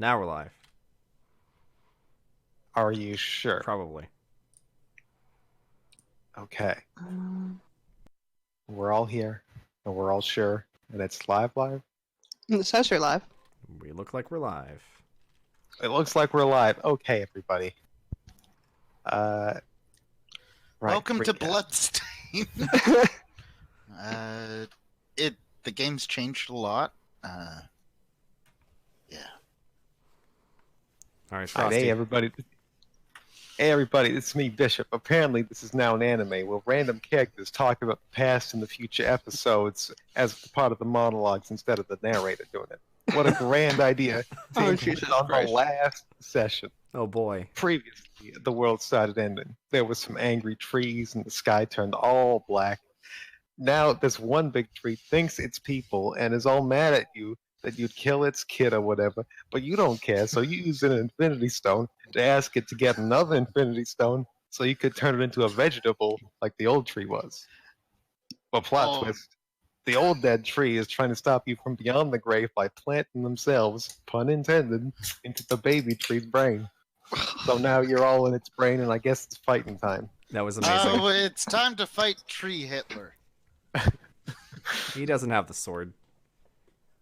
Now we're live. Are you sure? Probably. Okay. We're all here, and we're all sure, and it's live. It says you're live. We look like we're live. It looks like we're live. Okay, everybody. Right. Welcome to recap. Bloodstain. The game's changed a lot. Yeah. All right, Right, Frosty. hey, everybody. Hey, everybody. This is me, Bishop. Apparently, this is now an anime where random characters talk about the past and the future episodes as part of the monologues instead of the narrator doing it. What a grand idea to Oh, implement Jesus on Christ. the last session. Oh boy. Previously, the world started ending. There was some angry trees, and the sky turned all black. Now, this one big tree thinks it's people and is all mad at you that you'd kill its kid or whatever, but you don't care, so you use an infinity stone to ask it to get another infinity stone so you could turn it into a vegetable like the old tree was. But plot twist, the old dead tree is trying to stop you from beyond the grave by planting themselves, pun intended, into the baby tree's brain. So now you're all in its brain, and I guess it's fighting time. That was amazing. Oh, it's time to fight Tree Hitler. He doesn't have the sword.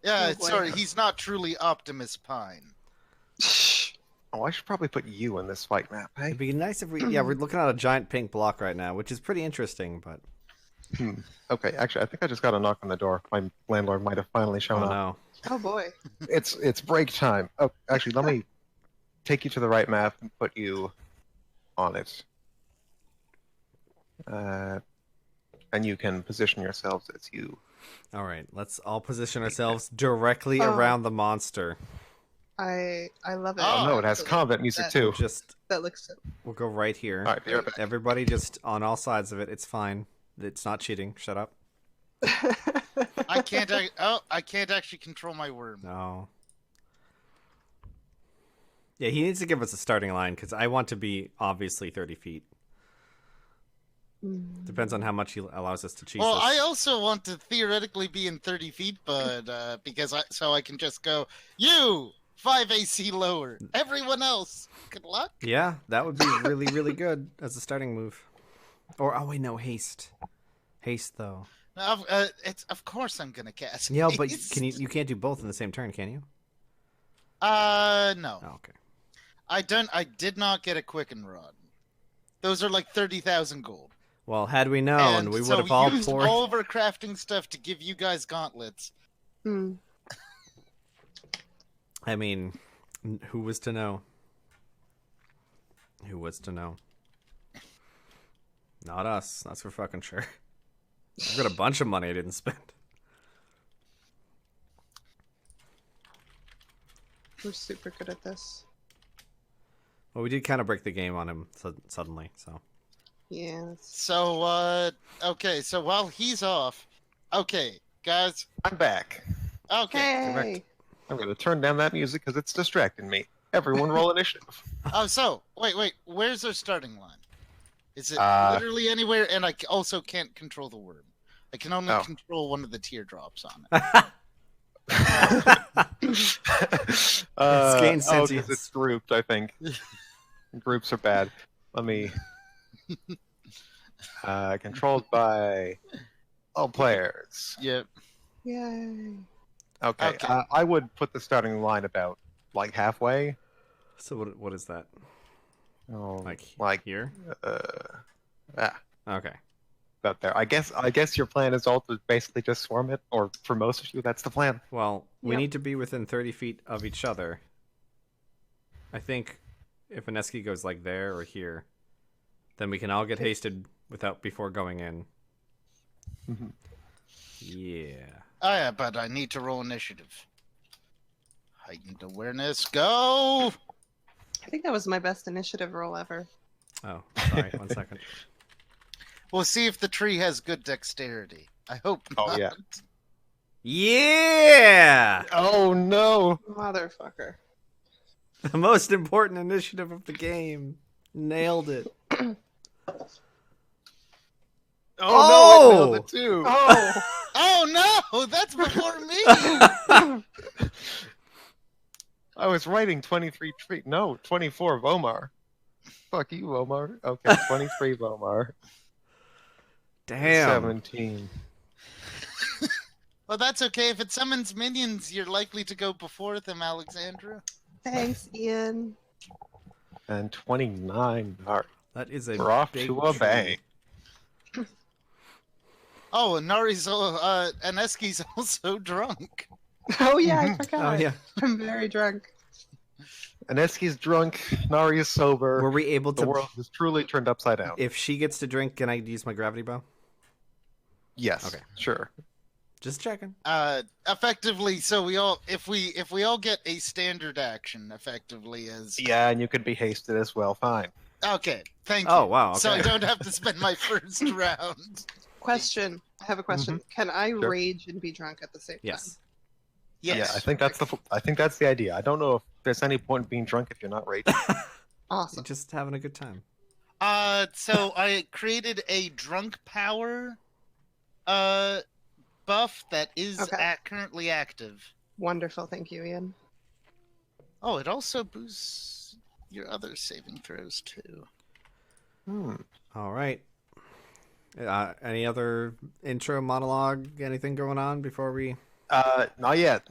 Yeah, Oh, boy. sorry, he's not truly Optimus Prime. Oh, I should probably put you in this fight map, hey? It'd be nice if we... Yeah, we're looking at a giant pink block right now, which is pretty interesting, but... Okay, actually, I think I just got a knock on the door. My landlord might have finally shown Oh up. no. Oh boy. It's break time. Oh, actually, let me take you to the right map and put you on it. And you can position yourselves as you. Alright, let's all position ourselves directly Oh. around the monster. I love it. Oh, Oh, no, it has Actually, combat music that- too. Just... That looks so. We'll go right here. Alright, be right back. Everybody just on all sides of it. It's fine. It's not cheating. Shut up. I can't. I can't actually control my worm. No. Yeah, he needs to give us a starting line, because I want to be obviously 30 feet. Depends on how much he allows us to cheese Well, this. I also want to theoretically be in 30 feet, but because I can just go, you 5 AC lower. Everyone else, good luck. Yeah, that would be really, really good as a starting move. Or, oh wait, no, haste. Haste, though. Of course I'm gonna cast. Yeah, but haste. you can't do both in the same turn, can you? No. Oh, okay. I did not get a Quicken Rod. Those are like 30,000 gold. Well, had we known, And we so would have all used poured... all of our crafting stuff to give you guys gauntlets. Hmm. I mean, who was to know? Who was to know? Not us, that's for fucking sure. I've got a bunch of money I didn't spend. We're super good at this. Well, we did kind of break the game on him suddenly, so... Yeah. That's... So, okay, so while he's off, okay, guys, I'm back. okay. Hey. I'm going to turn down that music because it's distracting me. Everyone roll initiative. Oh, so, wait, where's our starting line? Is it literally anywhere? And I also can't control the worm. I can only Oh. control one of the teardrops on it. It's gained Oh, 'cause sentience. it's grouped, I think. Groups are bad. Let me... controlled by all players. Yep. Yay. Okay, Okay. I would put the starting line about, like, halfway. So what is that? Oh, Like here? Okay. About there. I guess your plan is all to basically just swarm it, or for most of you, that's the plan. Well, we Yep. need to be within 30 feet of each other. I think if Aneski goes like there or here, then we can all get hasted before going in. Mhm. Yeah. Oh, yeah, but I need to roll initiative. Heightened awareness, go! I think that was my best initiative roll ever. Oh, sorry. 1 second. We'll see if the tree has good dexterity. I hope Oh, not. yeah. Yeah! Oh no! Motherfucker. The most important initiative of the game. Nailed it. Oh, no! I failed it too. Oh. Oh no! That's before me! I was writing 23 tree. No, 24 Vomar. Fuck you, Vomar. Okay, 23 Vomar. Damn. 17. Well, that's okay. If it summons minions, you're likely to go before them, Alexandra. Thanks, Ian. And 29. All right. That is a We're off big to a tree. bang. Oh, and Nari's and Eski's also drunk. Oh yeah, I forgot. Oh yeah. I'm very drunk. Aneski's drunk. Nari is sober. Were we able The to? world is truly turned upside down. If she gets to drink, can I use my gravity bow? Yes. Okay. Sure. Just checking. Effectively, so if we all get a standard action, effectively as Yeah, and you could be hasted as well. Fine. okay, thank you. Oh wow. Okay. So I don't have to spend my first round. Question. I have a question. Can I Sure. rage and be drunk at the same time? Yes. Yes. Yeah, I think that's the idea. I don't know if there's any point in being drunk if you're not raging. Awesome. Just having a good time. So I created a drunk power buff that is Okay. currently active. Wonderful. Thank you, Ian. Oh, it also boosts your other saving throws too. All right. Any other intro monologue? Anything going on before we? Not yet.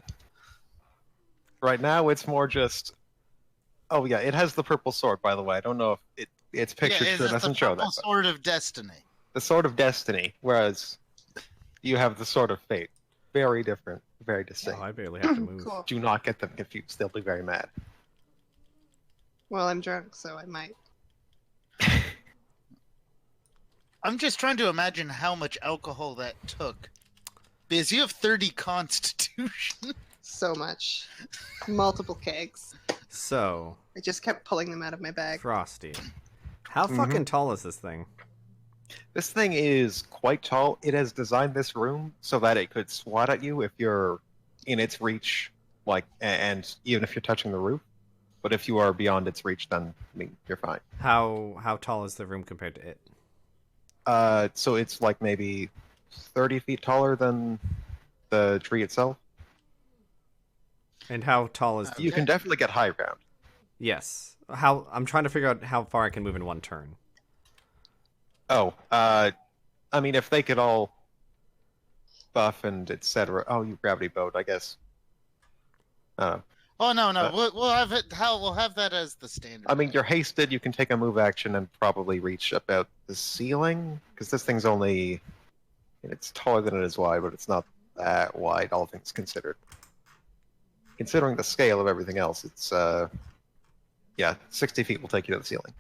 Right now, it's more just. Oh yeah, it has the purple sword. By the way, I don't know if it's pictured yeah, here. It it's doesn't the show that. purple but sword of destiny. The sword of destiny, whereas you have the sword of fate. Very different, very distinct. Oh, I barely have to move. Cool. Do not get them confused. They'll be very mad. Well, I'm drunk, so I might. I'm just trying to imagine how much alcohol that took. Because you have 30 constitution. So much. Multiple kegs. So, I just kept pulling them out of my bag. Frosty, how fucking tall is this thing? This thing is quite tall. It has designed this room so that it could swat at you if you're in its reach, and even if you're touching the roof. But if you are beyond its reach, then I mean, you're fine. How tall is the room compared to it? So it's like maybe 30 feet taller than the tree itself. And how tall is? You can definitely get high ground. Yes. How I'm trying to figure out how far I can move in one turn. Oh, I mean, if they could all buff and etc. Oh, you gravity boat, I guess. Oh no, we'll have it. We'll have that as the standard. I mean, you're hasted. You can take a move action and probably reach about the ceiling because this thing's only. It's taller than it is wide, but it's not that wide, all things considered. Considering the scale of everything else, it's 60 feet will take you to the ceiling.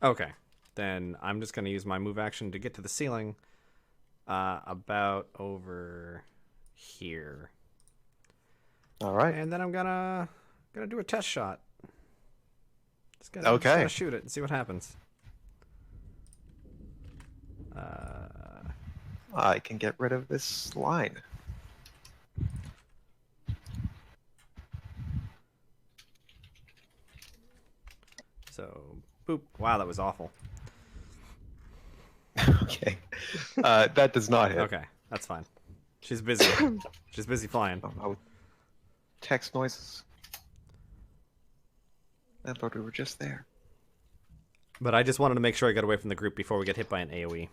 Okay. Then I'm just gonna use my move action to get to the ceiling. About over here. All right. And then I'm gonna do a test shot. Just Okay. gonna shoot it and see what happens. I can get rid of this line. So, boop. Wow, that was awful. Okay. That does not hit. Okay, that's fine. She's busy. She's busy flying. Oh, text noises. I thought we were just there. But I just wanted to make sure I got away from the group before we get hit by an AoE.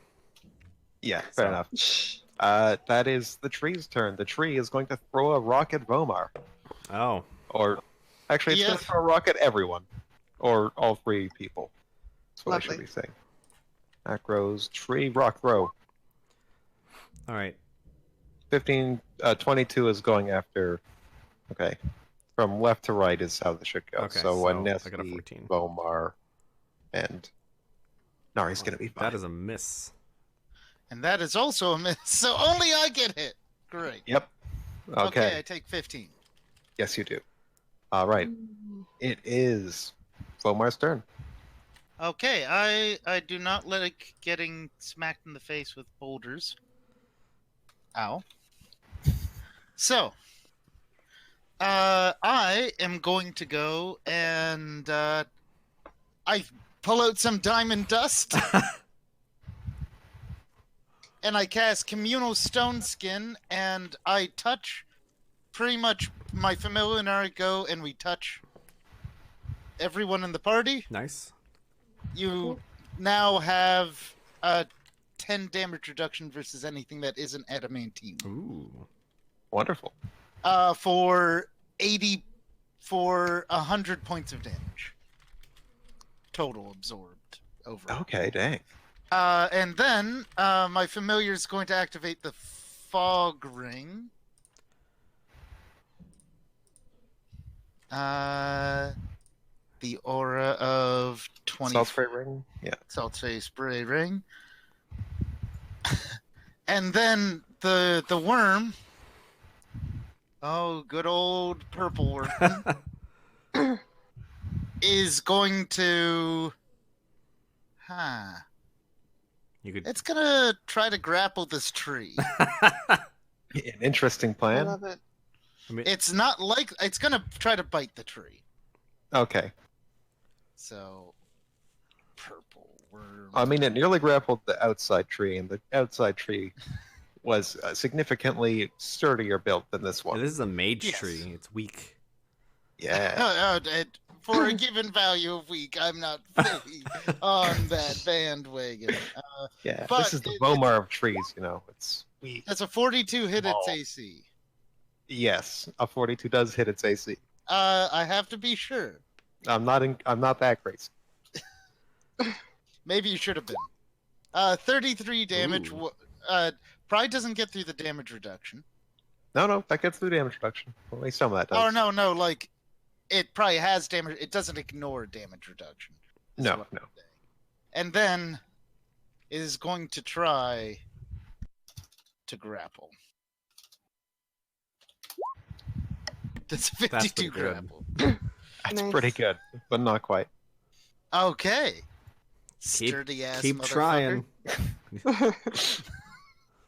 Yeah, fair enough. That is the tree's turn. The tree is going to throw a rock at Vomar. Oh. Or, actually, it's going to throw a rock at everyone. Or all three people. That's what I should Lovely. be saying. Macros, tree, rock, throw. All right. 22 is going after. Okay. From left to right is how this should go. Okay, so so I got a Neski, 14. Vomar, and Nari's going to be fine. That is a miss. And that is also a miss. So only I get hit. Great. Yep. Okay. I take 15. Yes, you do. All right. It is Vomar's turn. Okay, I do not like getting smacked in the face with boulders. Ow. So, I am going to go and I pull out some diamond dust. And I cast Communal Stone Skin, and I touch pretty much my familiar go, and we touch everyone in the party. Nice. You now have a 10 damage reduction versus anything that isn't adamantine. Ooh. Wonderful. For 100 points of damage. Total absorbed over. Okay, dang. And then my familiar is going to activate the fog ring. The aura of 20 Salt spray ring? Yeah. salt spray ring. And then the worm. Oh, good old purple worm. Is going to You could. it's gonna try to grapple this tree. An interesting I plan. love it. I mean, It's not like it's gonna try to bite the tree. Okay. So purple worm. I mean, it nearly grappled the outside tree, and the outside tree was significantly sturdier built than this one. this is a mage Yes. tree. It's weak. Yeah. For a given value of week, I'm not fully on that bandwagon. Yeah. But This is the Vomar of trees, you know. It's weak. That's a 42 hit its Oh. AC. Yes, a 42 does hit its AC. I have to be sure. I'm not that crazy. Maybe you should have been. 33 damage. Ooh. Pride doesn't get through the damage reduction. No, that gets through damage reduction. Only some of that does. Oh no, like it probably has damage. It doesn't ignore damage reduction. is No, what no. I'm saying. And then it is going to try to grapple. That's a 52 pretty good. grapple. That's Nice. pretty good, but not quite. Okay. Keep- Sturdy ass Keep motherfucker. trying.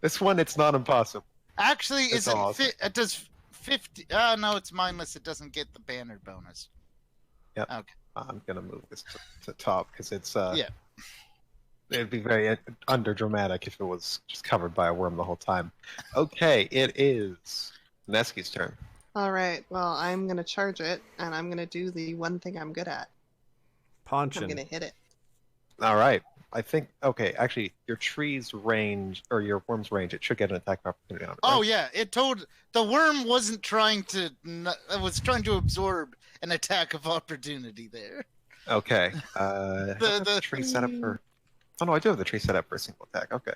This one, it's not impossible. Actually, That's is it awesome. it does 50? No, it's mindless. It doesn't get the banner bonus. Yep. Okay. I'm gonna move this to top because it's Yeah. It'd be very under dramatic if it was just covered by a worm the whole time. Okay, it is Neski's turn. All right. Well, I'm gonna charge it, and I'm gonna do the one thing I'm good at. I'm Punching. gonna hit it. All right. I think okay. Actually, your tree's range or your worm's range, it should get an attack opportunity on it. Oh right? yeah, it told the worm wasn't trying to. It was trying to absorb an attack of opportunity there. Okay. The tree set up for. Oh no, I do have the tree set up for a single attack. Okay.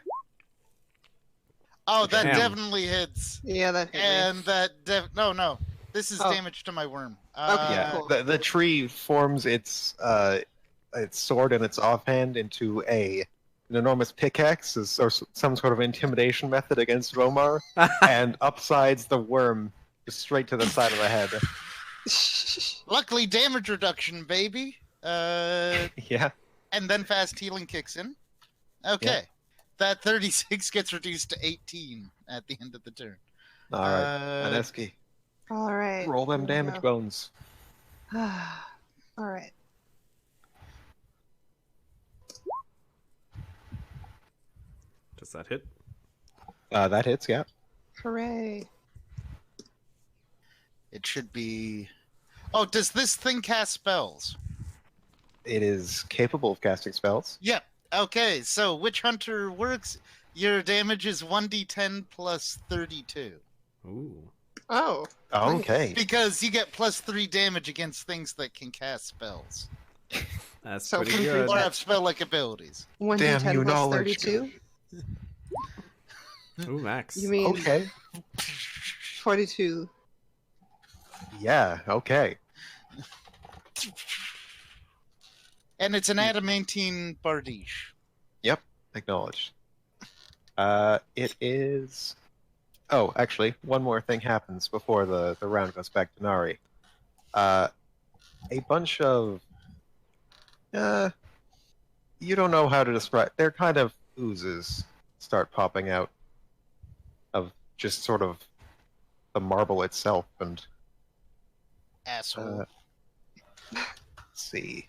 Oh, that Damn. definitely hits. Yeah, that hit me. And that no. This is Oh. damage to my worm. Okay, Yeah. cool. The tree forms its sword in its offhand into an enormous pickaxe or some sort of intimidation method against Romar, and upsides the worm just straight to the side of the head. Luckily, damage reduction, baby. Yeah. And then fast healing kicks in. Okay. That 36 gets reduced to 18 at the end of the turn. All right. Aneski, All right. roll them here we damage go. bones. All right. Does that hit? That hits. Yeah. Hooray. It should be. Oh, does this thing cast spells? It is capable of casting spells. Yep. Okay, so Witch Hunter works. Your damage is 1d10 plus 32. Ooh. Oh. Okay. Because you get plus 3 damage against things that can cast spells. That's So pretty from good. Or have spell-like abilities. 1d10 Damn you plus knowledge. 32? Ooh, max. You mean Okay. 42? Yeah. Okay. And it's an adamantine bardiche. Acknowledged. It is. Oh, actually, one more thing happens before the round goes back to Nari. A bunch of. You don't know how to describe. They're kind of oozes start popping out of just sort of the marble itself, and Asshole. let's see.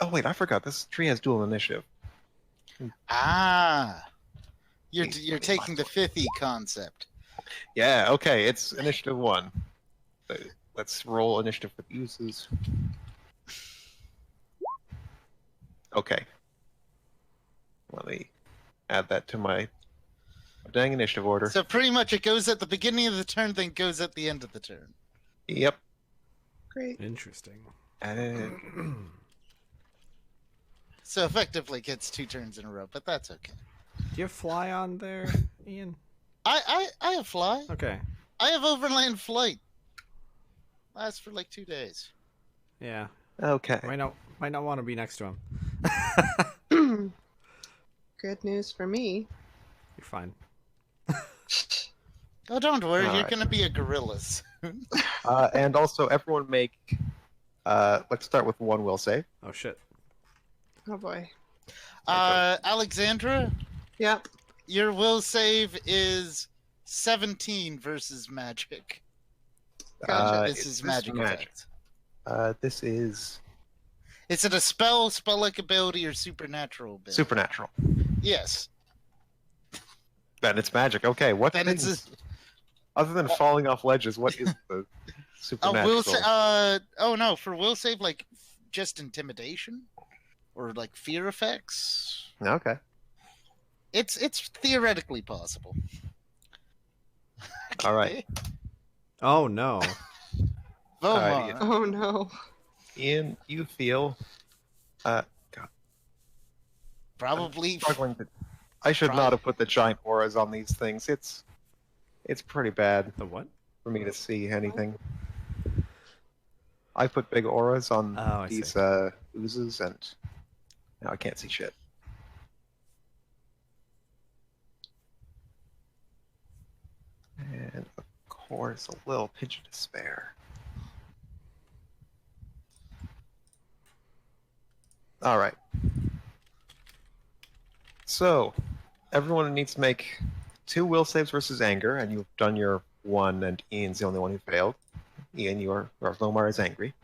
Oh wait, I forgot. This tree has dual initiative. You're taking the 5e concept. Yeah. Okay. It's initiative 1. let's roll initiative for the uses. Okay. Let me add that to my dang initiative order. So pretty much it goes at the beginning of the turn, then goes at the end of the turn. Yep. Great. Interesting. Added. So effectively gets 2 turns in a row, but that's okay. Do you have fly on there, Ian? I have fly. Okay. I have overland flight. Lasts for like 2 days. Yeah. Okay. Might not want to be next to him. Good news for me. You're fine. Oh, don't worry, All you're right. gonna be a gorilla soon. And also, everyone make. Let's start with one will save. Oh shit. Oh boy. Alexandra, Yep. your will save is 17 versus magic. Gotcha. This is magic effect. This is Is it a spell-like ability, or supernatural ability? supernatural. Yes. Then it's magic. Okay, what Then things, it's other than falling off ledges, what is the supernatural? oh no, for will save, like just intimidation or like fear effects. Okay. It's theoretically possible. All right. Oh no. Vomar. Alright, Oh no. Ian, you feel God, Probably. struggling to. I should not have put the giant auras on these things. It's pretty bad The what? for me to see anything. I put big auras on Oh, I these see. oozes, and now I can't see shit. And of course, a little pinch of despair. All right. So, everyone needs to make 2 will saves versus anger, and you've done your 1, and Ian's the only one who failed. Ian, or Lomar is angry.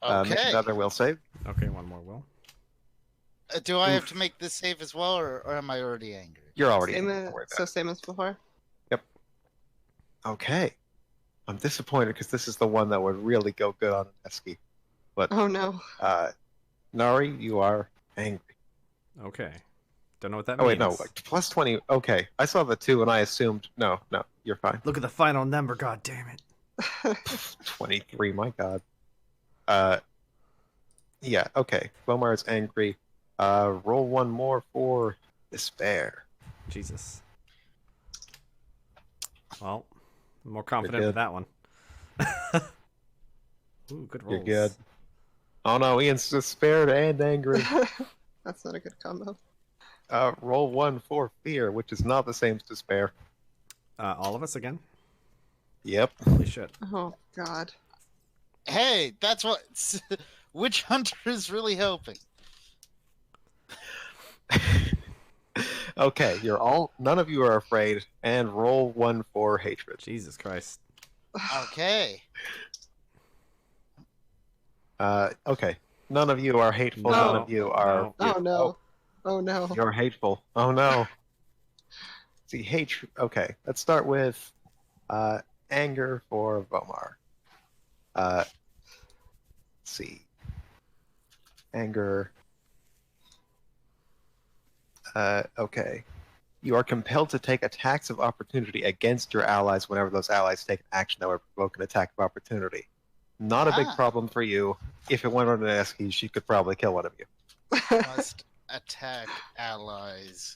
Make Okay. another will save. Okay, one more will. Do I have to make this save as well, or am I already angry? You're already Same angry. as, Don't worry about so same as before. it. Okay. I'm disappointed because this is the one that would really go good on Eski. But Oh no. Nari, you are angry. Okay. Don't know what that Oh means. wait, no, like plus 20. Okay, I saw the 2 and I assumed no, you're fine. Look at the final number, god damn it. 23, my god. Yeah, okay. Bomar is angry. Roll 1 more for despair. Jesus. Well, I'm more confident good. with that one. Ooh, good rolls. You're good. Oh no, Ian's despaired and angry. That's not a good combo. Roll 1 for fear, which is not the same as despair. All of us again? Yep. Holy shit. Oh god. Hey, that's what Witch Hunter is really helping. Okay, none of you are afraid, and roll 1 for hatred. Jesus Christ. Okay. Okay. None of you are hateful. No, None of you are. Oh no. Oh no. You're hateful. Oh no. See, hatred. Okay, let's start with anger for Vomar. Let's see. Anger. Okay. You are compelled to take attacks of opportunity against your allies whenever those allies take an action that would provoke an attack of opportunity. Not a big problem for you. If it went on an Eski, she could probably kill one of you. Must attack allies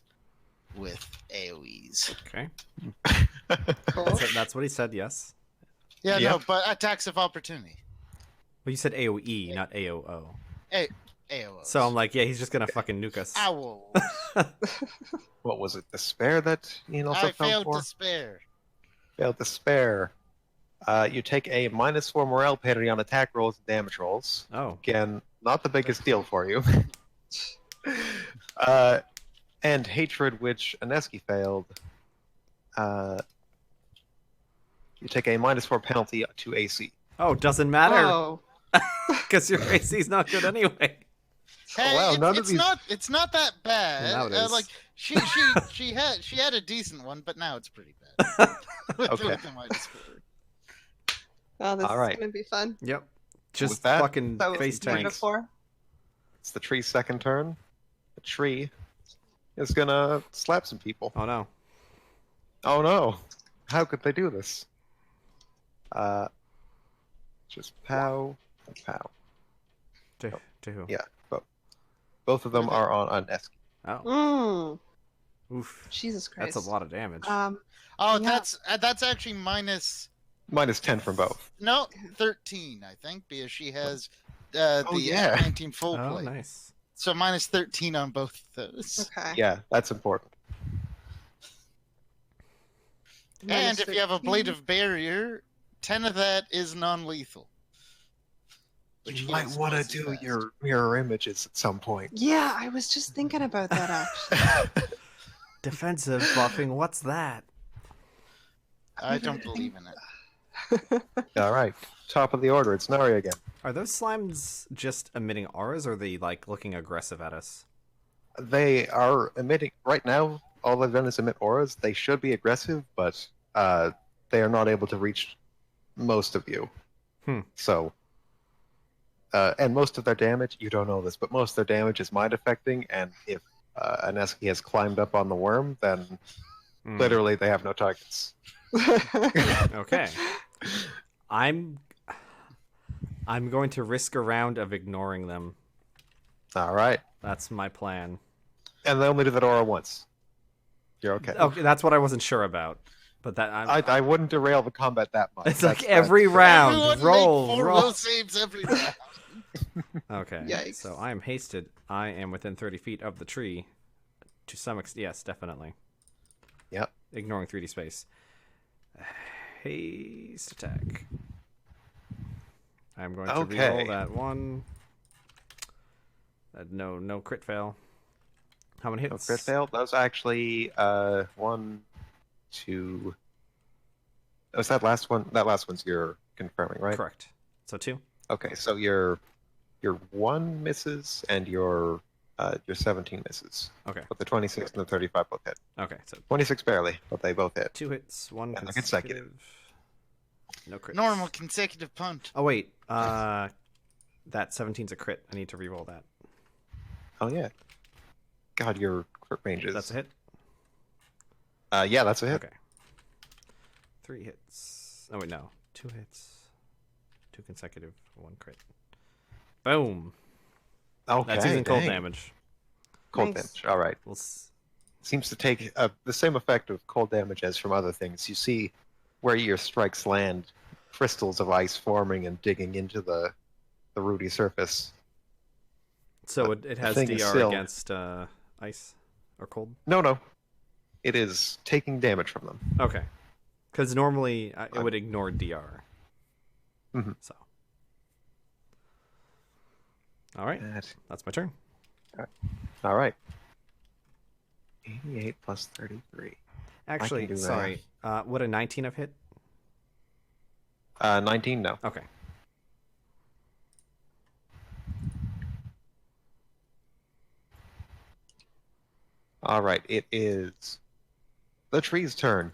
with AoEs. Okay. Cool. That's what he said, yes. Yeah, Yep. no, but attacks of opportunity. Well, you said AoE, not AOO. AoOs. So I'm like, yeah, he's just gonna fucking nuke us. Owls. What was it? Despair that Ian also I fell failed for? despair. Failed despair. You take a -4 morale penalty on attack rolls and damage rolls. Oh. Again, not the biggest deal for you. And hatred, which Aneski failed. You take a -4 penalty to AC. Oh, doesn't matter. Oh. Because your AC's not good anyway. Hey, wow, none of it's these- it's not that bad. Now it is. Like she had a decent one, but now it's pretty bad. Okay. With the -4. Oh, this All right. is gonna be fun. Yep. Just that, fucking So face turn tanks. before. It's the tree's second turn. The tree is gonna slap some people. Oh no. Oh no! How could they do this? Just pow and pow. To who? Yeah, both of them are on Eski. Oh. Mm, Oof. Jesus Christ. That's a lot of damage. Oh, Yeah. that's actually minus Minus 10 from both. 13, I think, because she has Oh, the yeah. 19 full Oh, plate. nice. So minus 13 on both of those. Okay. Yeah, that's important. And if you have a blade 13. of barrier, 10 of that is non-lethal. Which You might heals want to twice as do fast. your mirror images at some point. Yeah, I was just thinking about that actually. Defensive buffing, what's that? I don't believe in it. All right, top of the order. It's Nari again. Are those slimes just emitting auras, or are they like looking aggressive at us? They are emitting right now. All they've done is emit auras. They should be aggressive, but they are not able to reach most of you. So, and most of their damage, you don't know this, but most of their damage is mind affecting. And if an Eski has climbed up on the worm, then literally they have no targets. Okay. I'm going to risk a round of ignoring them. All right, That's my plan. and they only do that aura once. You're okay. Okay, that's what I wasn't sure about. But that I wouldn't derail the combat that much. it's like That's- every that's- round. Everyone Roll, make 4 roll. will saves every round. Okay. Yikes. So I am hasted. I am within 30 feet of the tree. To some extent, yes, definitely. Yep. Ignoring 3D space. Haste attack. I'm going to Okay. reroll that one. No crit fail. How many No hits? crit fail. That was actually 1, 2. Was that last one? That last one's you're confirming, right? Correct. So 2. Okay, so your 1 misses and your 17 misses. Okay. But the 26 and the 35 both hit. Okay. So 26 barely, but they both hit. 2 hits, 1 And consecutive. No crit. Normal consecutive punt. Oh wait. That 17's a crit. I need to reroll that. Oh yeah. God, your crit ranges. That's a hit. Yeah, that's a hit. Okay. 3 hits. Oh wait, no. 2 hits. 2 consecutive. 1 crit. Boom. Okay. That's using cold dang. damage. Cold Nice. damage. All right. We'll Seems to take the same effect of cold damage as from other things. You see where your strikes land, crystals of ice forming and digging into the rooty surface. So it has thing is DR still- against ice or cold? No. It is taking damage from them. Okay. Because normally it would ignore DR. Mhm. So. All right. That's my turn. All right. 88 plus 33. Actually, do that. sorry. Would a 19 have hit? 19, no. Okay. All right, it is the tree's turn.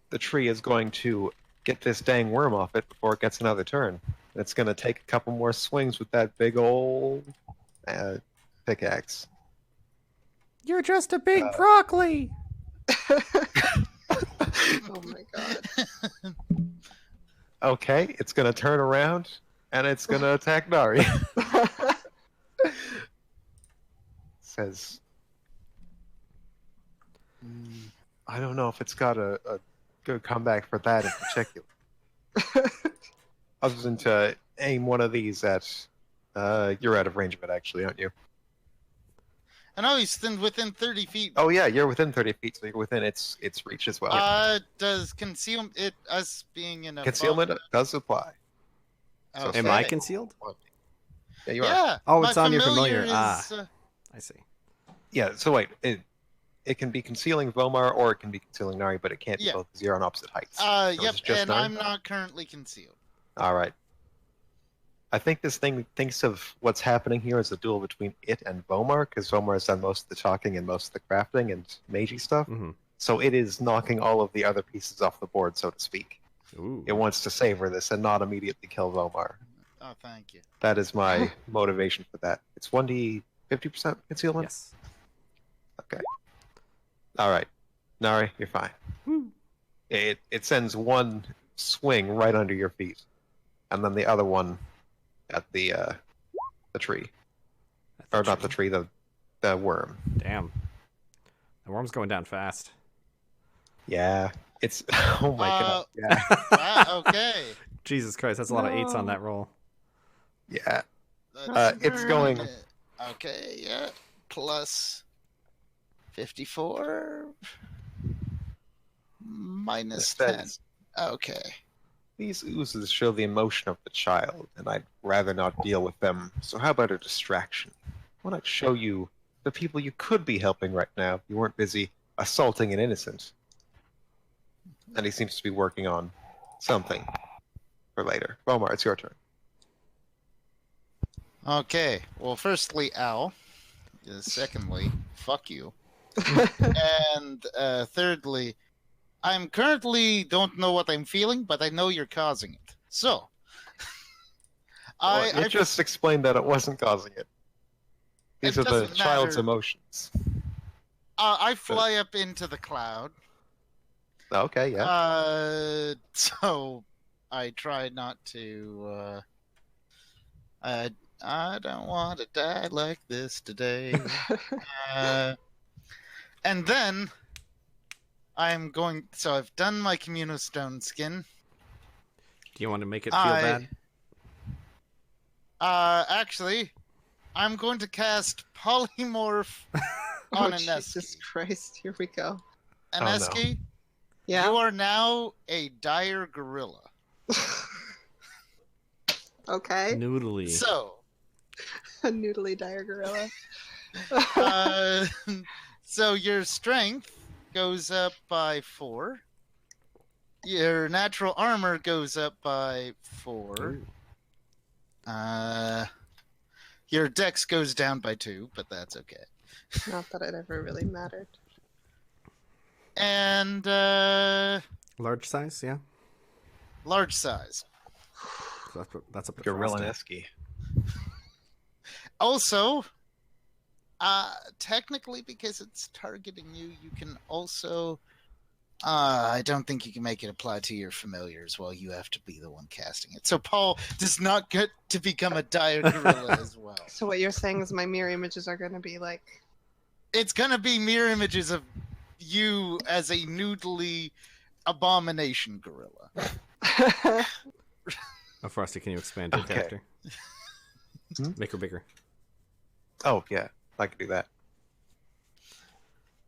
The tree is going to get this dang worm off it before it gets another turn. It's going to take a couple more swings with that big old pickaxe. You're just a big broccoli. Oh my god. Okay, it's going to turn around and it's going to attack Nari. Says, I don't know if it's got a good comeback for that in particular. Other than to aim one of these at, you're out of range of it actually, aren't you? I know he's within 30 feet. Oh yeah, you're within 30 feet, so you're within its reach as well. Does conceal it us being in a Concealment does apply. Oh, Am I concealed? Yeah, you are. Yeah. Oh, my it's on your familiar. is, I see. Yeah, so wait, it can be concealing Vomar or it can be concealing Nari, but it can't be Yeah. both because you're on opposite heights. So yep, it's just and Nari? I'm not currently concealed. All right. I think this thing thinks of what's happening here as a duel between it and Vomar, because Vomar has done most of the talking and most of the crafting and magey stuff. Mhm. So it is knocking all of the other pieces off the board, so to speak. Ooh. It wants to savor this and not immediately kill Vomar. Oh, thank you. That is my motivation for that. It's 1d 50% concealment? Yes. Okay. Alright. Nari, you're fine. Woo. It sends one swing right under your feet, and then the other one at the tree. Or not the tree, the worm. Damn. The worm's going down fast. Yeah. It's oh my god. Yeah. Wow, okay. Jesus Christ, that's a lot of 8s on that roll. Yeah. That's It's going Okay, yeah. Plus 54 minus 10. That's- Okay. These oozes show the emotion of the child, and I'd rather not deal with them. So how about a distraction? Why not show you the people you could be helping right now if you weren't busy assaulting an innocent? And he seems to be working on something for later. Bomar, it's your turn. Okay. Well, firstly, Al. Secondly, fuck you. And thirdly, I'm currently don't know what I'm feeling, but I know you're causing it. So, I just explained that it wasn't causing it. These It are the doesn't child's matter. emotions. I fly up into the cloud. Okay, yeah. So I try not to. I don't want to die like this today. And then I'm going. So I've done my Communostone skin. Do you want to make it feel bad? Actually, I'm going to cast Polymorph on an Jesus Christ! Here we go. An Oh, no. Eski, Yeah. you are now a dire gorilla. Okay. Noodly. So, A noodly dire gorilla. so your strength goes up by 4. Your natural armor goes up by 4. Ooh. Your dex goes down by 2, but that's okay. Not that it ever really mattered. And Large size, yeah. large size. That's up to Gorilla Frosty. Nesky. Also, technically, because it's targeting you, you can also. I don't think you can make it apply to your familiars while you have to be the one casting it. So Paul does not get to become a dire gorilla as well. So what you're saying is my mirror images are going to be like... It's going to be mirror images of you as a noodly abomination gorilla. Oh, Frosty, can you expand your Okay. character? Hmm? Make her bigger. Oh, yeah. I can do that.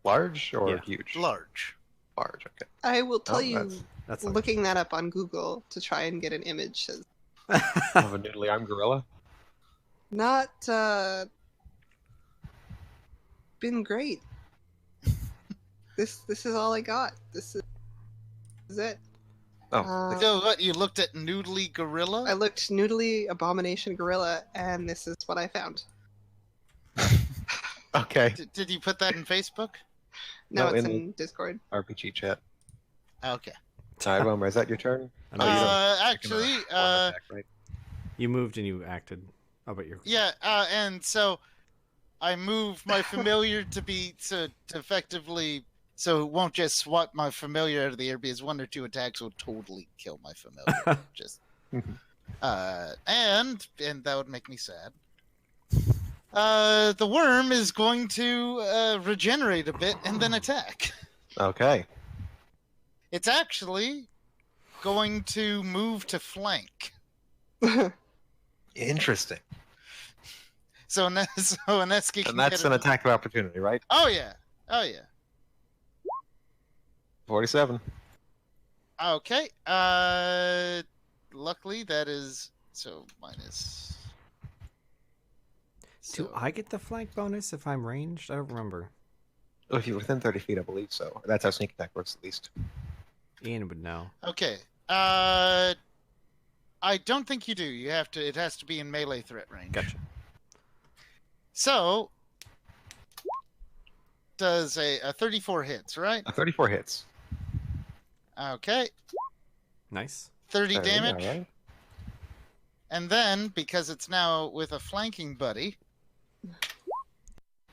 Large or Yeah. huge? Large. Large, okay. I will tell Oh, you, That's looking that up on Google to try and get an image says Of a noodly arm gorilla? not been great. This is all I got. This is it. Oh, So what, you looked at noodly gorilla? I looked noodly abomination gorilla, and this is what I found. okay. Did you put that in Facebook? No, No, it's in- in Discord. RPG chat. Okay. Alright, Romer, is that your turn? I know you don't- Actually, Attack, right? You moved and you acted. Oh, but you're. yeah, and so I move my familiar to be to effectively, so it won't just swat my familiar out of the air, because 1 or 2 attacks will totally kill my familiar. Just and that would make me sad. The worm is going to regenerate a bit and then attack. Okay. It's actually going to move to flank. Interesting. So Aneski can And that's get an attack of opportunity, right? Oh yeah. 47. Okay. Luckily that is so minus. Do So, I get the flank bonus if I'm ranged? I don't remember. Oh, if you're within 30 feet, I believe so. That's how sneak attack works, at least. Ian would know. okay. I don't think you do. You have to. It has to be in melee threat range. Gotcha. So does a 34 hits, right? 34 hits. Okay. Nice. 30 Alright, damage. alright. And then, because it's now with a flanking buddy,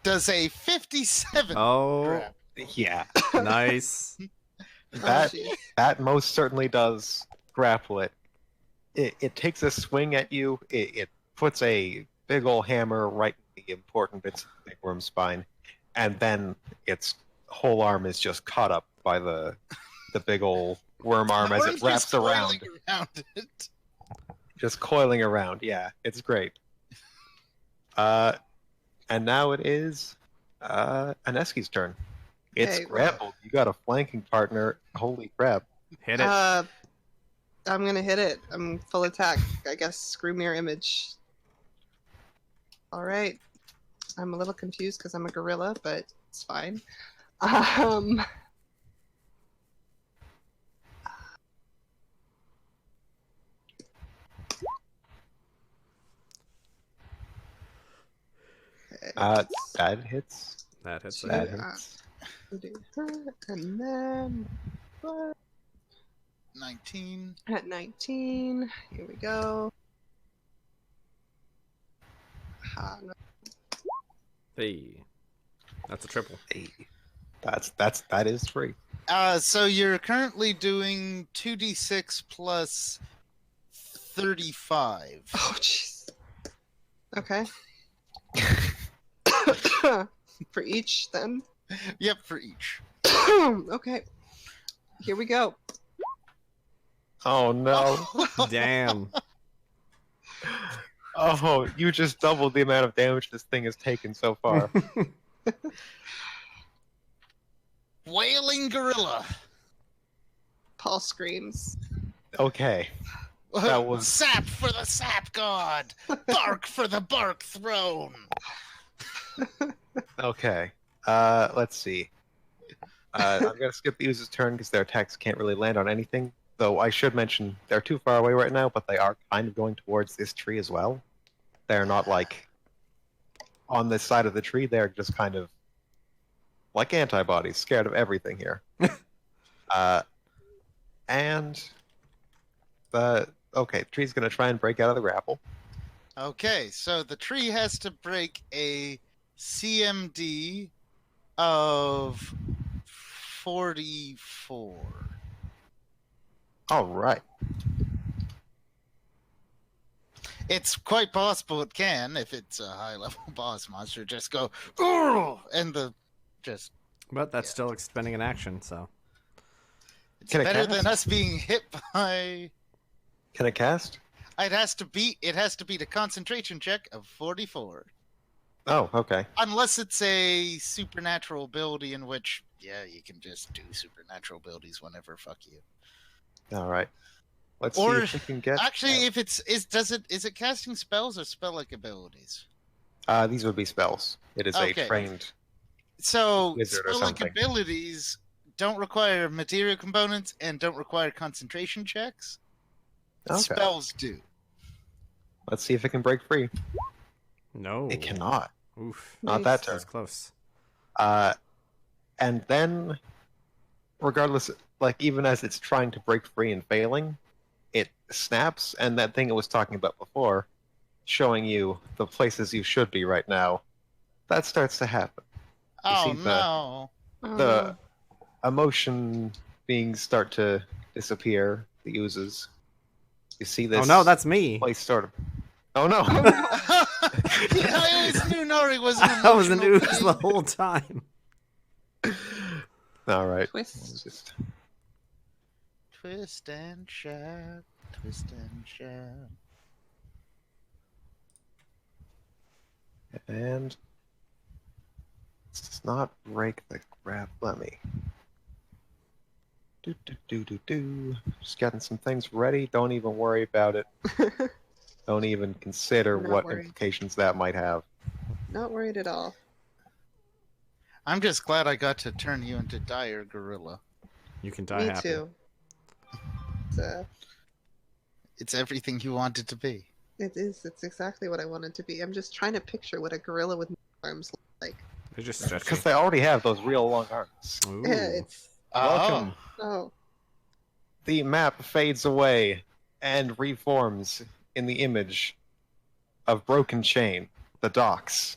does a 57 Oh, grab. Yeah, nice. that jeez. that most certainly does grapple it. It takes a swing at you. It puts a big old hammer right in the important bits of the big worm's spine, and then its whole arm is just caught up by the big old worm arm as it Worm's wraps just around, coiling around it. just coiling around. Yeah, it's great. And now it is Aneski's turn. It's Okay, well- grappled. You got a flanking partner. Holy crap! Hit it. I'm gonna hit it. I'm full attack. I guess screw mirror image. Alright. I'm a little confused because I'm a gorilla, but it's fine. That hits. That hits Two, it. That hits. and then 19. at 19. Here we go. No. Hey. That's a triple. Hey, that is free. So you're currently doing 2d6 plus 35. Oh, jeez. Okay. For each, then. Yep, for each. Okay. Here we go. Oh no! Damn. Oh, you just doubled the amount of damage this thing has taken so far. Wailing gorilla. Paul screams. Okay. That was- Sap for the sap god. Bark for the bark throne. Okay. Let's see. I'm gonna skip the user's turn because their attacks can't really land on anything. Though I should mention they're too far away right now, but they are kind of going towards this tree as well. They're not like on this side of the tree. They're just kind of like antibodies, scared of everything here. And the tree's gonna try and break out of the grapple. Okay, so the tree has to break a CMD of 44. All right. It's quite possible it can if it's a high-level boss monster. Just go, "Urgh!" and the just But that's still expending an action, so. it's Can it better cast? than us being hit by. Can it cast? It has to beat a concentration check of 44. Oh, okay. Unless it's a supernatural ability in which, yeah, you can just do supernatural abilities whenever. Fuck you. All right. Let's Or- see if we can get. Actually, if is it casting spells or spell-like abilities? These would be spells. It is Okay. a trained. So Wizard or spell-like something. abilities don't require material components and don't require concentration checks. Okay. Spells do. Let's see if it can break free. No. It cannot. Oof. Not Nice. that turn. That's close. And then, regardless, like even as it's trying to break free and failing, it snaps, and that thing it was talking about before, showing you the places you should be right now, that starts to happen. Oh see the- no! The emotion beings start to disappear. The oozes. You see this? Oh no, that's me. place sort of. Oh no! Yeah, I always knew Nori was an I was an emotional ooze being. the whole time. All right. Twist. Just- Twist and shout, twist and shout. And does not break the grab. Let me. Do. Just getting some things ready. Don't even worry about it. Don't even consider Not what worried. implications that might have. Not worried at all. I'm just glad I got to turn you into dire gorilla. You can die Me happy. too. It's everything you wanted to be. It is. It's exactly what I wanted to be. I'm just trying to picture what a gorilla with arms looks like. They're just stretchy. Because they already have those real long arms. Ooh. Yeah, it's. Welcome. Oh. the map fades away and reforms in the image of Broken Chain, the docks.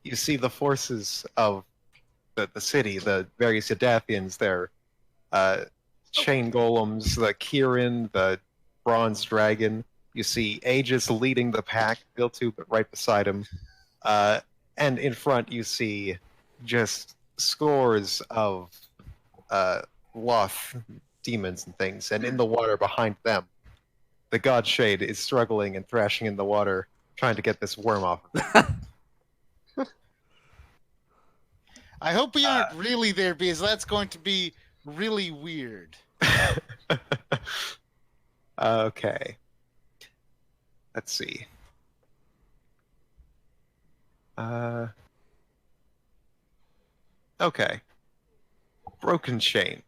You see the forces of the city, the various Yadathians, their chain golems, the Kirin, the bronze dragon. You see Aegis leading the pack, Biltu right beside him. And in front you see just scores of Loth demons and things. And in the water behind them, the God Shade is struggling and thrashing in the water, trying to get this worm off. I hope we aren't really there because that's going to be really weird. Okay. Let's see. Okay. Broken Chain.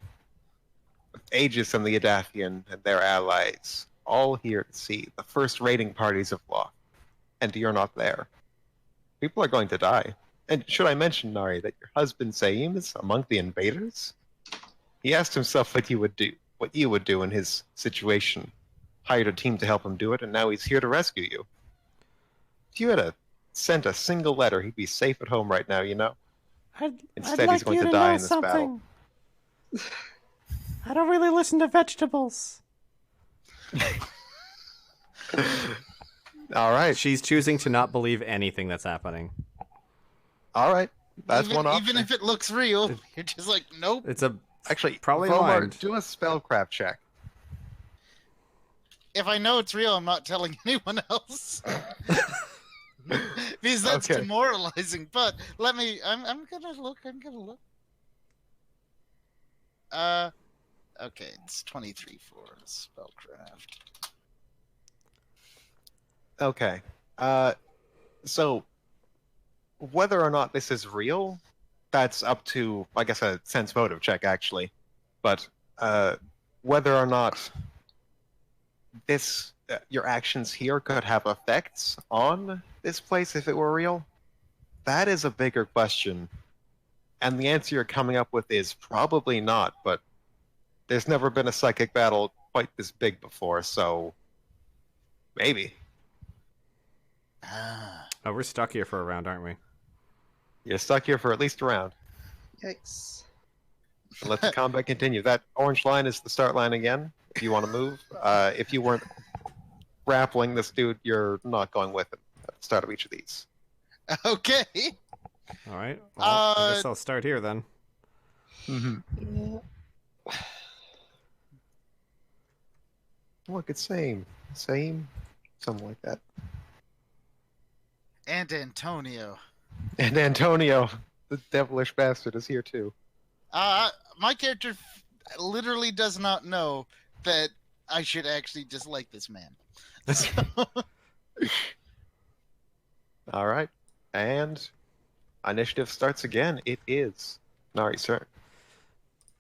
Aegis and the Yadathian and their allies, all here to see the first raiding parties of Law. And you're not there. People are going to die. And should I mention, Nari, that your husband Saim is among the invaders? He asked himself what you would do in his situation. Hired a team to help him do it, and now he's here to rescue you. If you had sent a single letter, he'd be safe at home right now, you know? Instead, he's going to die in this battle. I don't really listen to vegetables. All right. She's choosing to not believe anything that's happening. All right. That's one option. Even if it looks real, you're just like, nope. It's Actually, probably Vomar, mind. do a spellcraft check. If I know it's real, I'm not telling anyone else. Because that's demoralizing. But let me. I'm gonna look. Okay, it's 23 for spellcraft. Okay. So whether or not this is real, that's up to, I guess, a sense motive check, actually. But whether or not this your actions here could have effects on this place if it were real, that is a bigger question. And the answer you're coming up with is probably not, but there's never been a psychic battle quite this big before, so maybe. Oh, we're stuck here for a round, aren't we? You're stuck here for at least a round. Yikes. Let the combat continue. That orange line is the start line again, if you want to move. If you weren't grappling this dude, you're not going with him at the start of each of these. Okay. All right. Well, I guess I'll start here then. Mm-hmm. Yeah. Look, it's same, something like that. And Antonio. And Antonio, the devilish bastard, is here too. My character literally does not know that I should actually dislike this man. So... All right, and initiative starts again. It is Nari's turn.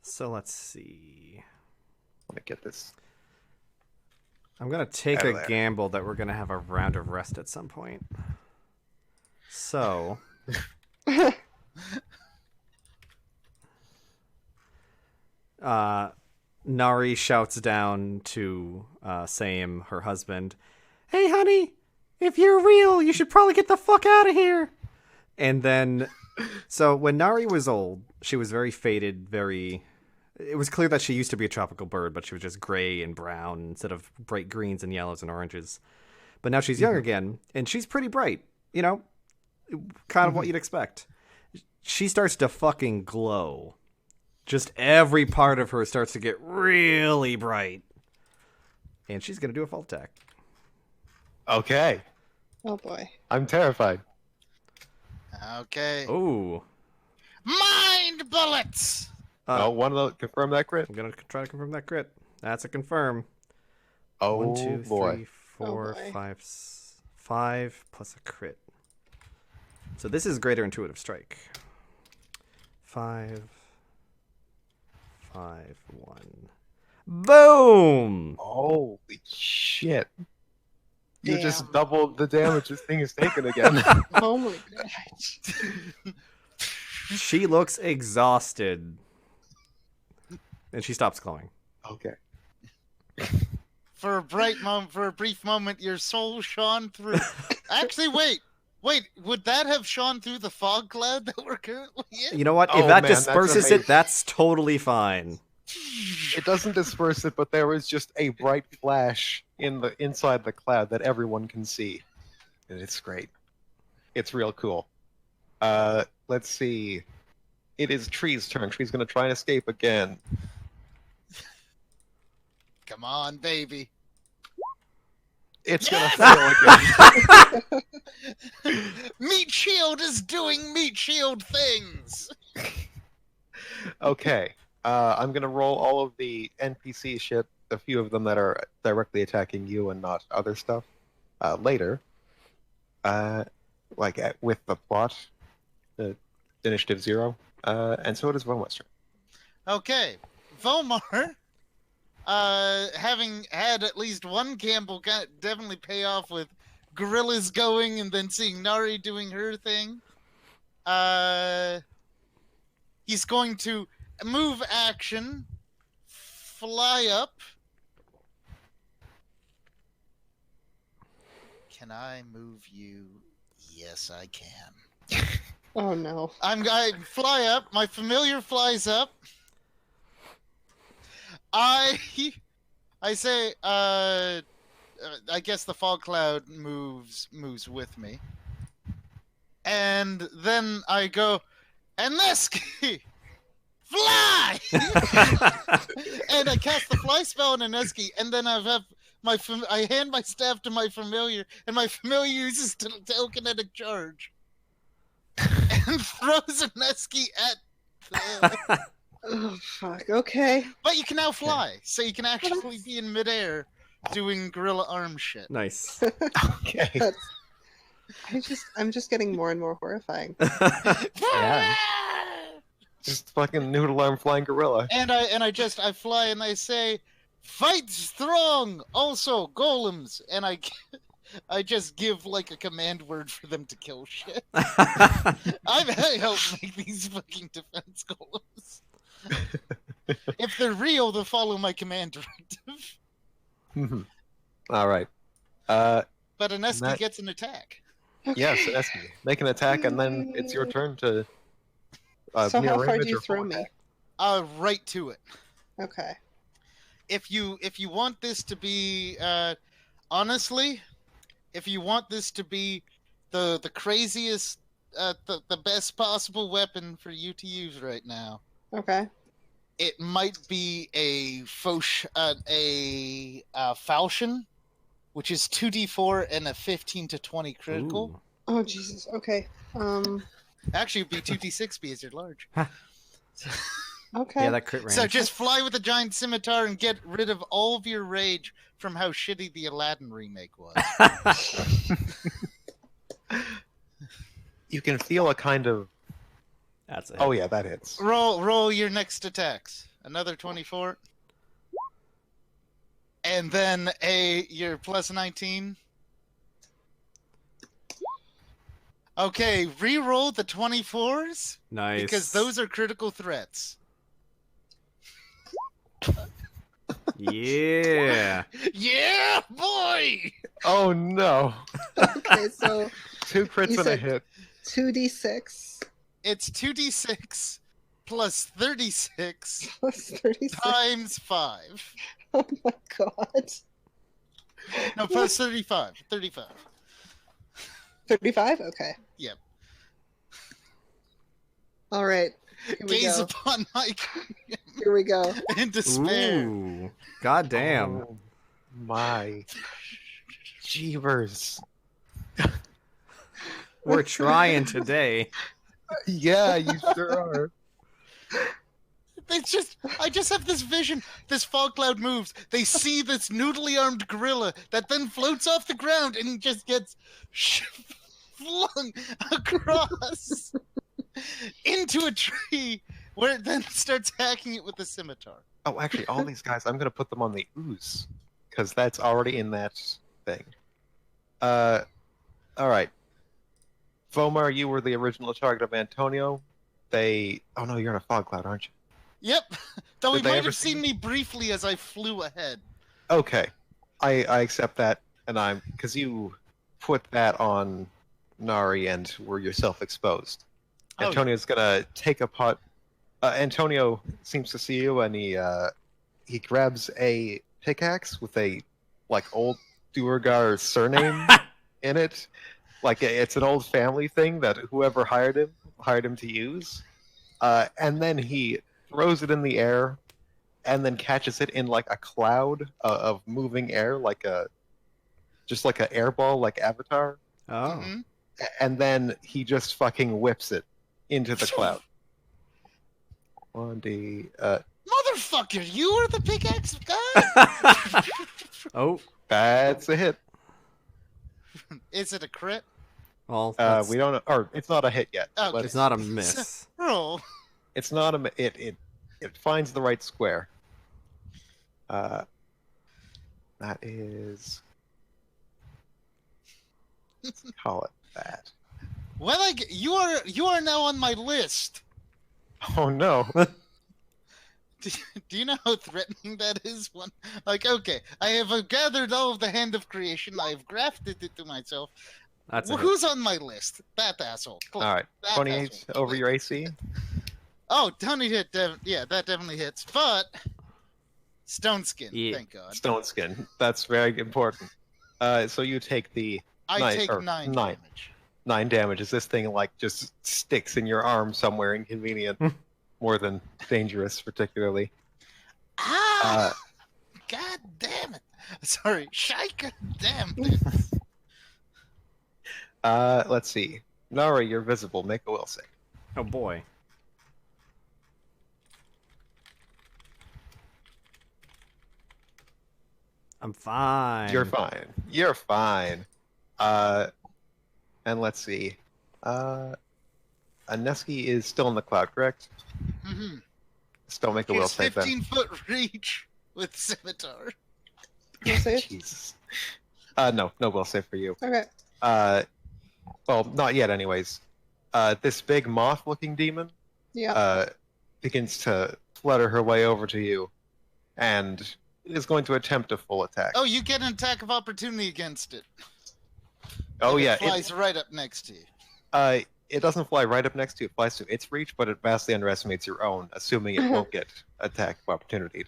So let's see. Let me get this. I'm gonna take Out of a there. gamble that we're gonna have a round of rest at some point. So. Nari shouts down to Sam, her husband, "Hey, honey, if you're real, you should probably get the fuck out of here." And then, so when Nari was old, she was very faded, it was clear that she used to be a tropical bird, but she was just gray and brown instead of bright greens and yellows and oranges. But now she's young again, and she's pretty bright, you know, kind of what you'd expect. She starts to fucking glow. Just every part of her starts to get really bright. And she's going to do a fault attack. Okay, Oh boy. I'm terrified. Okay. Oh. Mind bullets! One of those, confirm that crit. I'm going to try to confirm that crit. That's a confirm. Oh 1, 2, boy. 3, 4, boy. 5 plus a crit. So this is greater intuitive strike. 5, 1. Boom! Holy shit. You Damn. just doubled the damage this thing is taking again. Oh my god. She looks exhausted. And she stops glowing. Okay. For a brief moment, your soul shone through. Actually, wait. Would that have shone through the fog cloud that we're currently in? You know what? Oh, If that man, that's disperses amazing. it, that's totally fine. It doesn't disperse it, but there is just a bright flash inside the cloud that everyone can see, and it's great. It's real cool. Let's see. It is Tree's turn. Tree's gonna try and escape again. Come on, baby. It's gonna fail again. Meat Shield is doing Meat Shield things. Okay. I'm gonna roll all of the NPC shit, a few of them that are directly attacking you and not other stuff, later. With the plot, initiative 0, and so does Vomaster. Okay, Vomar, having had at least one gamble, definitely pay off with gorillas going and then seeing Nari doing her thing. He's going to move action, fly up. Can I move you? Yes, I can. Oh no. I fly up. My familiar flies up. I say, I guess the fog cloud moves with me, and then I go, Aneski, fly! And I cast the fly spell on Aneski, and then I hand my staff to my familiar, and my familiar uses telekinetic charge and throws Aneski at the... Oh fuck. Okay. But you can now fly, so you can actually be in midair doing gorilla arm shit. Nice. Okay. I'm just getting more and more horrifying. Yeah. Just fucking noodle arm flying gorilla. And I fly and I say, fight strong, also golems, and I just give like a command word for them to kill shit. I helped make these fucking defense golems. If they're real, they'll follow my command directive. All right. But Aneski gets an attack. Yes, Aneski. Make an attack, and then it's your turn to. So near how far range do you or throw full me? attack. Right to it. Okay. If you want this to be honestly, if you want this to be the craziest the best possible weapon for you to use right now, Okay. it might be a falchion, which is 2d4 and a 15 to 20 critical. Ooh. Oh Jesus. Okay. Actually, it'd be 2d6 because you're large. Okay. Yeah, that crit range. So just fly with a giant scimitar and get rid of all of your rage from how shitty the Aladdin remake was. You can feel a kind of. That's it. Oh yeah, that hits. Roll your next attacks. Another 24. And then your plus 19. Okay, re-roll the 24s. Nice. Because those are critical threats. Yeah. Yeah, boy! Oh no! Okay. So 2 crits You and a said- hit. 2d6 It's 2d6 plus 36 plus 36. times 5. Oh my god. No, plus 35. 35. 35? Okay. Yep. All right. Here we Gaze go. upon my Here we go. in despair. Ooh. God damn. Oh, my. Jeevers. We're trying today. Yeah, you sure are. I just have this vision. This fog cloud moves. They see this noodly armed gorilla that then floats off the ground and just gets flung across into a tree where it then starts hacking it with a scimitar. Oh, actually, all these guys, I'm gonna put them on the ooze because that's already in that thing. All right. Vomar, you were the original target of Antonio. Oh no, you're in a fog cloud, aren't you? Yep. Though he Did they might ever have see seen me briefly as I flew ahead. Okay, I accept that, and because you put that on Nari and were yourself exposed. Oh, Antonio's gonna take a pot. Antonio seems to see you, and he grabs a pickaxe with a old Duergar surname in it. It's an old family thing that whoever hired him to use. And then he throws it in the air, and then catches it in a cloud of moving air, just like an air ball, like Avatar. Oh. mhm. And then he just fucking whips it into the cloud. 1D. Motherfucker, you are the pickaxe guy? Oh. That's a hit. Is it a crit? Well, that's, We don't, or it's not a hit yet. Okay. it's not a miss. Roll. It's not a. It finds the right square. That is. Let's call it that. Well, you are now on my list. Oh no! Do you know how threatening that is? Okay, I have gathered all of the hand of creation. I have grafted it to myself. That's a hit. Who's on my list? That asshole. Click. All right, That 28 asshole. over your AC. Oh, Tony hit. Yeah, that definitely hits. But stone skin. Yeah. Thank God. Stone skin. That's very important. So you take the I take or 9 9. damage. 9 damage. As this thing just sticks in your arm somewhere inconvenient, more than dangerous, particularly. Ah! God damn it! Sorry, shike. Damn it. Let's see. Nara, you're visible. Make a will save. Oh boy. I'm fine. You're fine. You're fine. And let's see. Aneski is still in the cloud, correct? Mm-hmm. Still make a will Here's save then. 15-foot reach with Scimitar. Will save? Jesus. No will save for you. Okay. Well, not yet, anyways. This big moth-looking demon Yeah. begins to flutter her way over to you, and is going to attempt a full attack. Oh, you get an attack of opportunity against it. Oh If yeah, it flies right up next to you. it doesn't fly right up next to you. It flies to its reach, but it vastly underestimates your own, assuming it won't get attack of opportunity.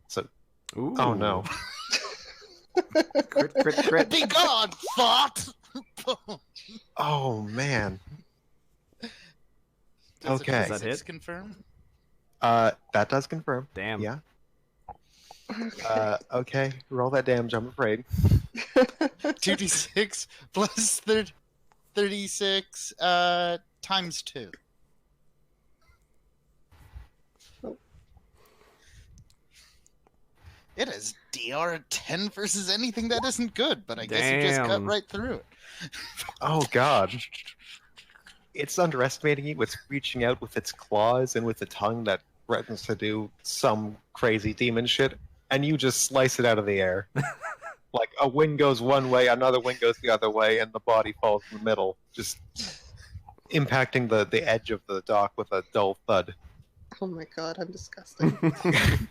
So, Ooh. oh no. Crit. Be gone, thought. Oh man. Does Okay. it Does that hit? confirm? That does confirm. Damn. Yeah. Okay. Roll that damage, I'm afraid. 2d6 plus 36 times 2. Oh. It is DR 10 versus anything that isn't good, but I guess you just cut Damn. right through it. Oh god. It's underestimating you. It's reaching out with its claws and with a tongue that threatens to do some crazy demon shit, and you just slice it out of the air. Like a wing goes one way, another wing goes the other way, and the body falls in the middle, just impacting the edge of the dock with a dull thud. Oh my god, I'm disgusting.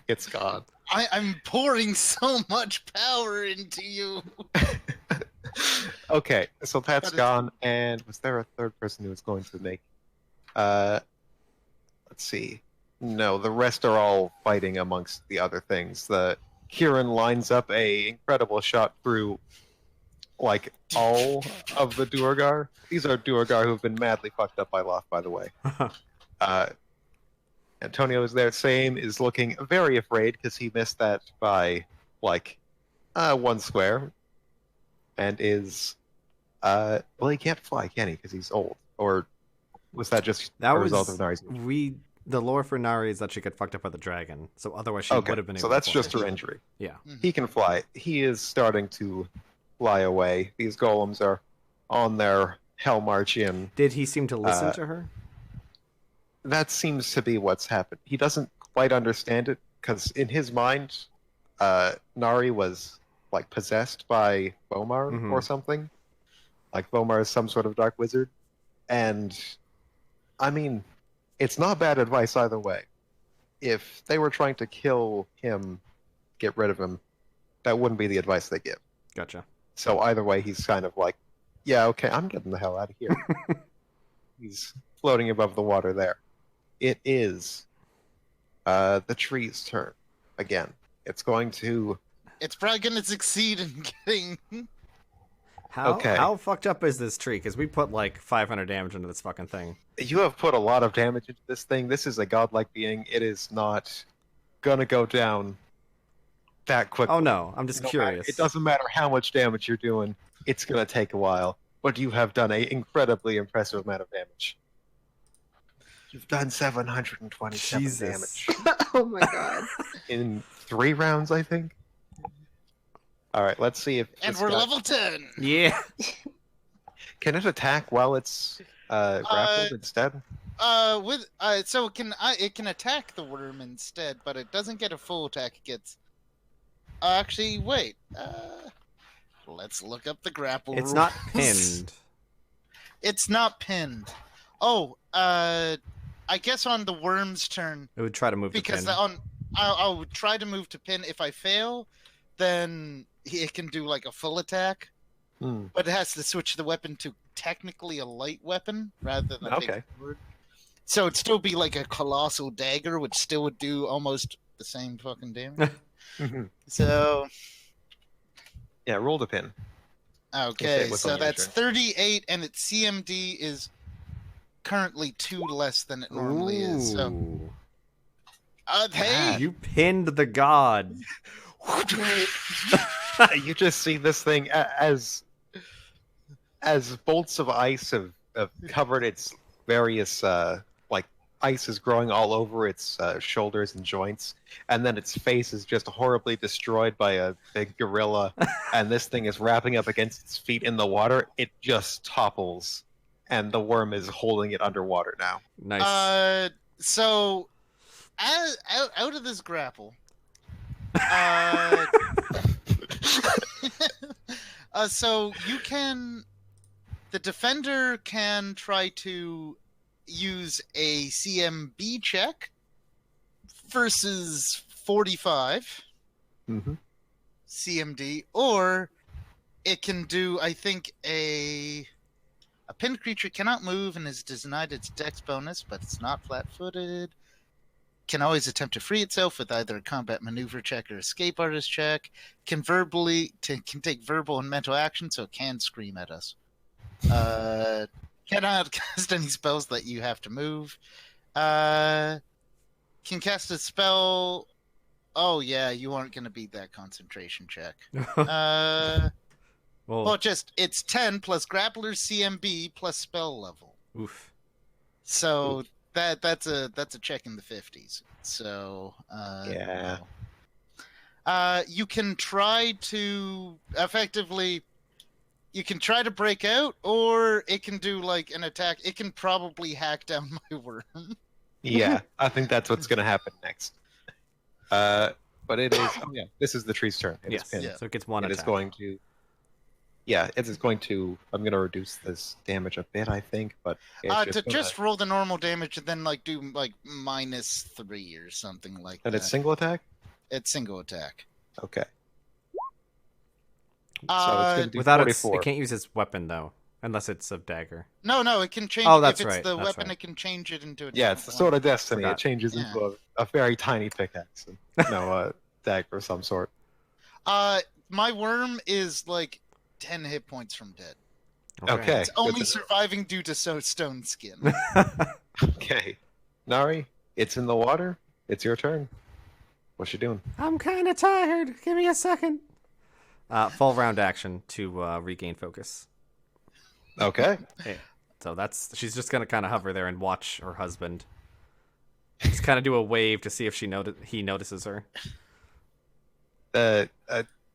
It's gone. I'm pouring so much power into you. Okay, so that's That is- gone, and was there a third person who was going to make? Let's see. No, the rest are all fighting amongst the other things. Kieran lines up a incredible shot through all of the Duergar. These are Duergar who have been madly fucked up by Loth, by the way. Antonio is there. Same is looking very afraid because he missed that by 1 square, and is well, he can't fly, can he? Because he's old. Or was that just That a was result of Nari's? the lore for Nari is that she got fucked up by the dragon, so otherwise she Okay, would have been able so to that's fly. just her injury. Yeah. He can fly. He is starting to fly away. These golems are on their hell march in. Did he seem to listen to her? That seems to be what's happened. He doesn't quite understand it because in his mind, Nari was possessed by Bomar Mhm. or something. Like Bomar is some sort of dark wizard, and I mean, it's not bad advice either way. If they were trying to kill him, get rid of him, that wouldn't be the advice they give. Gotcha. So either way, he's kind of like, yeah, okay, I'm getting the hell out of here. He's floating above the water there. It is the tree's turn again. It's going to... It's probably going to succeed in getting... How fucked up is this tree? Because we put like 500 damage into this fucking thing. You have put a lot of damage into this thing. This is a godlike being. It is not gonna go down that quickly. Oh no, I'm just curious. It doesn't matter how much damage you're doing. It's gonna take a while. But you have done an incredibly impressive amount of damage. You've done 727 Jesus. damage. Oh my god. In 3 rounds, I think. Alright, let's see if... And this we're guy- level 10! Yeah. Can it attack while it's grappled instead? So it can attack the worm instead, but it doesn't get a full attack. It gets... actually, wait. Let's look up the grapple It's rules. not pinned. It's not pinned. Oh, I guess on the worm's turn, It would try to move the because pin. I'll try to move to pin. If I fail, then it can do like a full attack, but it has to switch the weapon to technically a light weapon rather than a big sword. So it'd still be like a colossal dagger, which still would do almost the same fucking damage. So Yeah, roll the pin. okay, what's so on your that's turn. 38, and its CMD is currently 2 less than it normally is. So Ooh. hey, You pinned the god. You just see this thing as bolts of ice have covered its various like ice is growing all over its shoulders and joints, and then its face is just horribly destroyed by a big gorilla, and this thing is wrapping up against its feet in the water. It just topples, and the worm is holding it underwater now. Nice. So out of this grapple, so the defender can try to use a CMB check versus 45 CMD, or it can do, I think, a pinned creature cannot move and is denied its dex bonus, but it's not flat-footed. Can always attempt to free itself with either a combat maneuver check or escape artist check. Can take verbal and mental action, so it can scream at us. Cannot cast any spells that you have to move. Can cast a spell. Oh yeah, you aren't going to beat that concentration check. Well, it's 10 plus grappler's CMB plus spell level. Oof. So that's a check in the 50s. So Yeah. you can try to effectively. You can try to break out, or it can do like an attack. It can probably hack down my worm. Yeah, I think that's what's going to happen next. But it is. Oh yeah, this is the tree's turn. It is Yes. pinned. Yeah. So it gets one It attack. is going to. Yeah, it is going to. I'm going to reduce this damage a bit, I think, but it's Just roll the normal damage and then like do like -3 or something like that. And it's single attack. It's single attack. Okay. So it's going to do Without 44. it can't use its weapon though, unless it's a dagger. No, it can change. Oh, that's if it's right, the that's weapon, right. it can change it into a. Yeah, it's the different sword one. of destiny. Forgot. It changes into a very tiny pickaxe. No, dagger of some sort. My worm is like 10 hit points from dead. Okay. It's only surviving due to stone skin. Okay. Nari, it's in the water. It's your turn. What you doing? I'm kind of tired. Give me a second. Full round action to regain focus. Okay. So she's just gonna kind of hover there and watch her husband. Just kind of do a wave to see if he notices her.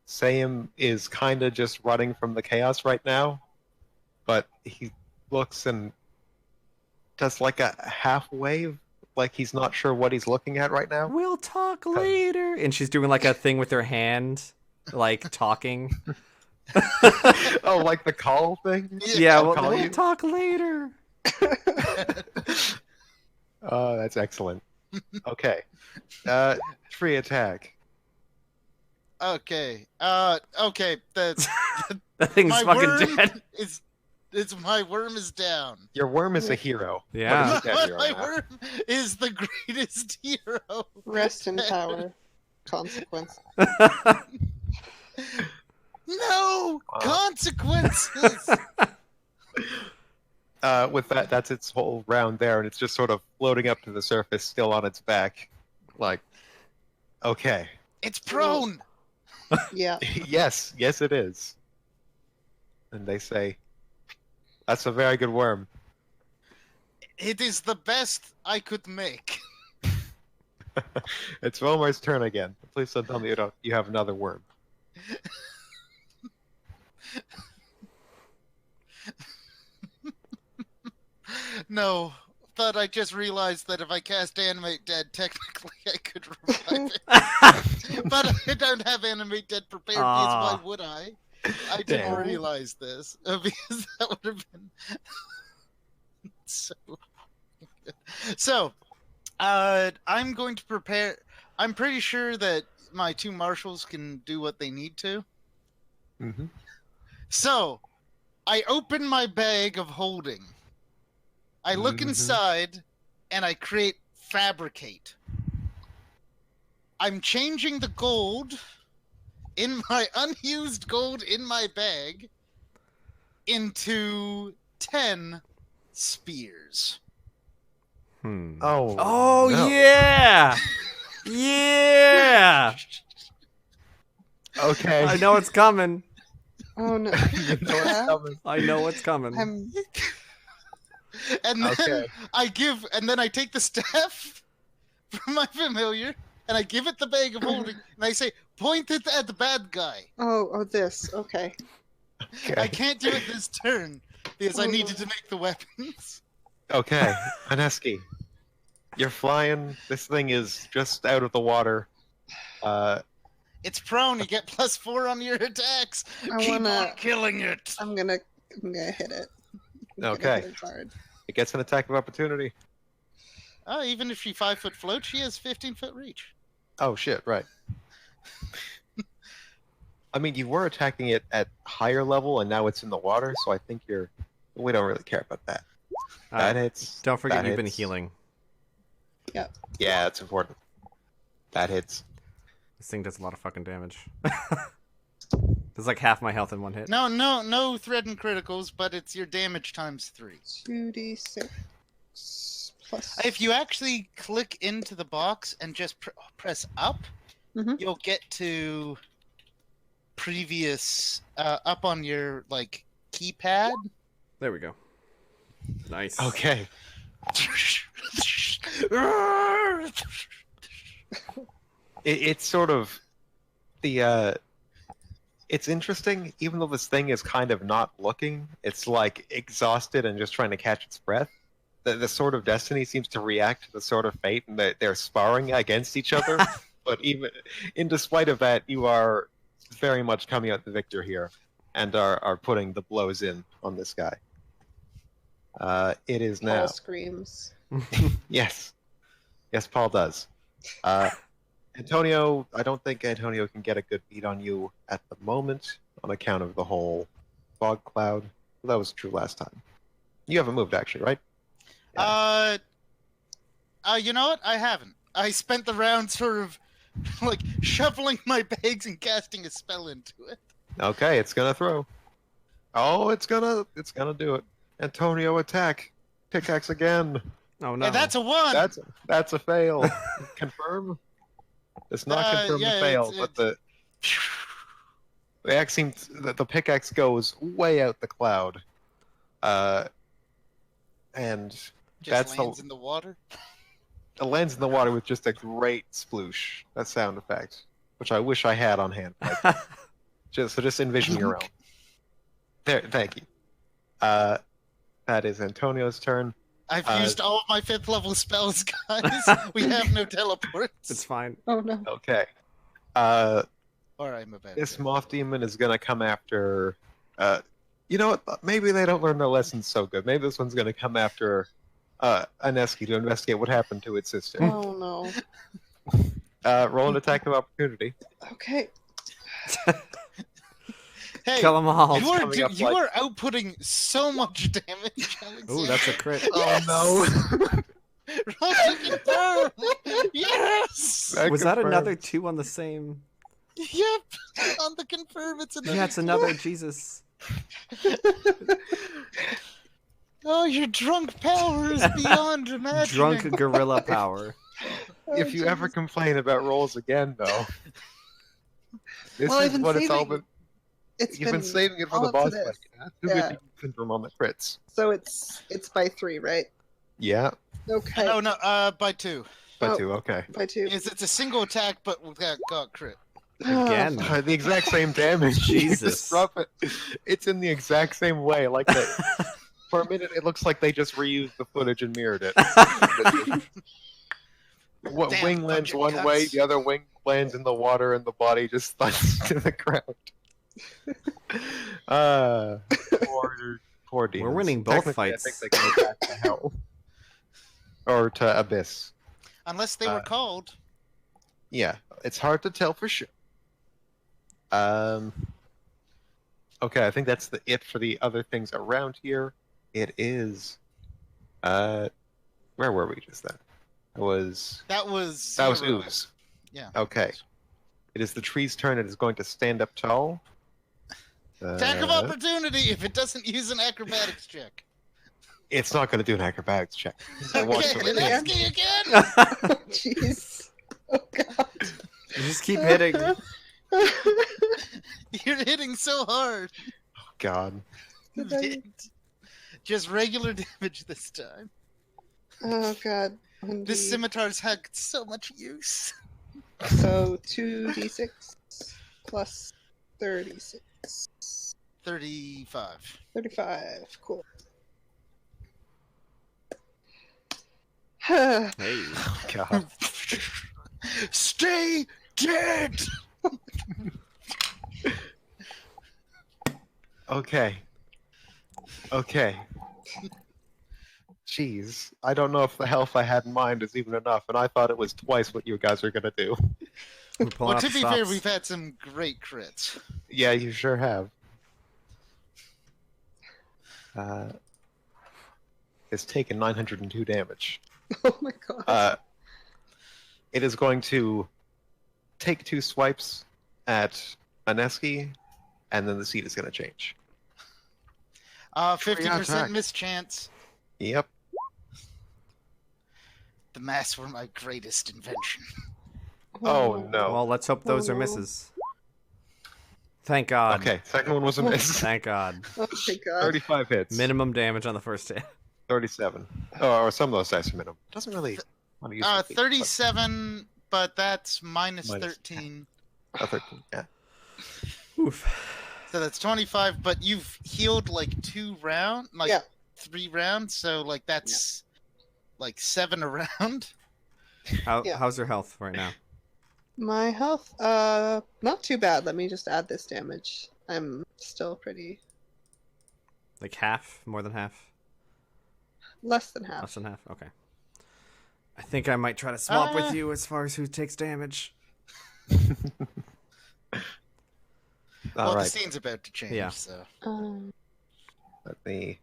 Sam is kind of just running from the chaos right now, but he looks and does like a half wave, like he's not sure what he's looking at right now. We'll talk later. And she's doing like a thing with her hand, like talking. Oh, like the call thing? Yeah, I'll call we'll you. talk later. Oh, that's excellent. Okay. Free attack. Okay. Okay. That thing's My fucking worm dead. my worm is down. Your worm is a hero. Yeah. But he's a dead hero My now. worm is the greatest hero. Rest in power. Consequence. No Wow. consequences. With that, that's its whole round there, and it's just sort of floating up to the surface, still on its back. Like, okay. It's prone. Yeah. Yes, it is. And they say, that's a very good worm. It is the best I could make. It's Vomar's turn again. Please don't tell me you have another worm. No, but I just realized that if I cast Animate Dead, technically I could revive it. But I don't have Animate Dead prepared because why would I? I didn't Damn. realize this because that would have been so good. So, I'm going to prepare. I'm pretty sure that my two marshals can do what they need to. Mm-hmm. So, I open my bag of holding. I look Mhm. inside, and I create fabricate. I'm changing the gold in my unused gold in my bag into 10 spears. Oh, no. Yeah. Yeah. Okay. I know it's coming. Oh no. You know what's coming. I know what's coming. I'm And then Okay. and then I take the staff from my familiar, and I give it the bag of holding, and I say, point it at the bad guy. oh this. Okay. Okay. I can't do it this turn, because I Oh, needed no. to make the weapons. Okay. Aneski, you're flying. This thing is just out of the water. It's prone, you get +4 on your attacks. I Keep wanna- on killing it. I'm gonna hit it. I'm gonna Okay. hit it hard. It gets an attack of opportunity. Even if she 5-foot floats, she has 15-foot reach. Oh shit! Right. I mean, you were attacking it at higher level, and now it's in the water. So I think we don't really care about that. That hits. Don't forget That you've been hits. healing. Yeah, it's important. That hits. This thing does a lot of fucking damage. There's like half my health in one hit. No threatened criticals, but it's your damage times 3. 2d6 plus. If you actually click into the box and just press up, Mhm. you'll get to previous up on your like keypad. There we go. Nice. Okay. It's sort of the. It's interesting, even though this thing is kind of not looking. It's like exhausted and just trying to catch its breath. The Sword of Destiny seems to react to the Sword of Fate, and they're sparring against each other. But even in despite of that, you are very much coming out the victor here, and are putting the blows in on this guy. It is now. Paul screams. Yes, Paul does. Antonio, I don't think Antonio can get a good beat on you at the moment on account of the whole fog cloud. That was true last time. You haven't moved, actually, right? You know what? I haven't. I spent the round sort of like shuffling my bags and casting a spell into it. Okay, it's gonna throw. Oh, it's gonna do it. Antonio, attack! Pickaxe again. Oh no. And that's a 1. That's a fail. Confirm. It's not confirm yeah, the fail, it's- but the axe seems that the pickaxe goes way out the cloud. And Just that's lands in the water. it lands in the water with just a great sploosh. That sound effect, which I wish I had on hand. Just envision your own. There, thank you. That is Antonio's turn. I've used all of my 5th level spells, guys. We have no teleports. It's fine. Oh no. Okay. Or I'm a bad This guy. moth demon is gonna come after. You know what? Maybe they don't learn their lessons so good. Maybe this one's gonna come after Aneski to investigate what happened to its sister. Oh no. Roll an attack of opportunity. Okay. Hey, Kill them all. It's coming up you like- are outputting so much damage, Alexander. Ooh, that's a crit. Oh no! Roll to confirm! Yes! That Was that confirms. another 2 on the same? Yep! On the confirm, it's another. Yeah, it's another. Jesus. Oh, your drunk power is beyond imagining. Drunk gorilla power. If you ever complain about rolls again, though, this Well, I've is been what it's all saving- been. It's You've been saving it for all the up to boss this. fight. That's too Yeah. good to confirm on the crits. So it's by 3, right? Yeah, Okay. No, by 2. but Oh. 2. Okay. By 2. It's a single attack, but got crit. Again. The exact same damage. Jesus. You just drop it. It's in the exact same way. Like that. For a minute, it looks like they just reused the footage and mirrored it. What Damn, wing lands budget one way, cuts. the other wing lands in the water, and the body just thuds to the ground. Poor demons. We're winning both Technically, fights. I think they can go back to hell or to abyss. Unless they were called. Yeah, it's hard to tell for sure. Okay, I think that's it for the other things around here. It is. Where were we just then? That was zero. Ooze. Yeah. Okay. It is the tree's turn. It is going to stand up tall. Attack of opportunity if it doesn't use an acrobatics check. It's not going to do an acrobatics check. So watch Okay, the then roll. asking again. Jeez. Oh god. You just keep hitting. You're hitting so hard. God. Just regular damage this time. Oh god. This scimitar's had so much use. So 2d6 plus 36. 35. 35. Cool. Hey. God. Stay dead. Okay. Okay. Jeez. I don't know if the health I had in mind is even enough, and I thought it was twice what you guys are going to do. We're pulling Well, out to the be fair, stops. we've had some great crits. Yeah, you sure have. It's taken 902 damage. Oh my god. It is going to take 2 swipes at Aneski, and then the seat is going to change. 50% attack. mischance. Yep. The masks were my greatest invention. Oh no. Well, let's hope those are no. misses. Thank God. Okay, second one was a miss. Thank God. Oh my god. 35 hits. Minimum damage on the first hit. 37. Or some of those dice are minimum. Doesn't really want to use 37, but that's minus Minus 13. 13. Yeah. Oof. So that's 25, but you've healed like 3 rounds, so like that's like 7 around. Yeah. How's your health right now? My health, not too bad. Let me just add this damage. I'm still pretty Like half? More than half? less than half. Less than half? Okay. I think I might try to swap with Ah. you as far as who takes damage. All Well, right. the scene's about to change, Yeah. so. Let me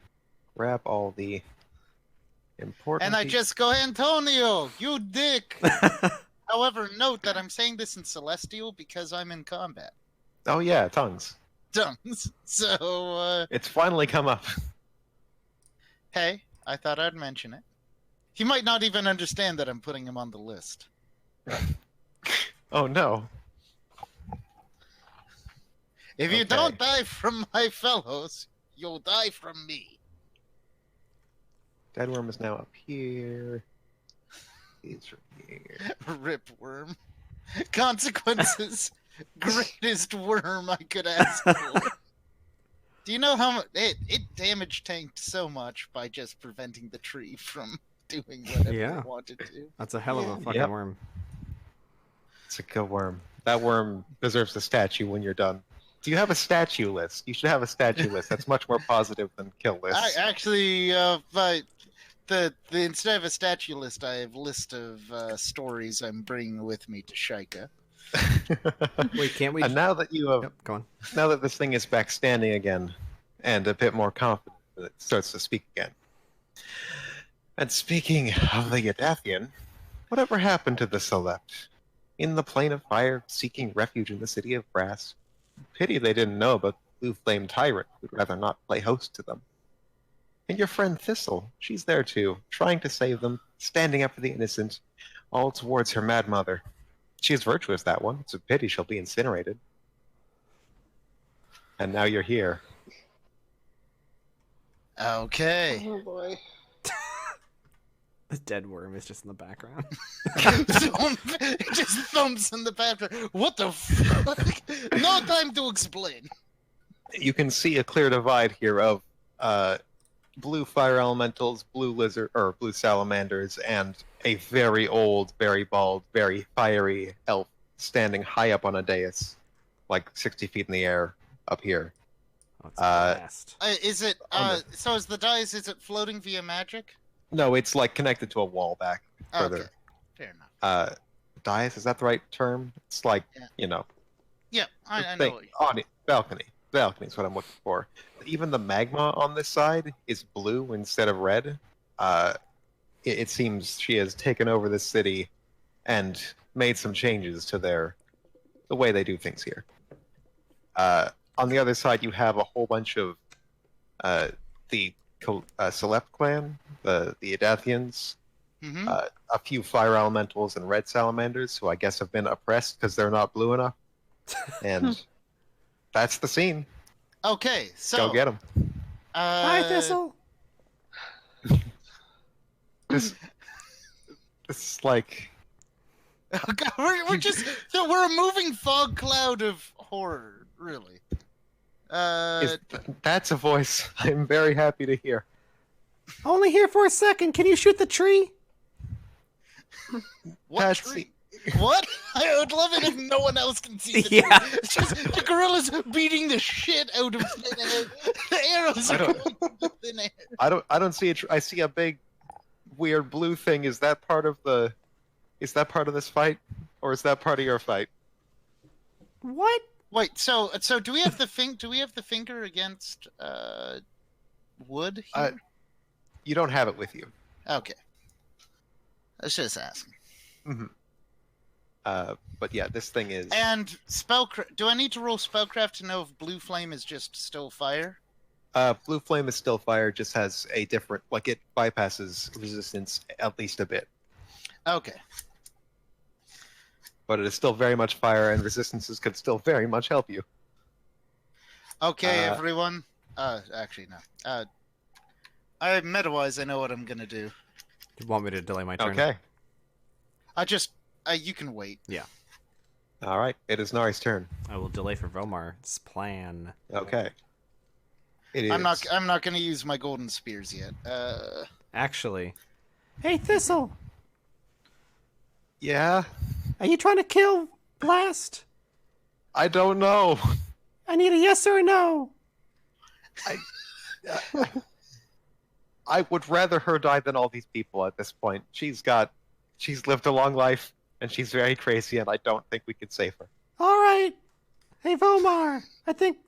grab all the important. And I just go, Antonio, you dick! However, note that I'm saying this in Celestial because I'm in combat. Oh yeah, tongues. Tongues. So, It's finally come up. hey, I thought I'd mention it. He might not even understand that I'm putting him on the list. Oh no. If you Okay. don't die from my fellows, you'll die from me. Deadworm is now up here. He's from here. Ripworm. Consequences. Greatest worm I could ask for. Do you know how much it damage tanked so much by just preventing the tree from doing whatever Yeah. it wanted to? That's a hell of a fucking Yep. worm. It's a good worm. That worm deserves a statue when you're done. Do you have a statue list? You should have a statue list. That's much more positive than kill I lists. actually, but the instead of a statue list, I have a list of stories I'm bringing with me to Shika. Wait, can't we? And now that you have, Yep, go on. now that this thing is back standing again, and a bit more confident, it starts to speak again. And speaking of the Yadathian, whatever happened to the Select? In the plane of fire, seeking refuge in the city of brass. Pity they didn't know about the Blue Flame Tyrant, who'd rather not play host to them. And your friend Thistle, she's there too, trying to save them, standing up for the innocent, all towards her mad mother. She's virtuous, that one. It's a pity she'll be incinerated. And now you're here. Okay. Oh boy. The dead worm is just in the background. It just thumps in the background. What the fuck? No time to explain. You can see a clear divide here of blue fire elementals, blue lizard or blue salamanders, and a very old, very bald, very fiery elf standing high up on a dais, like 60 feet in the air up here. Oh, it's blast. Is it? So is the dice? Is it floating via magic? No, it's like connected to a wall back further. Okay, fair enough. Dais, is that the right term? It's like, Yeah. you know. Yeah, I know. thing- What you... balcony. Balcony is what I'm looking for. Even the magma on this side is blue instead of red. It seems she has taken over this city and made some changes to the way they do things here. On the other side, you have a whole bunch of the Select clan, the Adathians, Mhm. a few fire elementals and red salamanders, who I guess have been oppressed because they're not blue enough. And that's the scene. Okay, so Go get them. Hi, Thistle. This is like Oh God, we're a moving fog cloud of horror, really. that's a voice I'm very happy to hear. Only here for a second. Can you shoot the tree? What That's- tree? What? I would love it if no one else can see the Yeah. tree. It's just the gorilla's beating the shit out of thin air. The arrows I are don't- going through thin air. I don't see I see a big weird blue thing. Is that part of this fight, or is that part of your fight? What? Wait, so do we have the finger against wood here? You don't have it with you. Okay. I was just asking. hmm But yeah, this thing is. And spellcraft. Do I need to roll spellcraft to know if blue flame is just still fire? Blue flame is still fire, just has a different, like it bypasses resistance at least a bit, Okay. but it is still very much fire, and resistances could still very much help you. Okay, Uh, everyone. Actually, no. Meta-wise, I know what I'm gonna do. You want me to delay my turn? Okay. You can wait. All right. It is Nari's turn. I will delay for Vomar's plan. Okay. It is. I'm not gonna use my golden spears yet. Actually. Hey, Thistle. Yeah. Are you trying to kill Blast? I don't know. I need a yes or a no. I would rather her die than all these people at this point. She's lived a long life, and she's very crazy, and I don't think we could save her. All right. Hey, Vomar. I think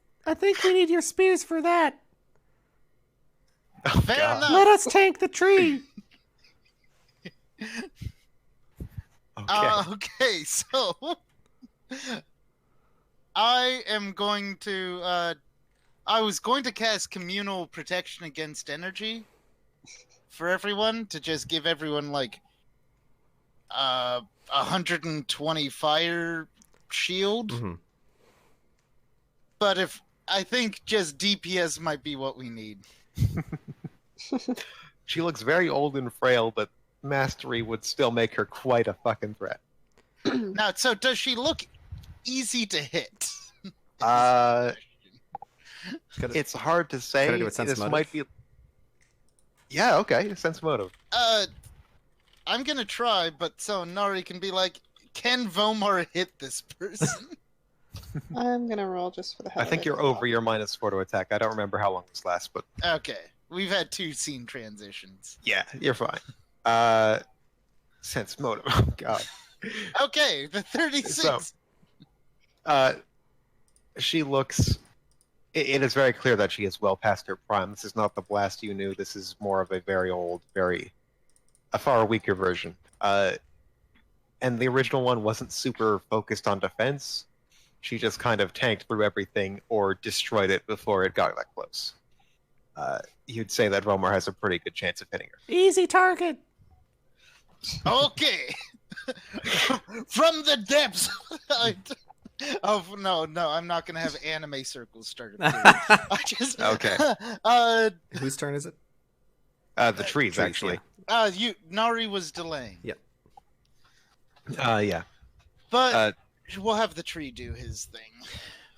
we need your spears for that. Oh, Fair God. enough. Let us tank the tree. Okay. Okay, so I am going to. I was going to cast communal protection against energy for everyone to just give everyone like 120 fire shield. Mhm. But I think just DPS might be what we need. She looks very old and frail, but mastery would still make her quite a fucking threat. Now, so does she look easy to hit? It's hard to say. Could I do a sense This motive? might be. Yeah. Okay. Sense motive. I'm gonna try, but so Nari can be like, can Vomar hit this person? I'm gonna roll just for the hell I of think it. you're over your -4 to attack. I don't remember how long this lasts, but Okay, we've had 2 scene transitions. yeah, you're fine. Sense motive. Oh God. Okay, the 36. So- Uh, she looks. It is very clear that she is well past her prime. This is not the blast you knew. This is more of a very old, a far weaker version. And the original one wasn't super focused on defense. She just kind of tanked through everything or destroyed it before it got that close. You'd say that Romar has a pretty good chance of hitting her. Easy target. Okay. From the depths. Oh no, I'm not gonna have anime circles started. I just Okay. Whose turn is it? The trees, actually. Nari was delaying. Yep. Yeah. But we'll have the tree do his thing.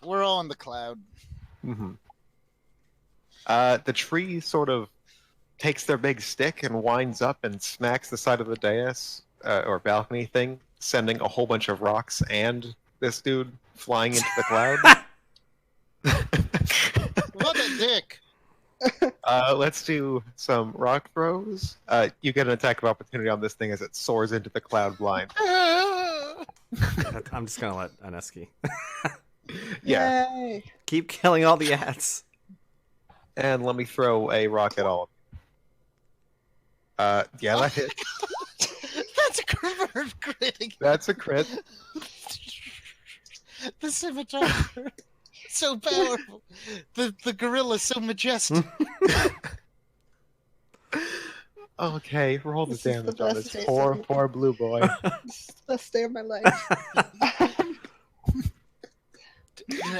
We're all in the cloud. Mm-hmm. The tree sort of takes their big stick and winds up and smacks the side of the dais or balcony thing, sending a whole bunch of rocks and this dude flying into the cloud. What a dick! Let's do some rock throws. You get an attack of opportunity on this thing as it soars into the cloud blind. I'm just gonna let Aneski. Yeah. Yay. Keep killing all the ants. And let me throw a rock at all of you. Yeah, that hit. That's a crit. That's a crit. The scimitar, so powerful. The gorilla, so majestic. Okay, roll the This is the damage on best this day of my- poor blue boy. This is the best day of my life.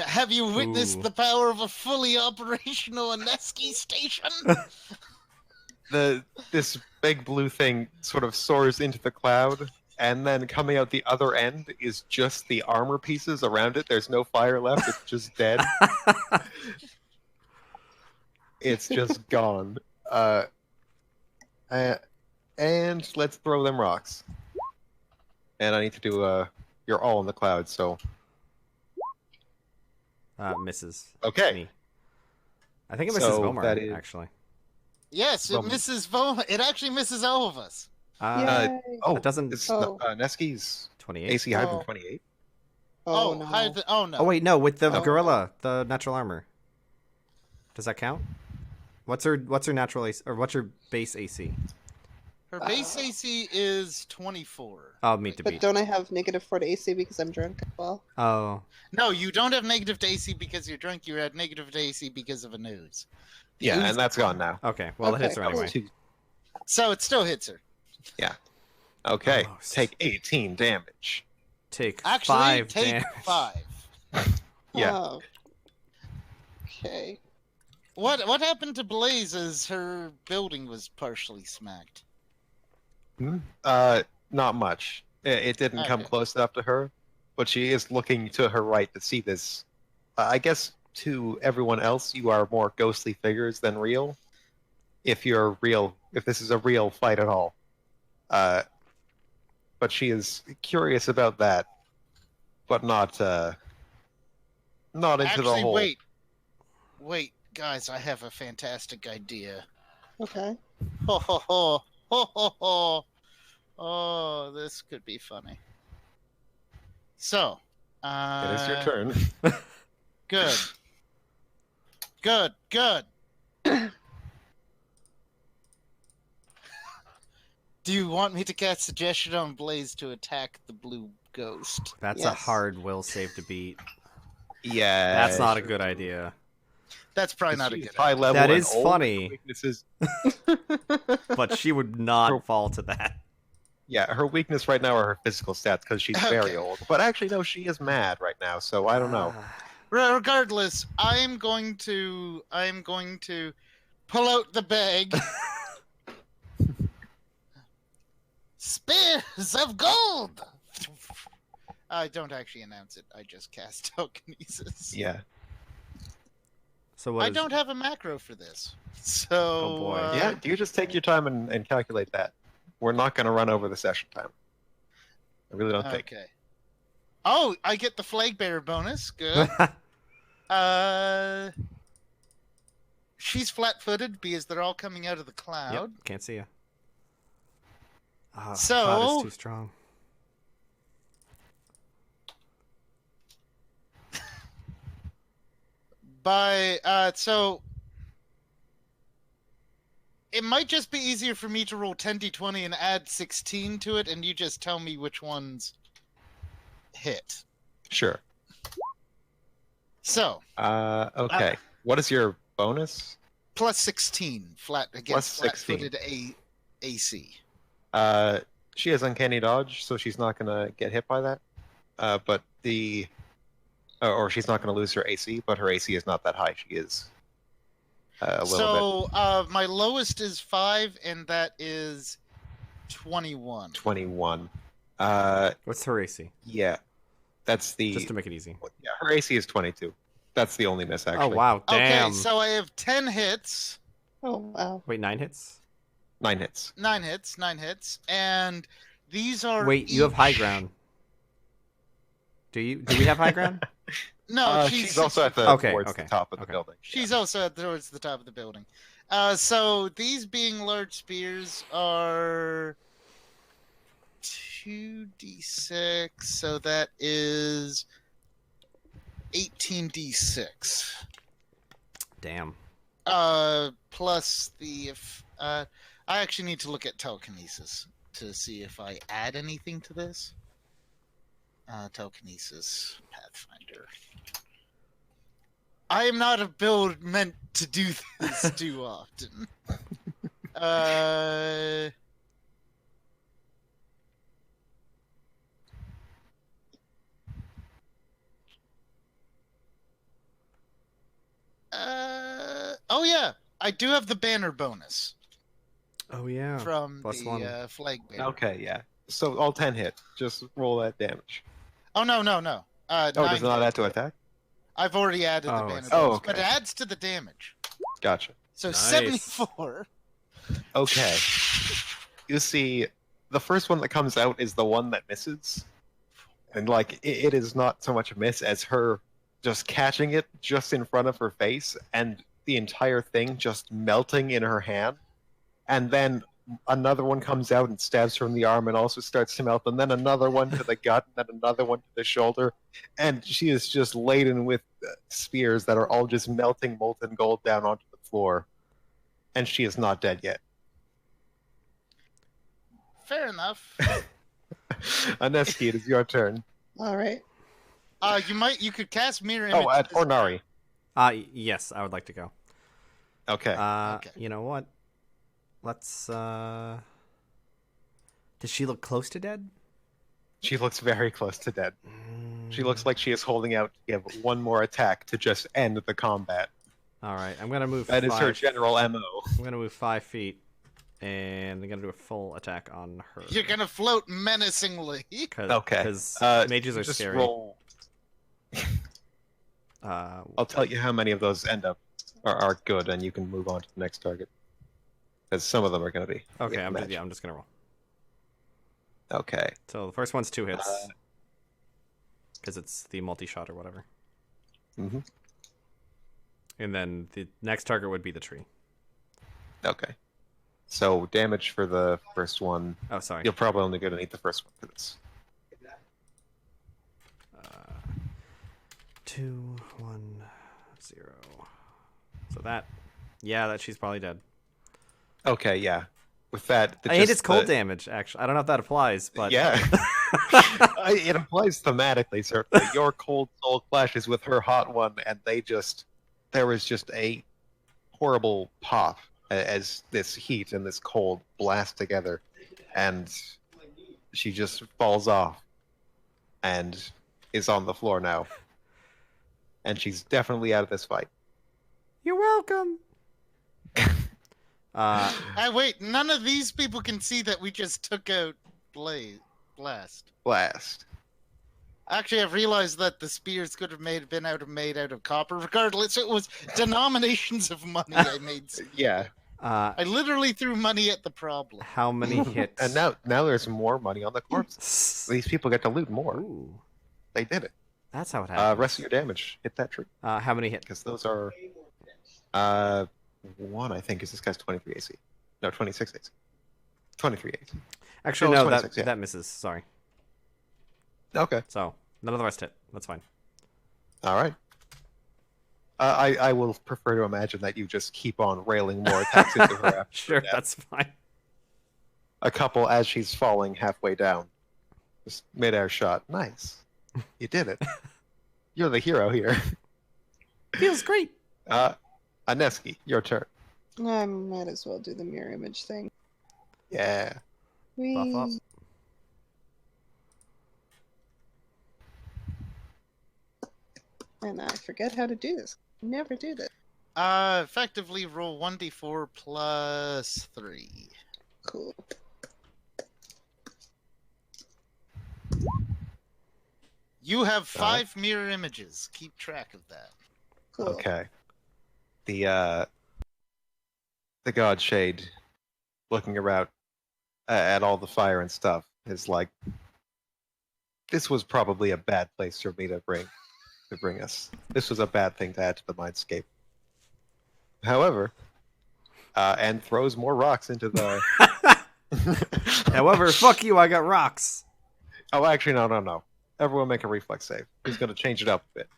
Have you witnessed Ooh. the power of a fully operational Aneski station? This big blue thing sort of soars into the cloud, and then coming out the other end is just the armor pieces around it. There's no fire left. It's just dead. It's just gone. And let's throw them rocks. And I need to do you're all in the cloud, so Misses. okay. Me. I think it misses So Bomar, that is- actually. Yes, it From- misses It actually misses all of us. Yay. Oh, It doesn't- It's Oh. Neski's 28. AC higher than Oh. 28. Oh, Oh, no. no. Oh wait, no, with the Oh. gorilla, the natural armor. Does that count? What's her natural AC, or what's her base AC? Her base AC is 24. Oh, meet to But beat. don't I have -4 to AC because I'm drunk as well? Oh, No, you don't have negative to AC because you're drunk. You had negative to AC because of a news. Yeah, and that's gone now. okay. Well, it Okay, hits her cool. anyway. Two. So it still hits her. Okay, Almost. take 18 damage. Take Actually, 5 take damage. 5. Yeah. Oh. Okay. What happened to Blaze as her building was partially smacked? Not much. It didn't come Okay. close enough to her, but she is looking to her right to see this. I guess to everyone else, you are more ghostly figures than real. If this is a real fight at all. But she is curious about that, but not into the Actually, whole. wait, guys, I have a fantastic idea. Okay. Ho ho ho ho ho ho! Oh, this could be funny. So, It is your turn. Good. Good. Do you want me to cast suggestion on Blaze to attack the blue ghost? That's a Yes. hard will save to beat. Yeah, That's not a good idea. That's probably not a She's good high idea. level. That and is old, funny. Weaknesses. But she would not fall to that. Yeah, her weakness right now are her physical stats because she's very Okay. old. But actually, no, she is mad right now, so I don't know. Regardless, I'm going to pull out the bag. Spears of gold. I don't actually announce it. I just cast telekinesis. Yeah. So what I is- don't have a macro for this. So Oh, boy. Yeah, you just take your time and calculate that. We're not going to run over the session time. I really don't think. Okay. Oh, I get the flag bearer bonus. Good. She's flat-footed because they're all coming out of the cloud. Yep, can't see you. Oh, So- cloud is too strong. So it might just be easier for me to roll 10d20 and add 16 to it, and you just tell me which ones hit. Sure. So. Okay. What is your bonus? Plus 16 flat against Plus 16. flat-footed AC. She has uncanny dodge, so she's not gonna get hit by that. Or she's not gonna lose her AC, but her AC is not that high. She is a little bit. My lowest is 5, and that is 21. 21. What's her AC? Yeah, that's the. Just to make it easy. Yeah, her AC is 22. That's the only miss, actually. Oh wow, damn. Okay, so I have 10 hits. Oh wow. Wait, 9 hits? 9 hits. 9 hits, and these are. Wait, you have high ground. Do we have high ground? No, she's also at the towards the top of the building. She's also towards the top of the building. So these being large spears are 2d6, so that is 18d6. Damn. Plus the I actually need to look at telekinesis to see if I add anything to this. Telekinesis Pathfinder. I am not a build meant to do this too often. Oh yeah, I do have the banner bonus Oh yeah. from Plus the 1. flag banner. Okay, yeah. So all 10 hit. Just roll that damage. Oh no. Does it not add to attack? I've already added the Oh, I banner see. bonus, okay. but it adds to the damage. Gotcha. So Nice. 74. Okay. You see, the first one that comes out is the one that misses. And, like, it is not so much a miss as her just catching it just in front of her face and the entire thing just melting in her hand. And then another one comes out and stabs her in the arm and also starts to melt. And then another one to the gut and then another one to the shoulder. And she is just laden with spears that are all just melting molten gold down onto the floor. And she is not dead yet. Fair enough. Aneski, it is your turn. All right. You could cast mirror image. Oh, or Nari. Yes, I would like to go. Okay. Okay. You know what? Let's Does she look close to dead? She looks very close to dead. She looks like she is holding out to give one more attack to just end the combat. All right, I'm gonna move. That is her general MO. I'm gonna move 5 feet, and I'm gonna do a full attack on her. You're gonna float menacingly. Okay. Because mages are just scary. Roll. I'll tell you how many of those end up are good, and you can move on to the next target. Because some of them are going to be. Okay, I'm just gonna roll. Okay. So the first one's 2 hits. Because it's the multi-shot or whatever. Mm-hmm. And then the next target would be the tree. Okay. So damage for the first one. Oh, sorry. You're probably only going to need the first one for this. 2, 1, 0. So that, that she's probably dead. Okay, yeah. With that, I hate its cold damage. Actually, I don't know if that applies, but yeah, it applies thematically. Certainly, your cold soul clashes with her hot one, and there was just a horrible pop as this heat and this cold blast together, and she just falls off and is on the floor now. And she's definitely out of this fight. You're welcome. Wait, none of these people can see that we just took out Blast. Actually, I've realized that the spears could have been made out of copper. Regardless, it was denominations of money I made. Yeah. I literally threw money at the problem. How many hits? And now there's more money on the corpses. These people get to loot more. Ooh, They did it. that's how it happens. Rest of your damage. Hit that tree. How many hits? Because those are... one, I think, is this guy's 23 AC. No, 26 AC. 23 AC. Actually, Oh, no, 26, yeah. that misses. Sorry. Okay. So none of the rest hit. That's fine. All right. I will prefer to imagine that you just keep on railing more attacks into her after Sure, death. that's fine. A couple as she's falling halfway down. Just mid-air shot. Nice. You did it. You're the hero here. Feels great. Aneski, your turn. I might as well do the mirror image thing. Yeah. Buff up. Whee! And I forget how to do this. I never do this. Effectively roll 1d4 plus 3. Cool. You have 5 mirror images. Keep track of that. Cool. Okay. The God Shade, looking around at all the fire and stuff, is like, this was probably a bad place for me to bring us. This was a bad thing to add to the mindscape. However, and throws more rocks into the. However, fuck you, I got rocks. Oh, actually, no. Everyone make a reflex save. He's going to change it up a bit.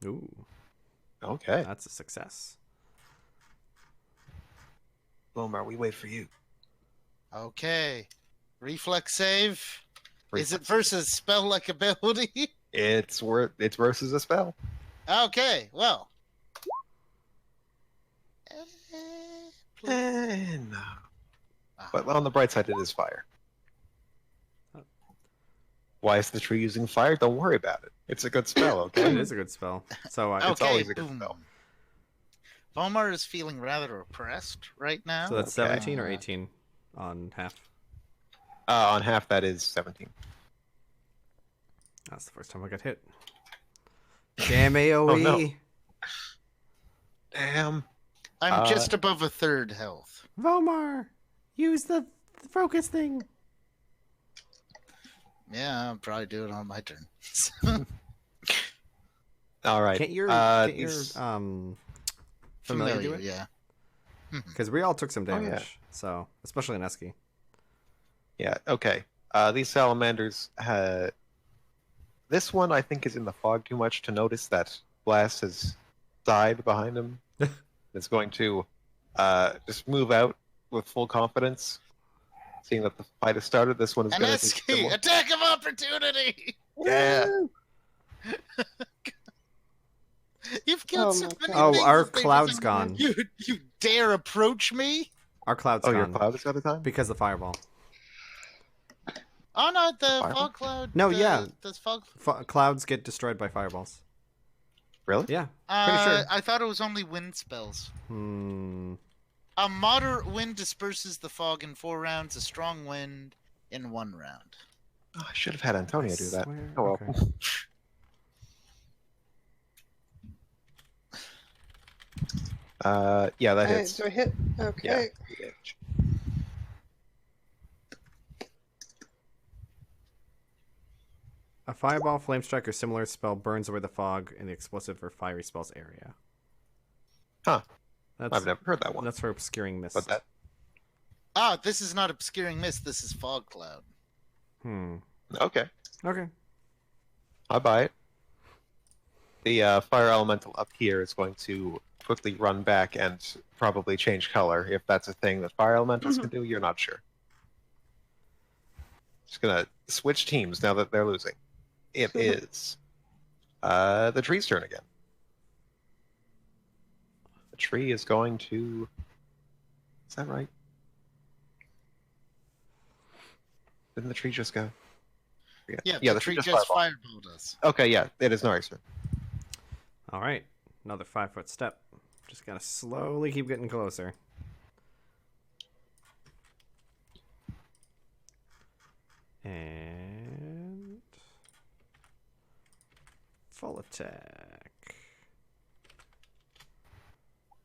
Ooh, Okay. that's a success. Wilmar, we wait for you. Okay. Reflex save. Is it Reflex versus spell like ability? It's versus a spell. Okay, well. No. But on the bright side, it is fire. Why is the tree using fire? Don't worry about it. It's a good spell, okay? It is a good spell. So It's always a good spell. Volmar is feeling rather oppressed right now. so that's Okay. 17 or 18 on half. On half, that is 17. That's the first time I got hit. Damn AoE. Oh, no. Damn. I'm just above a third health. Vomar, use the focus thing. Yeah, I'll probably do it on my turn. All right. Can't your these- familiar do it? Yeah. Because we all took some Oh, damage. yeah. So especially Neski. Yeah, okay. These salamanders, this one I think is in the fog too much to notice that Blast has died behind him. It's going to just move out with full confidence, seeing that the fight has started. This one is going to Aneski, attack of opportunity! Yeah. You've killed Oh so my many God. things Our this thing cloud's doesn't- gone. You dare approach me? Our cloud's Oh, your gone cloud is out of time? because of fireball. Oh no, the Fireball? fog cloud. No, yeah. Does fog? Clouds get destroyed by fireballs. Really? Yeah, pretty sure. I thought it was only wind spells. A moderate wind disperses the fog in 4 rounds. A strong wind in 1 round. Oh, I should have had Antonio do that. Swear- Oh, well. okay. Yeah, that Alright, hits. do I hit? Okay. Yeah. A fireball, flame strike, or similar spell burns away the fog in the explosive or fiery spells area. Huh. That's, I've never heard that one. That's for obscuring mist. But that. Ah, this is not obscuring mist. This is fog cloud. Okay. Okay. I buy it. The fire elemental up here is going to quickly run back and probably change color. If that's a thing that fire elementals can do, you're not sure. Just gonna switch teams now that they're losing. It is the tree's turn again. The tree is going to. Is that right? Didn't the tree just go? Yeah, the the tree just fireball. fireballed us. Okay, yeah, it is Nari's turn. All right. Another 5-foot step. Just gotta slowly keep getting closer. And full attack.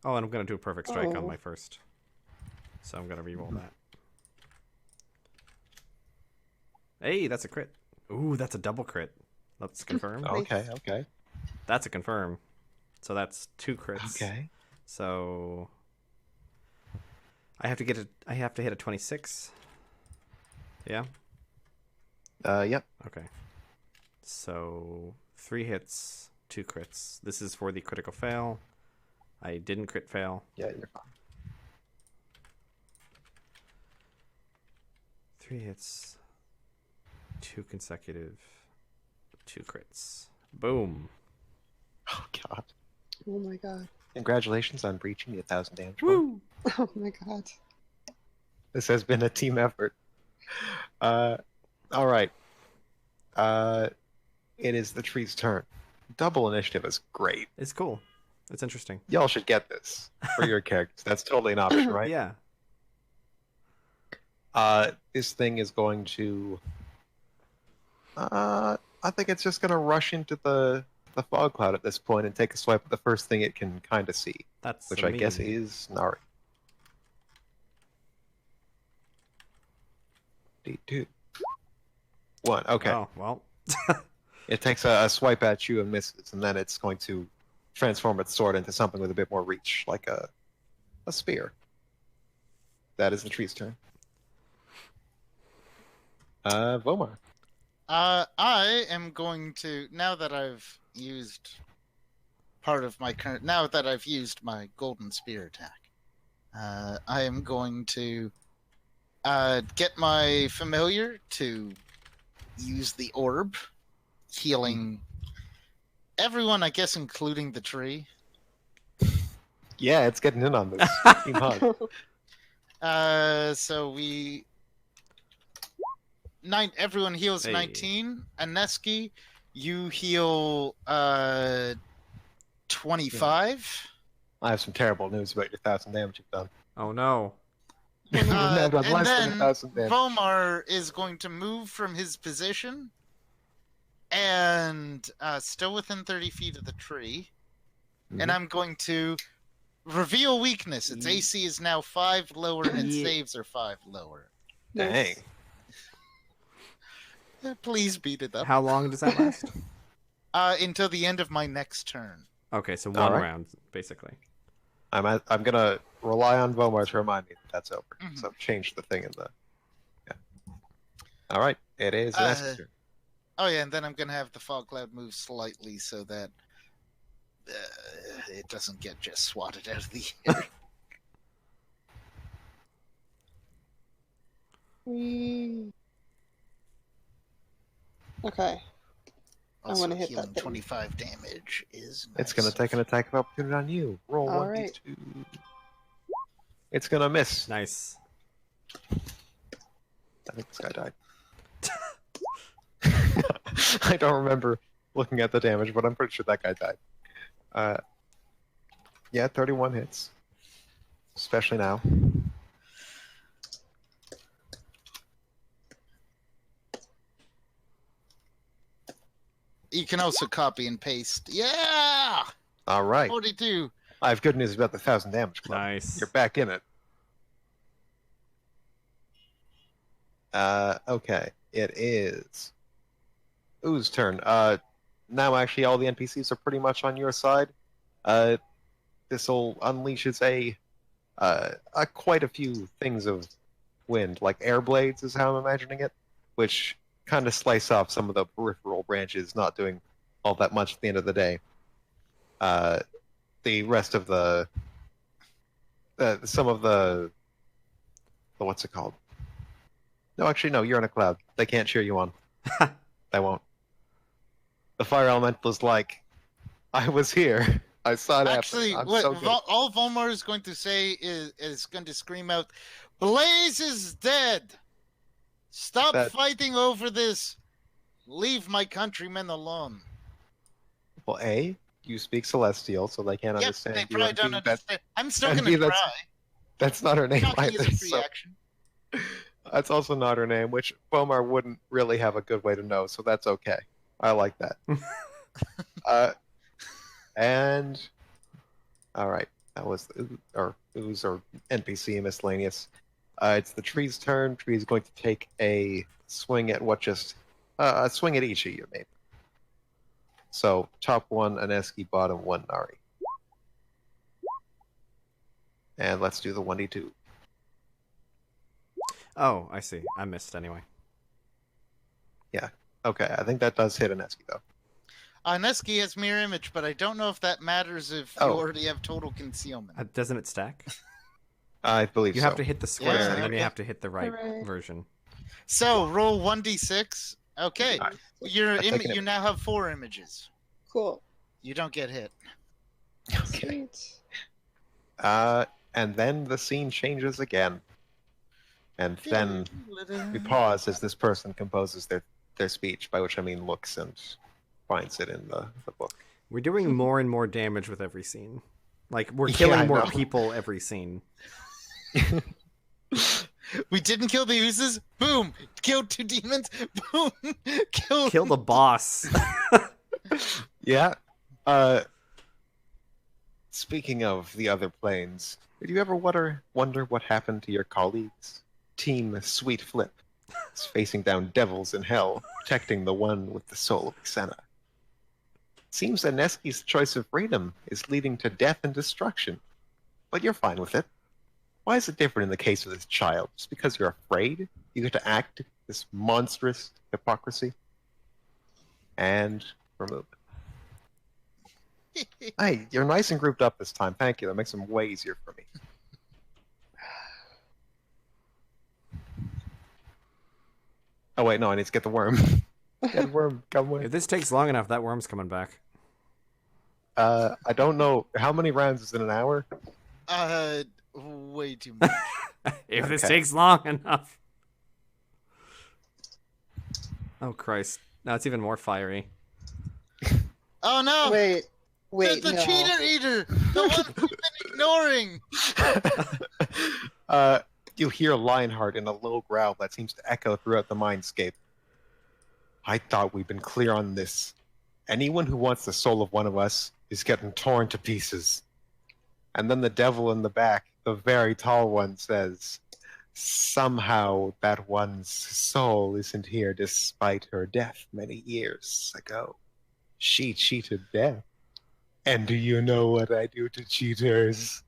Oh, and I'm gonna do a perfect strike on Oh. my first. So I'm gonna re-roll that. Hey, that's a crit. Ooh, that's a double crit. Let's confirm. Okay. That's a confirm. So that's 2 crits. Okay. So I have to get I have to hit a 26. Yeah. Yep. Okay. So 3 hits, 2 crits. This is for the critical fail. I didn't crit fail. Yeah, you're fine. 3 hits, 2 consecutive, 2 crits. Boom. Oh god. Oh my god. Congratulations on breaching the 1,000 damage. Woo! Oh my god. This has been a team effort. All right. It is the tree's turn. Double initiative is great. It's cool. It's interesting. Y'all should get this for your characters. That's totally an option, right? Yeah. This thing is going to. I think it's just going to rush into the fog cloud at this point and take a swipe at the first thing it can kind of see, That's which so I guess mean. is Nari. D2. 1. Okay. Oh, well. It takes a swipe at you and misses, and then it's going to transform its sword into something with a bit more reach, like a spear. That is the tree's turn. Vomar. I am going to, now that I've used now that I've used my golden spear attack, I am going to get my familiar to use the orb, healing everyone, I guess, including the tree. Yeah, it's getting in on this. Team hug. So everyone heals Hey. 19. Aneski, you heal 25. I have some terrible news about your 1,000 damage you've done. Oh, no. You've now done And less than then 1,000 damage. Vomar is going to move from his position and still within 30 feet of the tree. Mhm. And I'm going to reveal weakness. Its AC is now 5 lower and its Yeah. saves are 5 lower. Dang. Please beat it up. How long does that last? Until the end of my next turn. Okay, so one Alright. round, basically. I'm gonna rely on Vomar to remind me that that's over. Mhm. So change the thing in the. Yeah. All right, it is Uh, Aneski's turn. Oh yeah, and then I'm gonna have the fog cloud move slightly so that it doesn't get just swatted out of the air. Whee. Okay. I wanna hit healing that thing. 25 damage is nice. It's gonna take an attack of opportunity on you. Roll All 1d2. It's gonna miss. Nice. I think this guy died. I don't remember looking at the damage, but I'm pretty sure that guy died. Yeah, 31 hits. Especially now. You can also copy and paste. Yeah! All right. 42. I have good news about the 1,000 damage club. Nice. You're back in it. Okay. It is Oo's turn. Now actually all the NPCs are pretty much on your side. This'll unleashes a quite a few things of wind, like air blades is how I'm imagining it, which kind of slice off some of the peripheral branches, not doing all that much at the end of the day. The rest of some of the what's it called? No, actually, no. You're in a cloud. They can't cheer you on. They won't. The fire elemental is like, I was here. I saw it Actually, happen. what So good. all Volmar is going to say is going to scream out, Blaze is dead! Stop That- fighting over this! Leave my countrymen alone. Well, A, you speak Celestial, so they can't Yep, understand they you. probably and don't B, understand. I'm still and going B, to that's- try. That's not her name Talking either. is a free So action. that's also not her name, which Bomar wouldn't really have a good way to know, so that's okay. I like that. And all right, that was Ooze or NPC miscellaneous. It's the tree's turn. Tree's going to take a swing at a swing at each of you, maybe. So top one Aneski, bottom one Nari. And let's do the 1d2. Oh, I see. I missed anyway. Okay, I think that does hit Aneski, though. Neski has mirror image, but I don't know if that matters if you Oh. already have total concealment. Doesn't it stack? I believe You so. have to hit the square, Yeah, and then you okay. have to hit the right Hooray. version. So roll 1d6. Okay, Alright. you're taking it. you now have 4 images. Cool. You don't get hit. Okay. Sweet. And then the scene changes again. And then we pause as this person composes their speech, by which I mean looks and finds it in the book. We're doing more and more damage with every scene. Like, we're Yeah, killing I more know. people every scene. We didn't kill the oozes. Boom! Killed 2 demons. Boom! Killed. Kill the boss. Yeah. Speaking of the other planes, did you ever wonder what happened to your colleagues? Team Sweet Flip is facing down devils in hell, protecting the one with the soul of Xena. Seems that Neski's choice of freedom is leading to death and destruction. But you're fine with it. Why is it different in the case of this child? Just because you're afraid, you get to act this monstrous hypocrisy? And remove it. Hey, you're nice and grouped up this time. Thank you. That makes them way easier for me. Oh wait, no, I need to get the worm. Get the worm, come If with. this takes long enough, that worm's coming back. I don't know how many rounds is in an hour. Way too much. If this Okay. takes long enough. Oh, Christ. Now it's even more fiery. Oh no! Wait. the No. cheater eater! The one we've been ignoring! You hear Lionheart in a low growl that seems to echo throughout the mindscape. I thought we'd been clear on this. Anyone who wants the soul of one of us is getting torn to pieces. And then the devil in the back, the very tall one, says, somehow that one's soul isn't here despite her death many years ago. She cheated death. And do you know what I do to cheaters?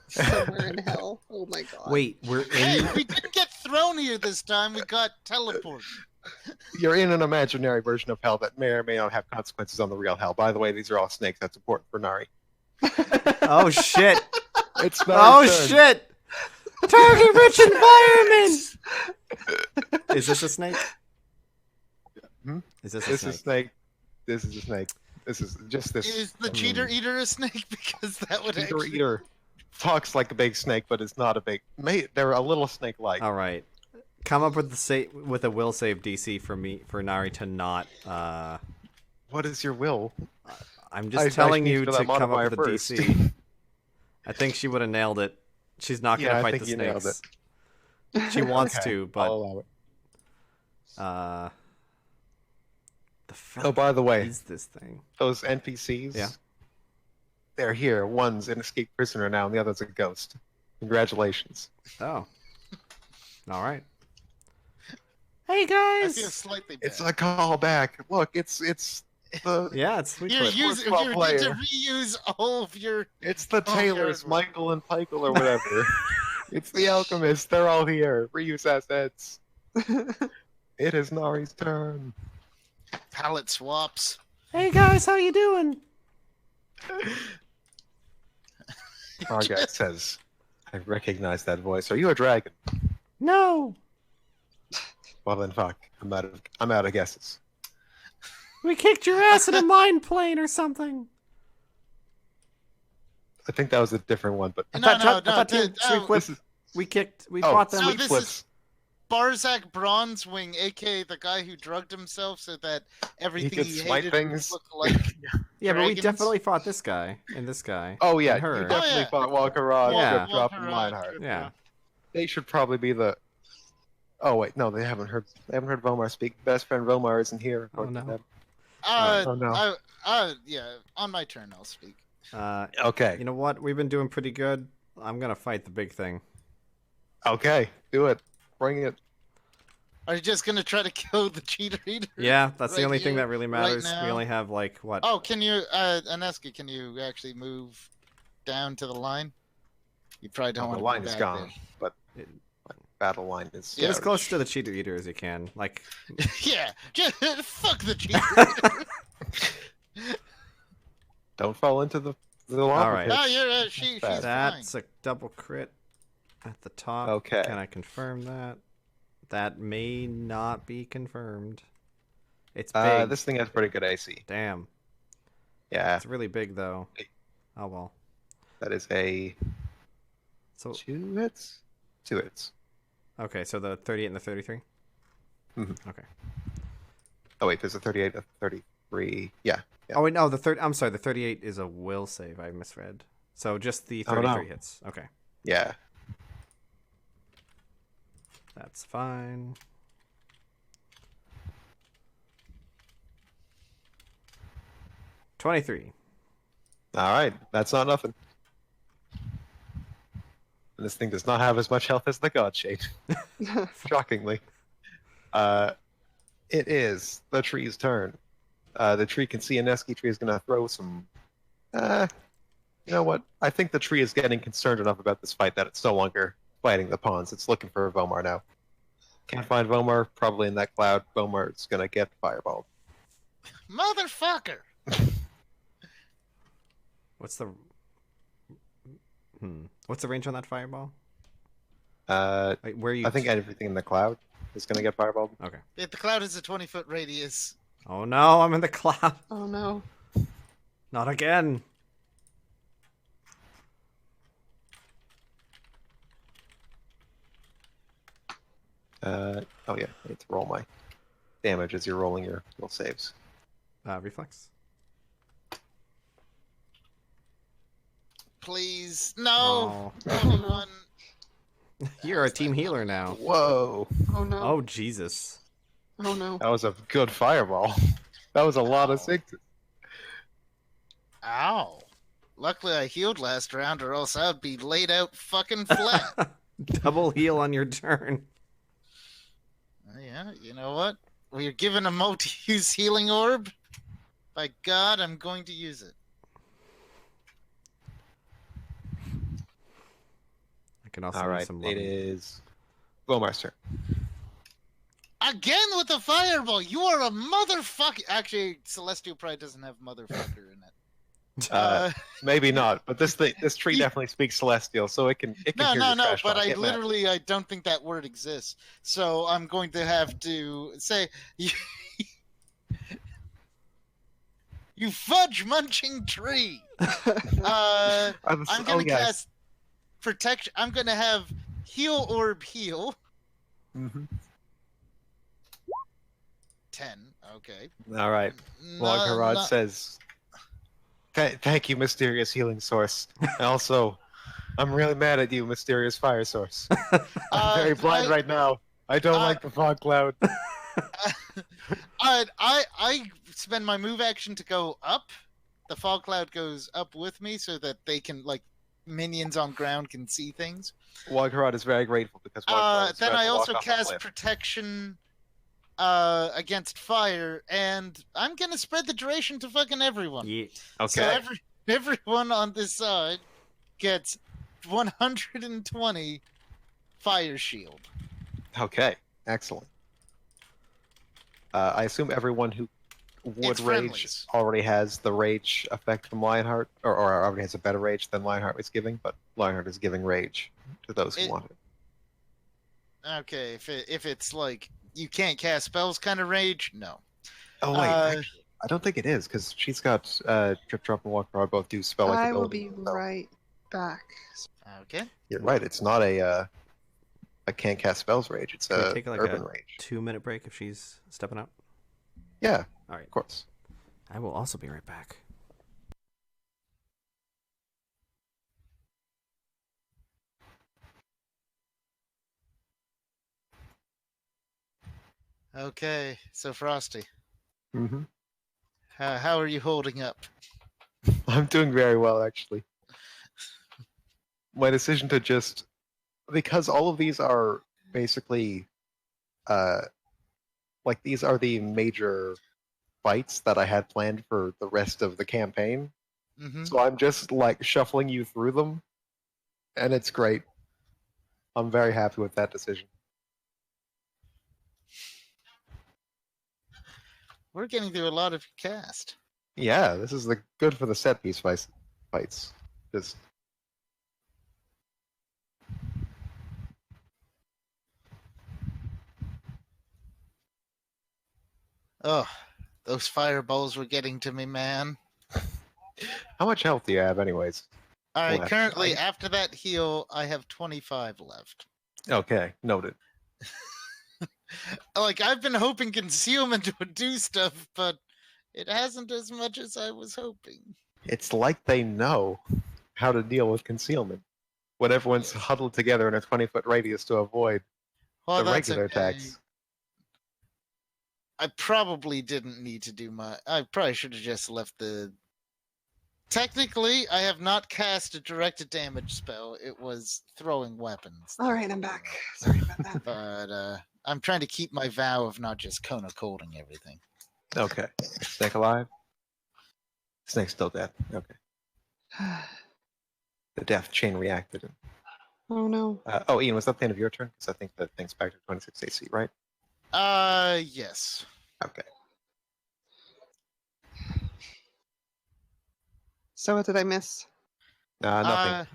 Somewhere in hell. Oh my god. Wait, we're Hey, in... we didn't get thrown here this time. We got teleported. You're in an imaginary version of hell that may or may not have consequences on the real hell. By the way, these are all snakes. That's important for Nari. Oh, shit. It's Oh, Nari's turn. shit. Target-rich environment! Is this a snake? Hmm? Is this a This snake? is snake. This is a snake. This is just this. Is the cheater eater a snake? Because that would Cheater actually... eater talks like a big snake, but it's not a big. They're a little snake-like. All right. Come up with a will save DC for Nari to not. What is your will? I'm just I telling need you to to do that come up modifier with a first. DC. I think she would have nailed it. She's not Yeah, gonna I fight think the you nailed snakes. She wants Okay, to, I'll but allow it. the fuck Oh, by the way, is this thing? those NPCs. Yeah. They're here. One's an escaped prisoner now, and the other's a ghost. Congratulations. Oh. All right. Hey I guys. feel slightly bad. It's a callback. Look, it's the Yeah, it's sweet. You're Foot. using Football you need player. to reuse all of your... it's the Oh, Taylors, God. Michael and Pikel or whatever. It's the Alchemists. They're all here. Reuse assets. It is Nari's turn. palette swaps. Hey guys, how you doing? Argyle says, I recognize that voice. Are you a dragon? No, Well then fuck. I'm out of guesses. we kicked your ass in a mine plane or something. I think that was a different one, but I No, thought Team Sweet Flip, this is we oh, fought them. No, Sweet this Flips. Barzak Bronzewing, aka the guy who drugged himself so that everything could he smite hated things. would look like... Yeah, but we dragons. definitely fought this guy and this guy. Oh yeah, and her. you definitely Oh, yeah. fought Walker Rod, Yeah. Drip Drop, Walker and Rod, Lionheart. Drip Yeah. Drop. They should probably be the. Oh wait, no, they haven't heard Vomar speak. Best friend Vomar isn't here. Oh, according to no. them. Uh, Oh, no. yeah, on my turn I'll speak. Okay, You know what? We've been doing pretty good. I'm gonna fight the big thing. okay, do it. Bring it. Are you just gonna try to kill the cheater eater? Yeah, that's the Right only thing here, that really right matters. now. We only have like what? Oh, can you, Aneski, can you actually move down to the line? You probably don't Oh, want the to line be is back gone, there. but battle line is. Get as Scourge. close to the cheater eater as you can. Like, Yeah, just fuck the cheater. Don't fall into the lava All right. pit. Oh, you're she's fine. that's a double crit at the top. Okay. Can I confirm that? That may not be confirmed. It's big. This thing has pretty good AC. Damn. Yeah, It's really big, though. Oh, well. that is a So, 2 hits. 2 hits. okay, so the 38 and the 33? Mhm. Okay. Oh wait, there's a 38 and a 33. Yeah. Oh, wait, no, I'm sorry, the 38 is a will save. I misread. So just the Oh, no. 33 hits. Okay. Yeah. That's fine. $23. All right, that's not nothing. And this thing does not have as much health as the God Shade. Shockingly. It is the tree's turn. The tree can see a Nesky tree is going to throw some. You know what? I think the tree is getting concerned enough about this fight that it's no longer fighting the pawns. It's looking for Vomar now. Can't find Vomar. Probably in that cloud. Vomar's going to get fireballed. Motherfucker. What's the... What's the range on that fireball? Wait, where are you... I think everything in the cloud is going to get fireballed. Okay. If the cloud is a 20-foot radius. Oh, no, I'm in the cloud. Oh no. Not again. Oh yeah, I need to roll my damage as you're rolling your little saves. Reflex. Please. No. Oh. Only one. You're a team healer now. Whoa, Oh no. Oh, Jesus. Oh no. that was a good fireball. That was a lot of sixes. Ow. Luckily I healed last round or else I would be laid out fucking flat. Double heal on your turn. Yeah, you know what? We're given a multi-use healing orb. By God, I'm going to use it. I can also All use right, some it loving. is Vomar's turn. Again with the fireball. You are a motherfucker. Actually, Celestial probably doesn't have motherfucker in it. Maybe not, but this tree definitely speaks Celestial, so it can No, hear no, your no. trash But talk. I Get mad. literally, I don't think that word exists. So I'm going to have to say, you fudge munching tree. I'm gonna cast protection. I'm gonna have heal orb heal. Mhm. 10. Okay. All right. Logharad says, "Thank you, mysterious healing source. And also, I'm really mad at you, mysterious fire source. I'm very blind right now. I don't like the fog cloud." I spend my move action to go up. The fog cloud goes up with me so that they can, like, minions on ground can see things. Logharad is very grateful because Logharad is Then about I to walk also off a cast cliff. protection against fire, and I'm gonna spread the duration to fucking everyone. Yeah. Okay. So everyone on this side gets 120 fire shield. Okay. Excellent. I assume everyone who would It's rage friendlies. already has the rage effect from Lionheart, or already has a better rage than Lionheart was giving, but Lionheart is giving rage to those who want it. Okay, if it's like you can't cast spells kind of rage, no. Oh wait, actually, I don't think it is because she's got Trip, Drop, and Walk Around both do spell like I will abilities. be so- right back. Okay. You're right. It's not a can't cast spells rage. It's Can we a take, like, urban a rage. 2-minute break if she's stepping out? Yeah, All right. of course. I will also be right back. Okay, so Frosty, Mm-hmm. how are you holding up? I'm doing very well, actually. My decision to just because all of these are basically like these are the major fights that I had planned for the rest of the campaign. Mm-hmm. So I'm just like shuffling you through them, and it's great. I'm very happy with that decision. We're getting through a lot of your cast. Yeah, this is good for the set piece fights. Just Oh, those fireballs were getting to me, man. how much health do you have, anyways? All right, Left. currently, after that heal, I have 25 left. Okay, noted. Like, I've been hoping concealment would do stuff, but it hasn't as much as I was hoping. It's like they know how to deal with concealment when everyone's huddled together in a 20-foot radius to avoid Well, the that's regular okay. attacks. I probably didn't need to do I probably should have just left the... Technically, I have not cast a directed damage spell. It was throwing weapons. All right, I'm back. Sorry about that. But I'm trying to keep my vow of not just Kona colding everything. Okay. Snake alive? Snake's still dead. Okay. The death chain reacted. Oh no. Oh, Ian, was that the end of your turn? Because I think that thing's back to 26 AC, right? Yes. Okay. So what did I miss? Nothing.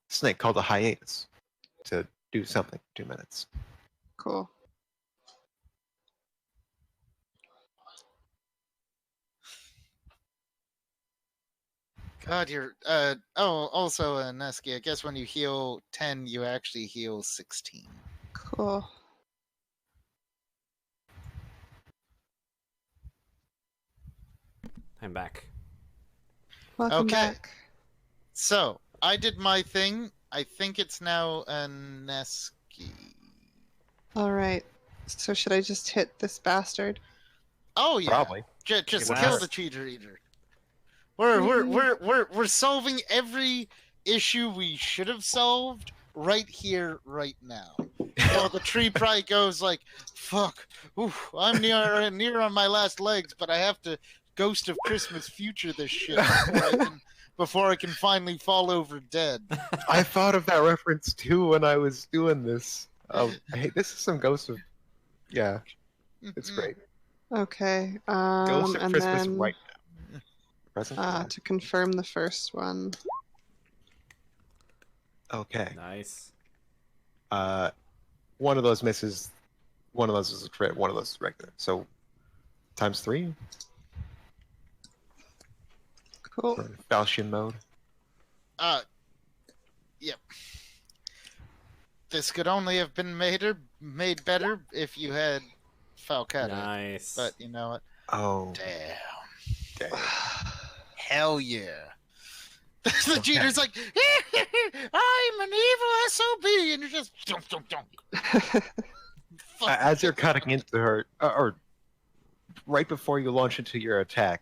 Snake called a hiatus to do something for 2 minutes. Cool. God, you're also Neski, I guess when you heal 10, you actually heal 16. Cool. I'm back. Welcome Okay. back. So, I did my thing. I think it's now a Neski. All right. So should I just hit this bastard? Oh yeah. Probably. Just Wow. kill the cheater eater. We're solving every issue we should have solved right here, right now. Well, the tree probably goes like, "Fuck, oof, I'm near on my last legs, but I have to Ghost of Christmas Future this shit before I can finally fall over dead." I thought of that reference too when I was doing this. Hey, this is some Ghost of... Yeah, it's great. Okay. Ghost of and Christmas then right now. Present. to confirm the first one. Okay. Nice. One of those misses. One of those is a crit. One of those is regular. So, times 3. Cool. For Falchion mode. Yep. This could only have been made better if you had Falcata. Nice. But you know what? Oh, Damn. damn. Hell yeah. The cheater's like, I'm an evil SOB, and you're just dunk, dunk, dunk. As you're cutting into her, or right before you launch into your attack,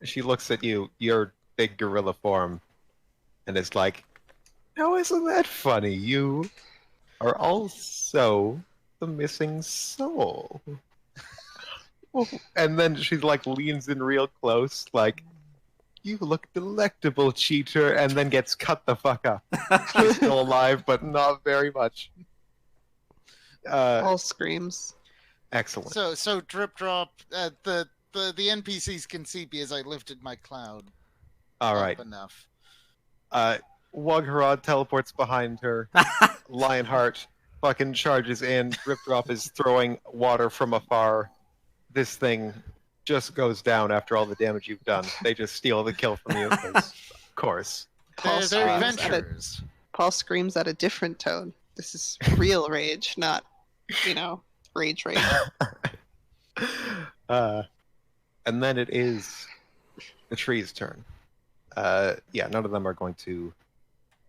she looks at you, your big gorilla form, and is like, "Now isn't that funny? You are also the missing soul." And then she like leans in real close, like, "You look delectable, cheater," and then gets cut the fuck up. She's still alive, but not very much. All screams. Excellent. So drip drop. The NPCs can see me as I lifted my cloud. All up right. enough. Wugharad teleports behind her. Lionheart fucking charges in. Drip drop is throwing water from afar. This thing just goes down after all the damage you've done. They just steal the kill from you, 'cause, of course. Paul They're screams at adventurers. Paul screams at a different tone. This is real rage, not, rage. And then it is the tree's turn. Yeah, none of them are going to...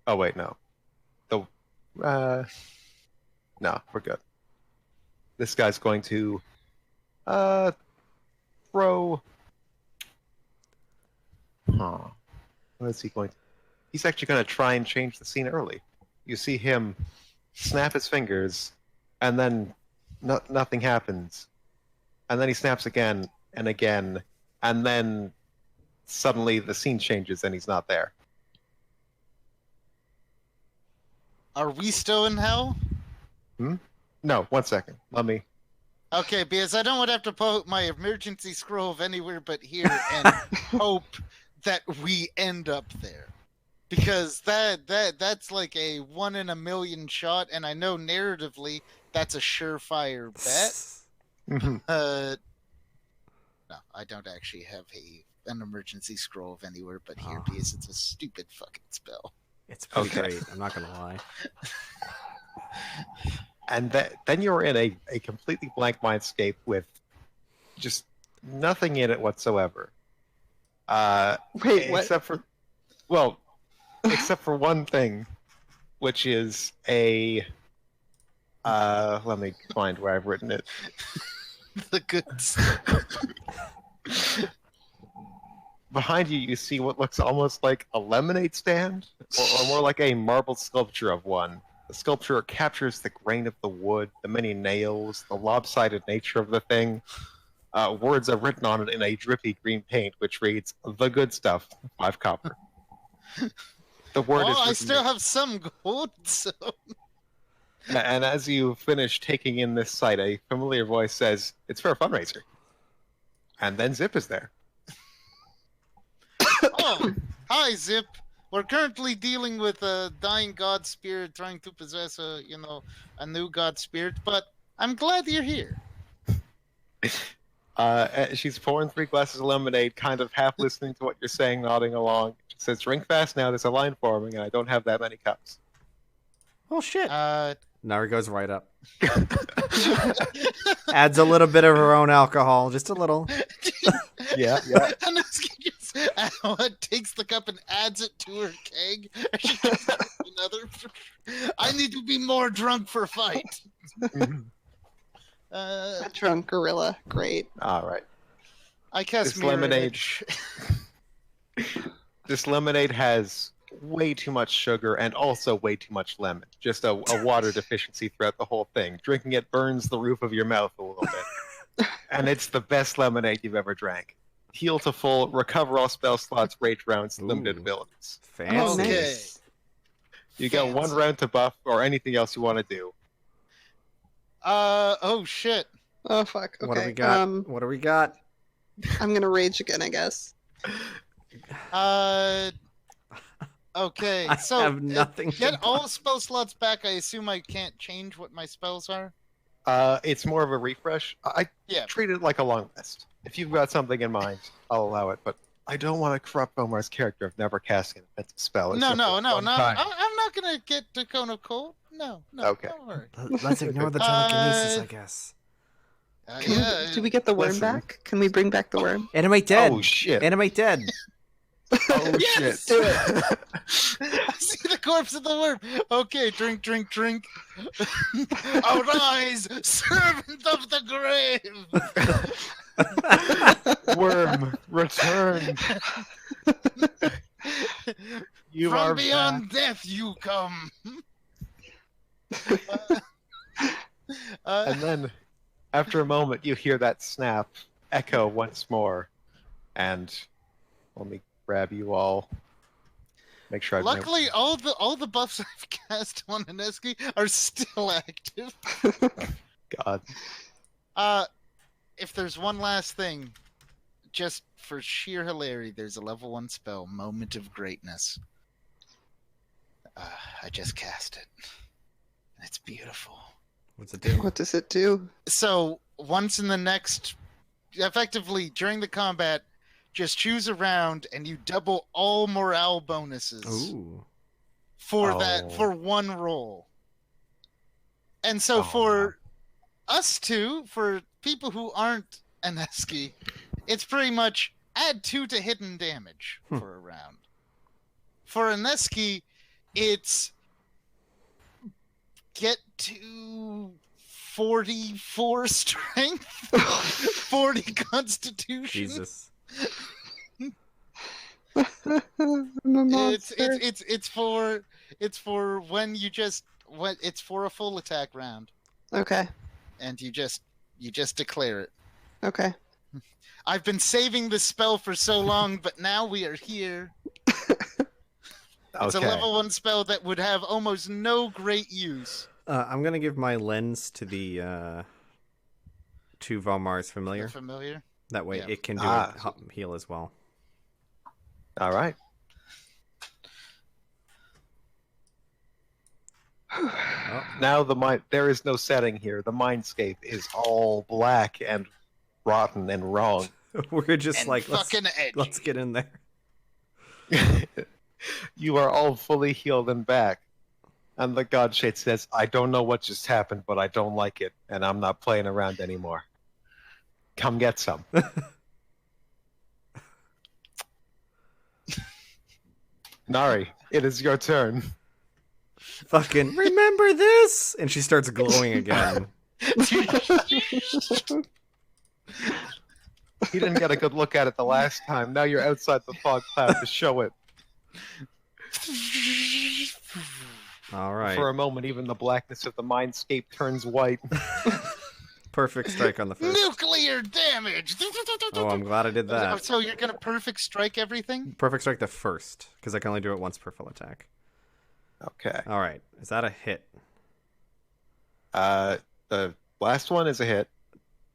Oh, wait, no. No, we're good. This guy's going to throw... What is he going to... He's actually going to try and change the scene early. You see him snap his fingers, and then nothing happens. And then he snaps again and again, and then suddenly the scene changes and he's not there. Are we still in hell? No, 1 second. Let me. Okay, because I don't want to have to put my emergency scroll of anywhere but here and hope that we end up there. Because that's like a 1 in a million shot, and I know narratively that's a surefire bet. Mhm. No, I don't actually have an emergency scroll of anywhere but here Oh. because it's a stupid fucking spell. It's pretty Okay. great. I'm not gonna lie. And then you're in a completely blank mindscape with just nothing in it whatsoever. Wait, what? Except for one thing, which is a. Let me find where I've written it. The goods. Behind you, you see what looks almost like a lemonade stand, or more like a marble sculpture of one. The sculpture captures the grain of the wood, the many nails, the lopsided nature of the thing. Words are written on it in a drippy green paint, which reads, "The good stuff, 5 copper." The word is I written still have some gold, so... And as you finish taking in this sight, a familiar voice says, "It's for a fundraiser." And then Zip is there. Oh, hi, Zip. We're currently dealing with a dying god spirit trying to possess a new god spirit, but I'm glad you're here. She's pouring 3 glasses of lemonade, kind of half listening to what you're saying, nodding along. She says, "Drink fast now, there's a line forming, and I don't have that many cups." Oh shit. Uh, Nari goes right up. Adds a little bit of her own alcohol, just a little. Yeah. And Alan takes the cup and adds it to her keg. And she just takes another. I need to be more drunk for a fight. A drunk gorilla. Great. All right. I cast This mirror lemonade- image. This lemonade has way too much sugar and also way too much lemon. Just a water deficiency throughout the whole thing. Drinking it burns the roof of your mouth a little bit. And it's the best lemonade you've ever drank. Heal to full, recover all spell slots, rage rounds, limited Ooh. abilities. Fancy. Oh, Okay. nice. You get 1 Fancy. round to buff or anything else you want to do. Oh shit. Oh fuck. Okay. What do we got? What do we got? I'm gonna rage again, I guess. Okay. I So have nothing to get all buff. spell slots back. I assume I can't change what my spells are. It's more of a refresh. I Yeah. treat it like a long rest. If you've got something in mind, I'll allow it. But I don't want to corrupt Omar's character of never casting an offensive spell. It's No. just one time. I'm not gonna get to Cone of Cold. No. Okay. Don't worry. Let's ignore the telekinesis, I guess. Do we get the worm listen. back? Can we bring back the worm? Animate dead. Oh shit! Animate dead. Oh Yes! shit! Do it. I see the corpse of the worm. Okay, drink. Arise, servant of the grave. Worm, return! You From are beyond death you come. And then, after a moment, you hear that snap echo once more, and let me grab you all. Make sure I've Luckily, all the buffs I've cast on Ineski are still active. God. If there's one last thing, just for sheer hilarity, there's a level 1 spell, Moment of Greatness. I just cast it. It's beautiful. What's it do? What does it do? So once in the next, effectively during the combat, just choose a round and you double all morale bonuses Ooh. for Oh. for 1 roll. And so Oh, for us two, for people who aren't Aneski, it's pretty much add 2 to hidden damage for a round. For Aneski, it's get to 44 strength, 40 constitution. Jesus. I'm a monster. It's for when you just it's for a full attack round, Okay. and you just declare it. Okay. I've been saving this spell for so long, but now we are here. It's a Okay. level 1 spell that would have almost no great use. I'm gonna give my lens to the to Vomar's familiar. Familiar? That way Yeah. it can do Ah. a heal as well. All right. Oh, Now there is no setting here. The mindscape is all black and rotten and wrong. we're just And like fucking let's edgy. get in there. You are all fully healed and back. And the Godshade says, I don't know what just happened, but I don't like it, and I'm not playing around anymore. Come get some. Nari, it is your turn. Fucking remember this, and she starts glowing again. You didn't get a good look at it the last time. Now you're outside the fog cloud to show it. All right, For a moment, even the blackness of the mindscape turns white. perfect strike on the first. Nuclear damage! Oh, I'm glad I did that. So you're gonna perfect strike everything? Perfect strike the first, because I can only do it once per full attack. Okay. All right, is that a hit? The last one is a hit.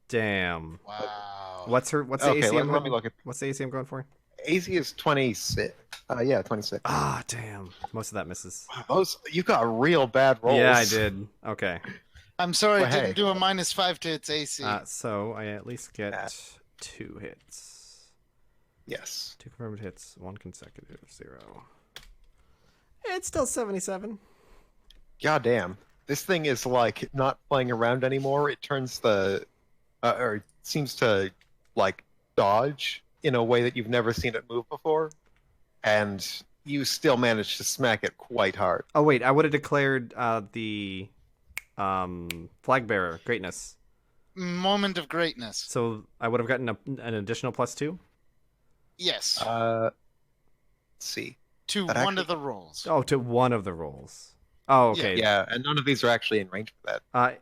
Damn. Wow. What's the Okay, AC? let me look at. What's the AC I'm going for? AC is 26. Yeah, 26. Ah, damn. Most of that misses. You got real bad rolls. Yeah, I did. Okay. I'm sorry, Well, I didn't hey. do a -5 to its AC. So I at least get 2 hits. Yes. 2 confirmed hits, 1 consecutive, 0. It's still 77. Goddamn. This thing is like not playing around anymore. It turns or it seems to like dodge in a way that you've never seen it move before, and you still manage to smack it quite hard. Oh wait, I would have declared the flag bearer greatness. Moment of greatness. So I would have gotten an additional +2. Yes. Let's see. To that one actually- of the rolls. Oh, to one of the rolls. Oh, okay. Yeah, and none of these are actually in range for that.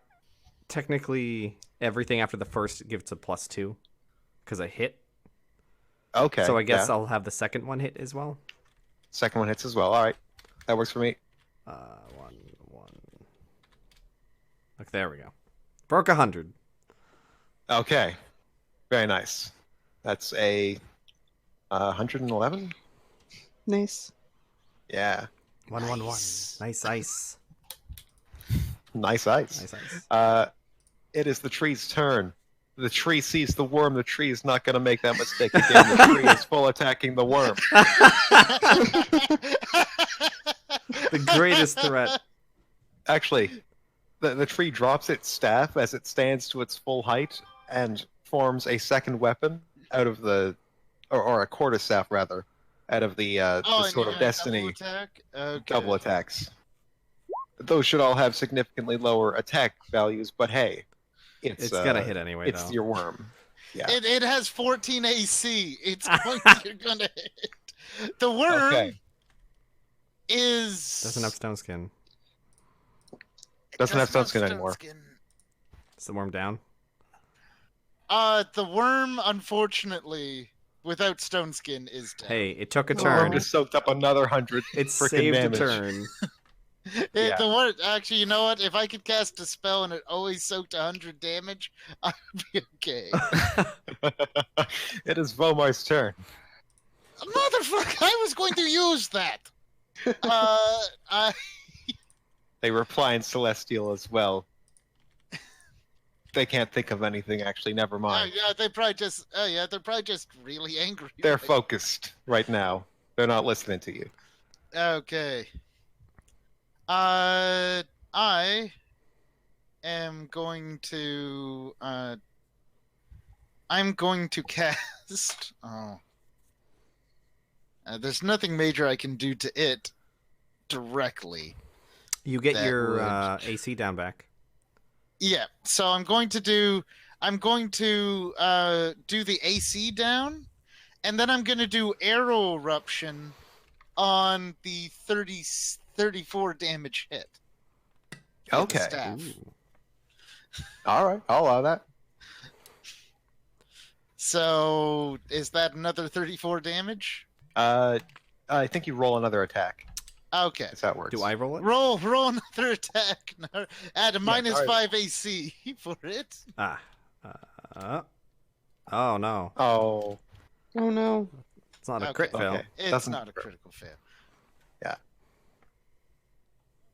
Technically, everything after the first gives a +2 because I hit. Okay. So I guess yeah. I'll have the second one hit as well. Second one hits as well. All right, that works for me. 1. Look, there we go. Broke 100. Okay, very nice. That's a 111. Nice. Yeah, 111. Nice. Nice ice. nice ice. Nice ice. It is the tree's turn. The tree sees the worm. The tree is not going to make that mistake again. The tree is full attacking the worm. The greatest threat. Actually, the tree drops its staff as it stands to its full height and forms a second weapon out of or a quarterstaff rather, out of the Oh, and sort you're of gonna destiny double attack? Okay. double attacks. Those should all have significantly lower attack values, but hey, It's gonna hit anyway, It's though. your worm. Yeah. It has 14 AC. It's you're gonna hit. The worm Okay. is Doesn't have stone skin. Doesn't have stone skin anymore. Is the worm down? The worm, unfortunately, without stone skin, is dead. Hey, it took a The worm turn. just soaked up another 100 It freaking saved damage. a turn. yeah. The worm, actually, you know what? If I could cast a spell and it always soaked 100 damage, I'd be okay. It is Vomar's turn. Motherfucker! I was going to use that. I They reply in Celestial as well. They can't think of anything, actually. Never mind. yeah, they're probably just really angry. They're right focused right now. They're not listening to you. Okay. I am going to I'm going to cast there's nothing major I can do to it directly. You get That your would- AC down back. Yeah, so I'm going to do the AC down, and then I'm going to do arrow eruption on the 34 damage hit. With the Okay. staff. Ooh. All right. I'll allow that. So is that another 34 damage? I think you roll another attack. Okay. That's how it works. Do I roll it? Roll another attack. Add a minus alright. 5 AC for it. Ah. Oh no. Oh, Oh no. It's not a Okay. crit fail. okay. It's Doesn't- not a critical fail. Yeah.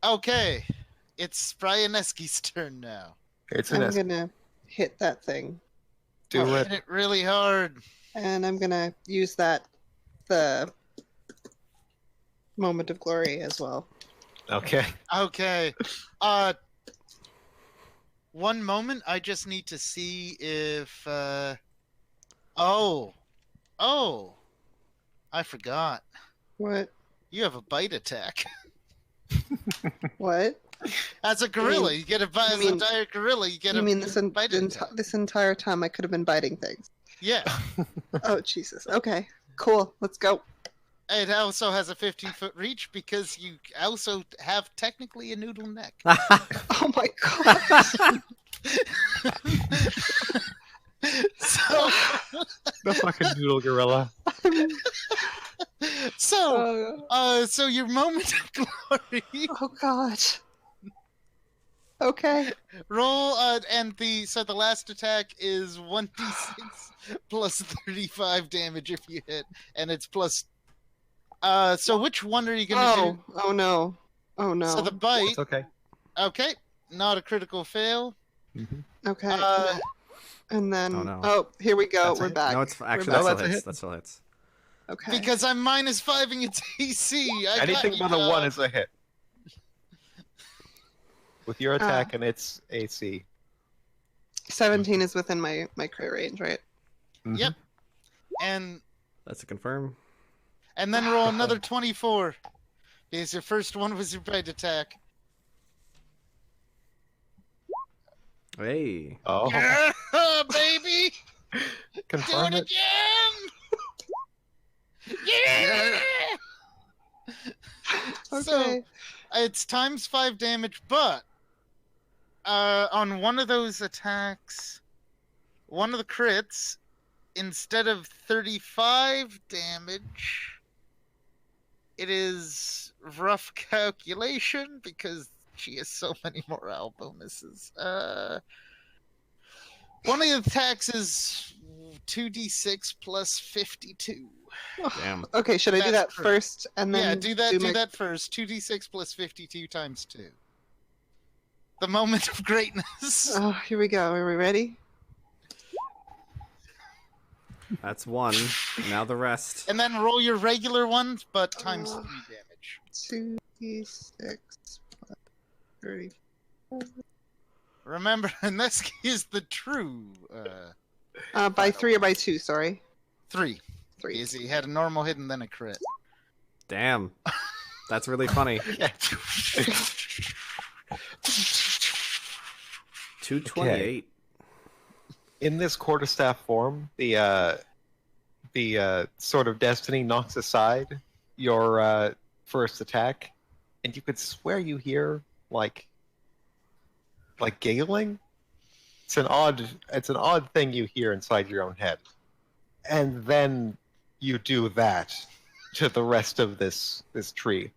Okay. It's Bryaneski's turn now. It's an I'm S. gonna hit that thing. Do Hit it. it really hard. And I'm gonna use the moment of glory as well. Okay. Okay. One moment. I just need to see if. Oh. I forgot. What? You have a bite attack. What? As a gorilla, you get a bite. As a mean- dire gorilla, you get You a mean this bite attack. this entire time I could have been biting things? Yeah. Oh Jesus. Okay. Cool. Let's go. It also has a 15-foot reach because you also have technically a noodle neck. Oh my god. So, The fucking noodle gorilla. so your moment of glory. Oh god. Okay. Roll and the last attack is 1d6 plus 35 damage if you hit, and it's plus. So which one are you gonna do? Oh no. Oh no. So the bite. It's okay. Okay, not a critical fail. Okay. And then Oh, no. here we go. That's We're it? back. No, it's actually We're that back. still No, that's a hits. hit. That still hits. Okay. Because I'm minus 5ing its AC. Anything but a 1 is a hit. With your attack and its AC. 17 is within my crit range, right? Mhm. Yep. And That's a confirm. then roll another 24. Because your first one was your bite attack. Hey. Oh, Yeah, baby! Do confirm it it. again! Yeah! So, Okay. it's times 5 damage, but on one of those attacks, one of the crits, instead of 35 damage, it is rough calculation because she has so many morale bonuses. One of the attacks is 2d6 plus 52. Damn. Okay, should I do that That's correct. first and then Yeah, do that. Do my... that first. 2d6 plus 52 times 2. The moment of greatness. Oh, here we go. Are we ready? That's 1. Now the rest. And then roll your regular ones, but times 3 damage. 2d6 plus 30. Remember, Neski is the true By 3 or by 2, sorry. 3. 3. Because he had a normal hit and then a crit. Damn. That's really funny. 228. In this quarterstaff form, the sort of destiny knocks aside your first attack, and you could swear you hear like giggling. It's an odd thing you hear inside your own head, and then you do that to the rest of this tree.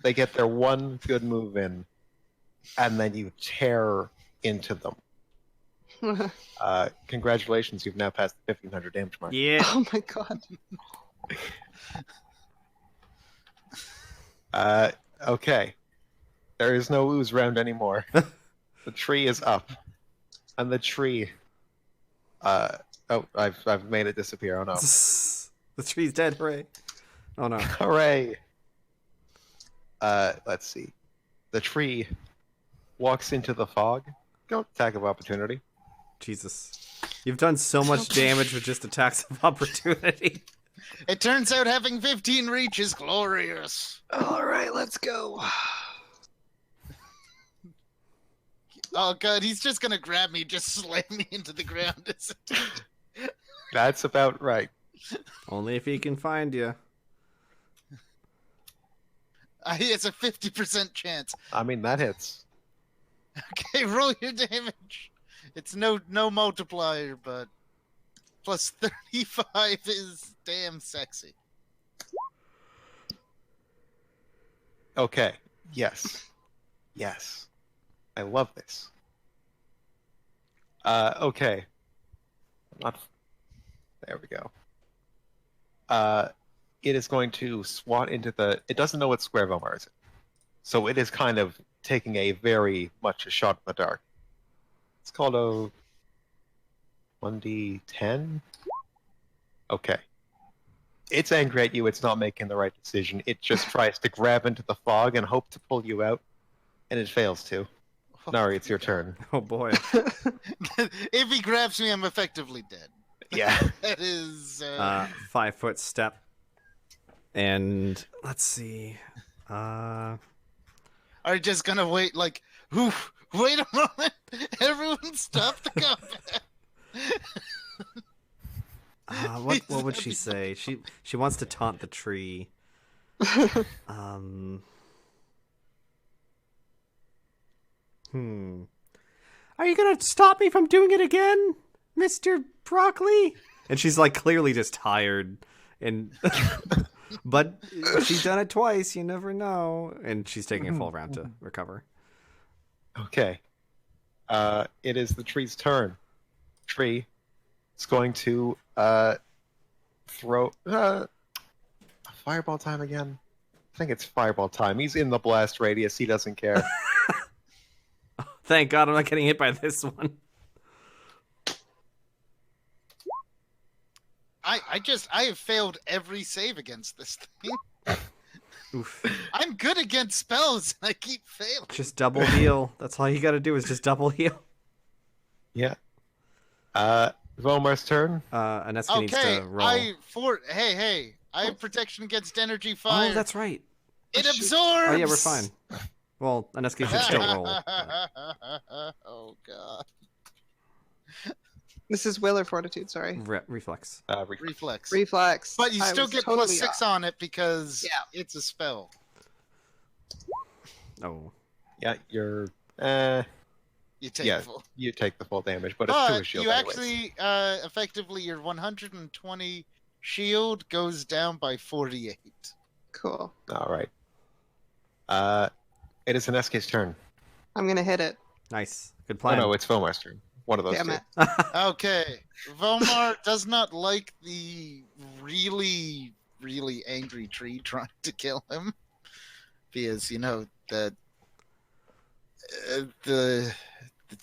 They get their one good move in, and then you tear into them. Congratulations, you've now passed the 1500 damage mark. Yeah. Oh my god. Okay. There is no ooze round anymore. The tree is up. And the tree I've made it disappear. Oh no. The tree's dead, hooray. Oh no. Hooray. Let's see. The tree walks into the fog. Go attack of opportunity. Jesus. You've done so much damage with just attacks of opportunity. It turns out having 15 reach is glorious. Alright, let's go. Oh god, he's just gonna grab me, just slam me into the ground. That's about right. Only if he can find you. It's a 50% chance. I mean, that hits. Okay, roll your damage. It's no multiplier, but plus 35 is damn sexy. Okay. Yes. Yes. I love this. Okay. Not. There we go. It is going to swat into the. It doesn't know what square Vomar is in, so it is kind of taking a very much a shot in the dark. It's called a 1d10. Okay. It's angry at you. It's not making the right decision. It just tries to grab into the fog and hope to pull you out, and it fails to. Nari, it's your turn. Oh boy. If he grabs me, I'm effectively dead. Yeah. That is. 5-foot step. And let's see. Are you just gonna wait? Like, oof, wait a moment. Everyone, stop the combat. What would she say? She wants to taunt the tree. Are you gonna stop me from doing it again, Mr. Broccoli? And she's like clearly just tired, and but she's done it twice. You never know. And she's taking a full round to recover. Okay. It is the tree's turn. Tree is going to throw fireball time again. I think it's fireball time. He's in the blast radius. He doesn't care. Thank God I'm not getting hit by this one. I have failed every save against this thing. Oof. I'm good against spells, and I keep failing. Just double heal. That's all you got to do is just double heal. Yeah. Vomar's turn. Aneska needs to roll. Hey, I have protection against energy fire. Oh, that's right. It absorbs. Oh yeah, we're fine. Well, Aneska should still roll. Oh god. This is will or fortitude, sorry. Reflex. Reflex. Reflex. But you I still was get totally +6 off. on it because it's a spell. Oh. Yeah, you're. You take Yeah, full. you take the full damage, but it's to a But shield you anyways. actually, effectively, your 120 shield goes down by 48. Cool. All right. It is Aneska's turn. I'm gonna hit it. Nice. Good Oh plan. no, it's Vomar's turn. One of those Damn two. it. Okay. Vomar does not like the really, really angry tree trying to kill him. Because, you know, the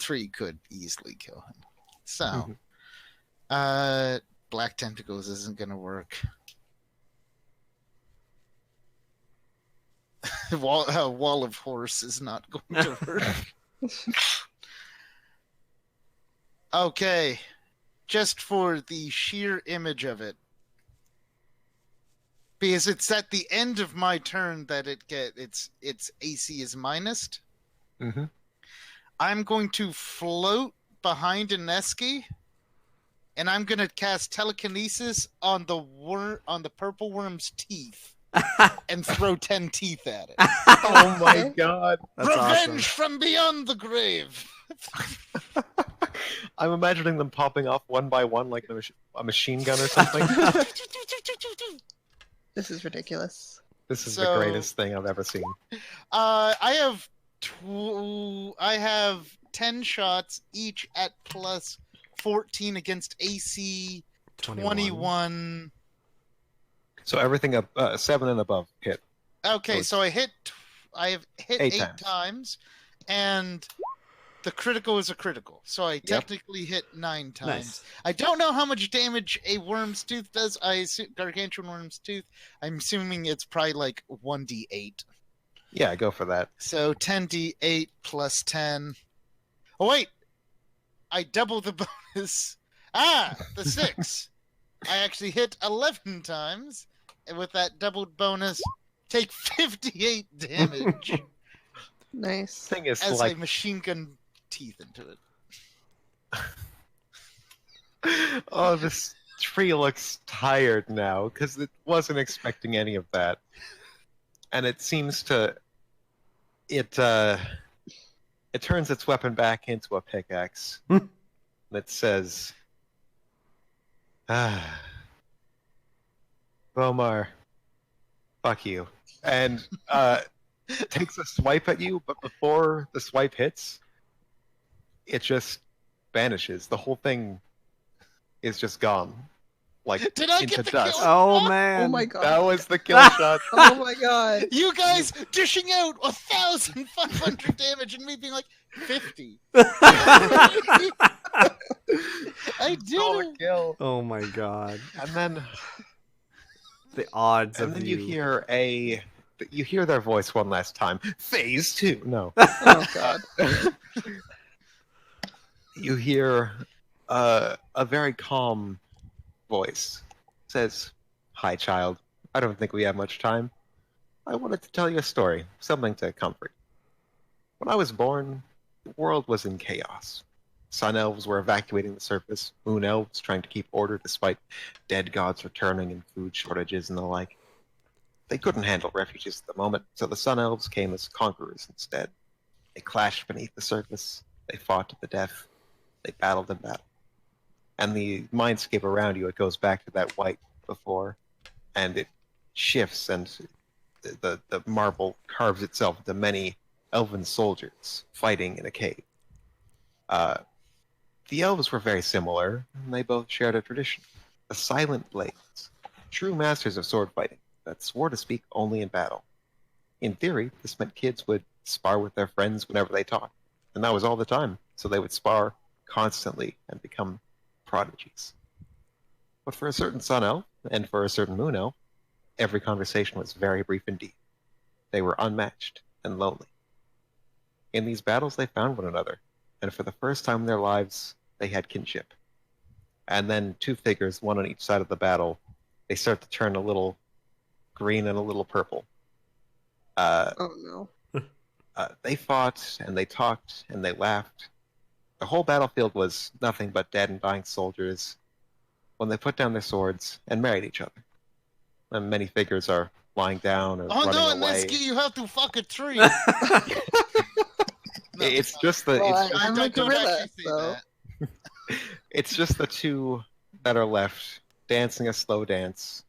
tree could easily kill him. So, Black Tentacles isn't going to work. Wall of Horse is not going to work. Okay, just for the sheer image of it, because it's at the end of my turn that its AC is minused. Mm-hmm. I'm going to float behind Aneski, and I'm going to cast telekinesis on the purple worm's teeth, and throw 10 teeth at it. Oh my god! That's Revenge awesome. from beyond the grave. I'm imagining them popping off one by one like a machine gun or something. This is ridiculous. This is the So- greatest thing I've ever seen. I have 10 shots, each at +14 against AC 21. So everything up 7 and above hit. Okay, So so I have hit 8 times, and the critical is a critical. So I technically hit 9 times. Nice. I don't know how much damage a worm's tooth does. I assume gargantuan worm's tooth. I'm assuming it's probably like 1d8. Yeah, go for that. So 10d8 plus 10. Oh wait, I double the bonus. The 6. I actually hit 11 times, and with that doubled bonus, take 58 damage Nice. Thing is, as like, I machine gun teeth into it. oh, this tree looks tired now because it wasn't expecting any of that, and it seems to it turns its weapon back into a pickaxe. And it says, Bomar, fuck you. And takes a swipe at you, but before the swipe hits, it just vanishes. The whole thing is just gone. Like, Did I into get the dust. kill? Oh man. Oh my god. That was the kill shot. Oh my god. You guys dishing out 1,500 damage and me being like 50. I did Solid it. kill. Oh my god. And then The odds of you hear their voice one last time. Phase 2. No. Oh god. You hear a very calm voice. Says, "Hi, child. I don't think we have much time. I wanted to tell you a story, something to comfort you. When I was born, the world was in chaos. Sun elves were evacuating the surface, moon elves trying to keep order despite dead gods returning and food shortages and the like. They couldn't handle refugees at the moment, so the sun elves came as conquerors instead. They clashed beneath the surface, they fought to the death, they battled and battled. And the mindscape around you, it goes back to that white before, and it shifts, and the marble carves itself into many elven soldiers fighting in a cave. The elves were very similar, and they both shared a tradition. The Silent Blades, true masters of sword fighting, that swore to speak only in battle. In theory, this meant kids would spar with their friends whenever they talked, and that was all the time, so they would spar constantly and become prodigies. But for a certain sun elf, and for a certain moon elf, every conversation was very brief indeed. They were unmatched and lonely. In these battles, they found one another, and for the first time in their lives, they had kinship. And then two figures, one on each side of the battle, they start to turn a little green and a little purple. Oh no. They fought, and they talked, and they laughed. The whole battlefield was nothing but dead and dying soldiers when they put down their swords and married each other. And many figures are lying down or Oh running no, away. Nesky, you have to fuck a tree. It's just the Well, it's, I'm a don't gorilla, actually say so. that. it's just the two that are left dancing a slow dance,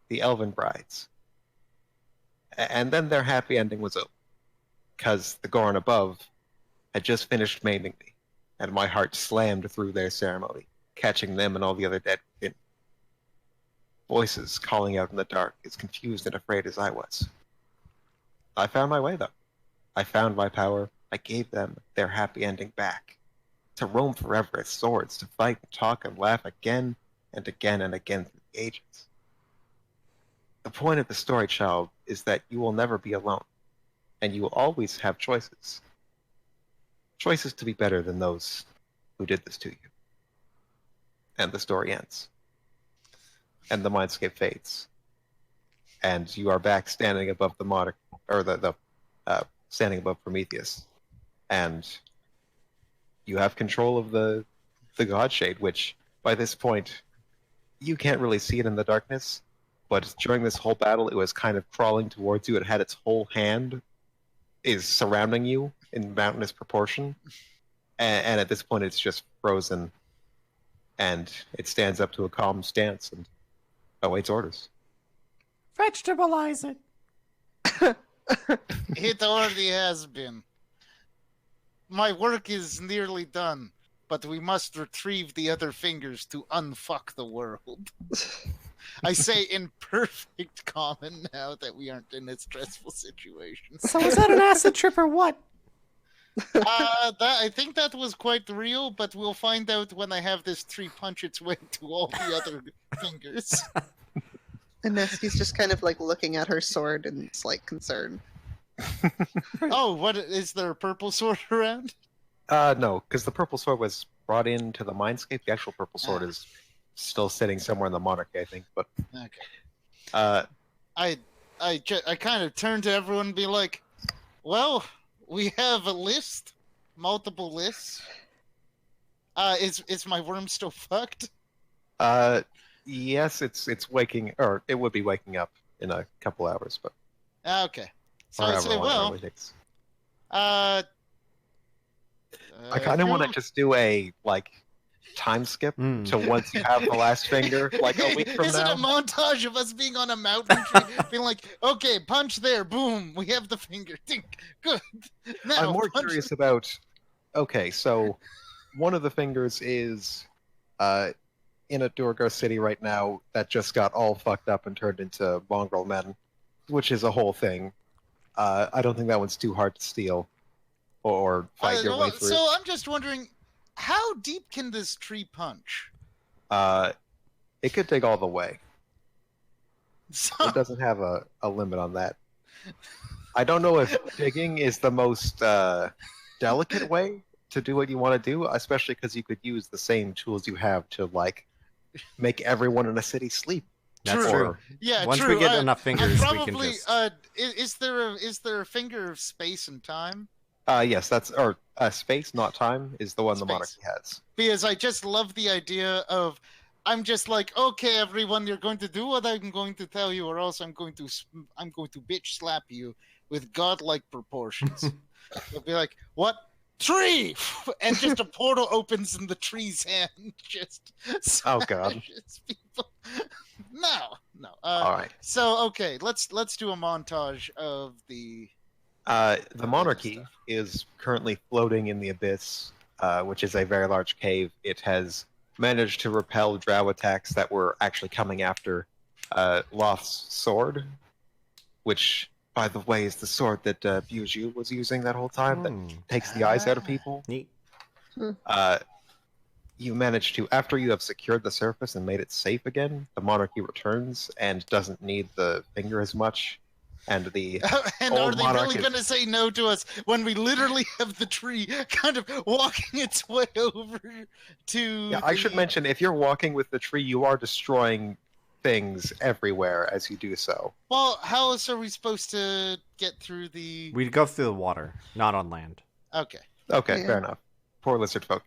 the elven brides. And then their happy ending was over, because the Goron above had just finished maiming me, and my heart slammed through their ceremony, catching them and all the other dead within. Voices calling out in the dark, as confused and afraid as I was. I found my way, though. I found my power. I gave them their happy ending back. To roam forever as swords, to fight and talk and laugh again and again and again through the ages. The point of the story, child, is that you will never be alone, and you will always have choices. Choices to be better than those who did this to you. And the story ends. And the mindscape fades. And you are back standing above the monarch, or standing above Prometheus. And you have control of the God Shade, which by this point you can't really see it in the darkness, but during this whole battle it was kind of crawling towards you. It had its whole hand is surrounding you in mountainous proportion, and at this point it's just frozen, and it stands up to a calm stance and awaits orders. Vegetabilize it. It already has been. My work is nearly done, but we must retrieve the other fingers to unfuck the world. I say in perfect common now that we aren't in a stressful situation. So was that an acid trip or what? I think that was quite real, but we'll find out when I have this tree punch its way to all the other fingers. And Nesky's just kind of like looking at her sword and it's like concerned. Oh, what is there a purple sword around? No, because the purple sword was brought into the mindscape. The actual purple sword is still sitting somewhere in the monarchy, I think. But okay, I kind of turn to everyone and be like, "Well, we have a list, multiple lists. Is my worm still fucked?" Yes, it's waking, or it would be waking up in a couple hours, but Okay. So I say, well, I kind of want to just do a like time skip Mm. to once you have the last finger, like a week from Is now. it a montage of us being on a mountain tree, being like, okay, punch there, boom, we have the finger. Think, good. Now, I'm more punch curious about. Okay, so one of the fingers is in a Durgar city right now that just got all fucked up and turned into mongrel men, which is a whole thing. I don't think that one's too hard to steal or fight your way through. So I'm just wondering, how deep can this tree punch? It could dig all the way. So, It doesn't have a limit on that. I don't know if digging is the most delicate way to do what you want to do, especially because you could use the same tools you have to like make everyone in a city sleep. That's True. true. yeah, Once true. we get enough fingers, we can probably, just. is there a finger of space and time? Yes, that's or space, not time, is the one the Space. monarchy has. Because I just love the idea of, I'm just like, okay, everyone, you're going to do what I'm going to tell you, or else I'm going to bitch slap you with godlike proportions. They'll be like, what? Tree! And just a portal opens in the tree's hand. Just Oh, God. smashes people. No. All right. So okay, let's do a montage of the The monarchy is currently floating in the abyss, which is a very large cave. It has managed to repel drow attacks that were actually coming after Loth's sword, which, by the way, is the sword that Buju was using that whole time that takes the eyes out of people. Neat. You manage to, after you have secured the surface and made it safe again, the monarchy returns and doesn't need the finger as much. And the and old are they monarch really is- going to say no to us when we literally have the tree kind of walking its way over to? Yeah, I should mention, if you're walking with the tree, you are destroying things everywhere as you do so. Well, how else are we supposed to get through the? We'd go through the water, not on land. Okay. Okay, Yeah. fair enough. Poor lizard folk.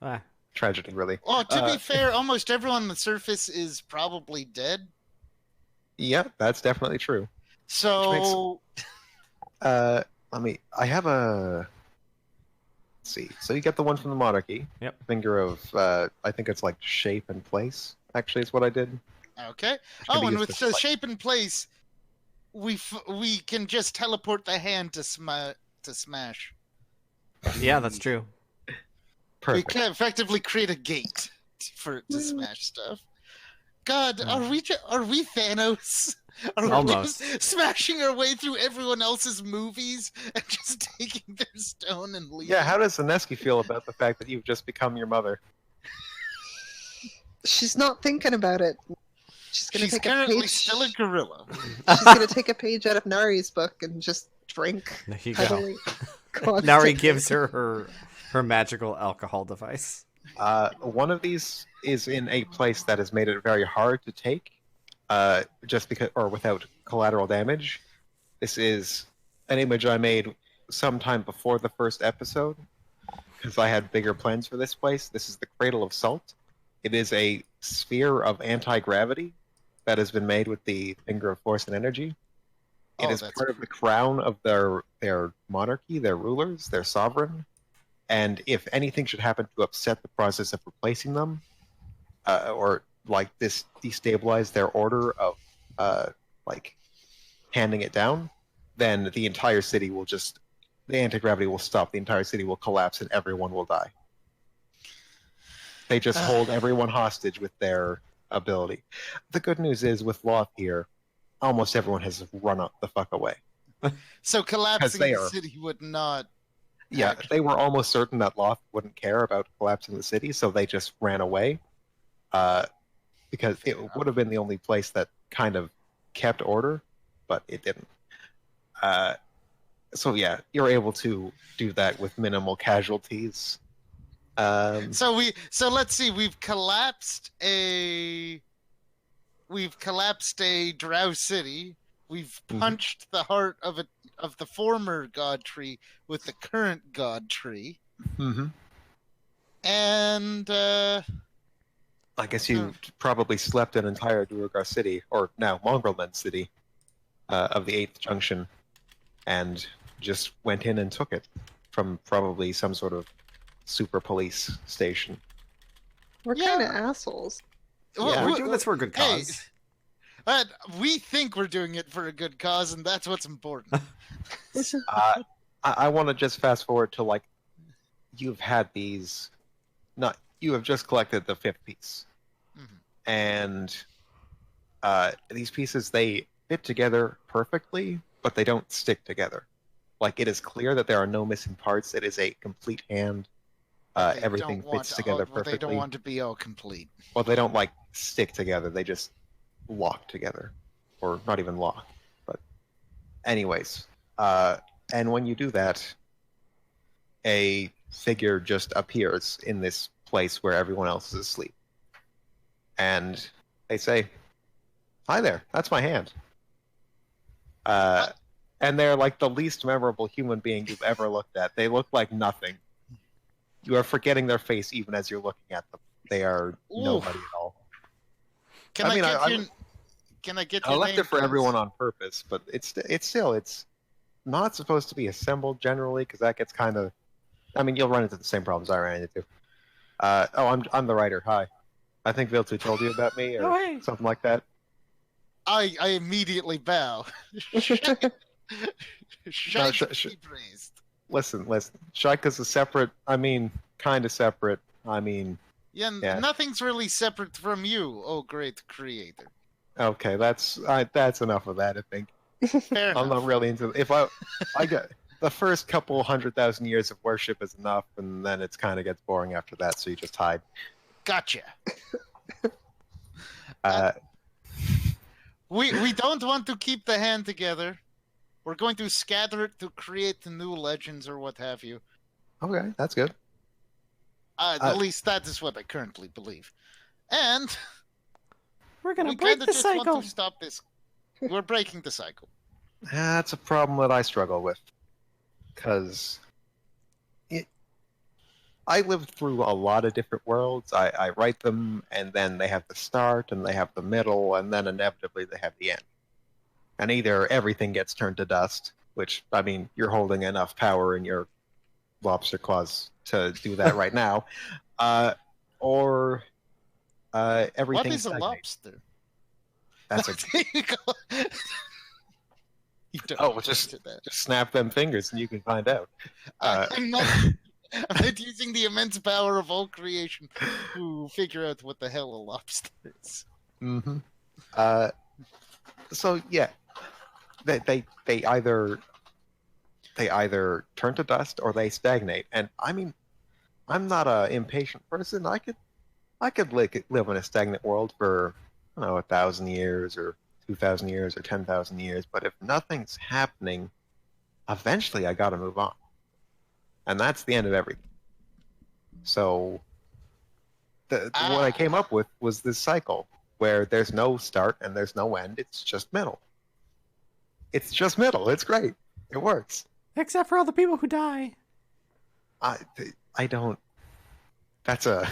Ah, Tragedy, really. Well, to be fair, almost everyone on the surface is probably dead. Yeah, that's definitely true. So I have a... Let's see. So you get the one from the monarchy. Yep. Finger of, I think it's like shape and place, actually, is what I did. okay. can be Oh, and used with to the select- shape in place, we can just teleport the hand to smash. yeah, that's true. Perfect. We can effectively create a gate to smash stuff. God, are we Thanos? Are we Almost. just smashing our way through everyone else's movies and just taking their stone and leaving? Yeah, how does Zaneski feel about the fact that you've just become your mother? She's not thinking about it. She's gonna She's take a currently page. still a gorilla. She's gonna take a page out of Nari's book and just drink. There you go. heavily. Nari gives her magical alcohol device. One of these is in a place that has made it very hard to take, just because, or without collateral damage. This is an image I made sometime before the first episode, because I had bigger plans for this place. This is the Cradle of Salt. It is a sphere of anti-gravity that has been made with the Finger of Force and Energy. It Oh, is that's part of the crown of their monarchy, their rulers, their sovereign. And if anything should happen to upset the process of replacing them, or like this destabilize their order of like handing it down, then the entire city will just, the anti-gravity will stop, the entire city will collapse, and everyone will die. They just hold everyone hostage with their ability. The good news is, with Loth here, almost everyone has run up the fuck away. So collapsing they the are. city would not. Yeah, they were almost certain that Loth wouldn't care about collapsing the city, so they just ran away. Because it would have been the only place that kind of kept order, but it didn't. So yeah, you're able to do that with minimal casualties. So let's see. We've collapsed a drow city. We've Mhm. punched the heart of the former god tree with the current god tree, Mm-hmm. and I guess you probably slept an entire Duergar city, or now Mongrelmen city, of the 8th Junction, and just went in and took it from probably some sort of super police station. We're Yeah. kind of assholes. Yeah. We're doing this for a good Hey, cause. but we think we're doing it for a good cause, and that's what's important. I want to just fast forward to like you've had these, not you have just collected the fifth piece, Mhm. and these pieces they fit together perfectly, but they don't stick together. Like it is clear that there are no missing parts. It is a complete hand. But they Everything don't want fits to- together well, They don't perfectly. want to be all complete. Well, they don't like stick together. They just lock together, or not even lock. But anyways, and when you do that, a figure just appears in this place where everyone else is asleep, and they say, "Hi there, that's my hand." And they're like the least memorable human being you've ever looked at. They look like nothing. You are forgetting their face even as you're looking at them. They are nobody at all. Can I get I your left name, it for please? everyone on purpose, but it's still not supposed to be assembled generally because that gets kind of. I mean, you'll run into the same problems I ran into. I'm the writer. Hi, I think Viltu told you about me or Oh, hey. something like that. I immediately bow. Shite be praised. Listen. Shaika's a separate. I mean, kind of separate. I mean, Yeah, nothing's really separate from you, oh great creator. okay, that's enough of that. I think. Fair I'm enough. not really into. If I get the first couple 100,000 years of worship is enough, and then it's kind of gets boring after that. So you just hide. Gotcha. Uh, We don't want to keep the hand together. We're going to scatter it to create new legends or what have you. okay, that's good. At least that is what I currently believe. And We're gonna we break kind of the just cycle. want to stop this. We're breaking the cycle. That's a problem that I struggle with, because I lived through a lot of different worlds. I write them, and then they have the start, and they have the middle, and then inevitably they have the end. And either everything gets turned to dust, which, I mean, you're holding enough power in your lobster claws to do that right now, or everything What is a stagnates. lobster? That's a There you go. You don't Oh, need to just answer that. snap them fingers and you can find out. I'm not using the immense power of all creation to figure out what the hell a lobster is. Mm-hmm. So yeah, they either turn to dust or they stagnate. And I mean, I'm not a impatient person. I could live in a stagnant world for I don't know 1,000 years or 2,000 years or 10,000 years. But if nothing's happening, eventually I got to move on, and that's the end of everything. So what I came up with was this cycle where there's no start and there's no end. It's just middle. It's just middle. It's great. It works. Except for all the people who die. I don't. That's a.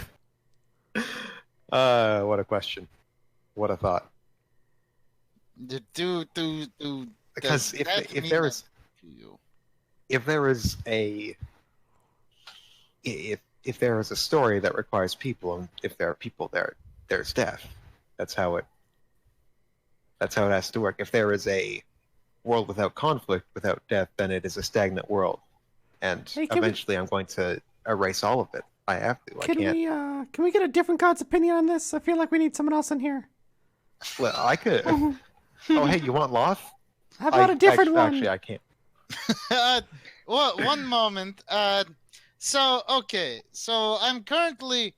What a question. What a thought. Because if there is a story that requires people, and if there are people there, there's death. That's how it has to work. If there is a world without conflict, without death, then it is a stagnant world. And Hey, eventually I'm going to erase all of it. I have to. I can't. Can we get a different god's opinion on this? I feel like we need someone else in here. Well, I could. Oh, hey, you want Loth? How about a different one? Actually, I can't. Well, one moment. So I'm currently.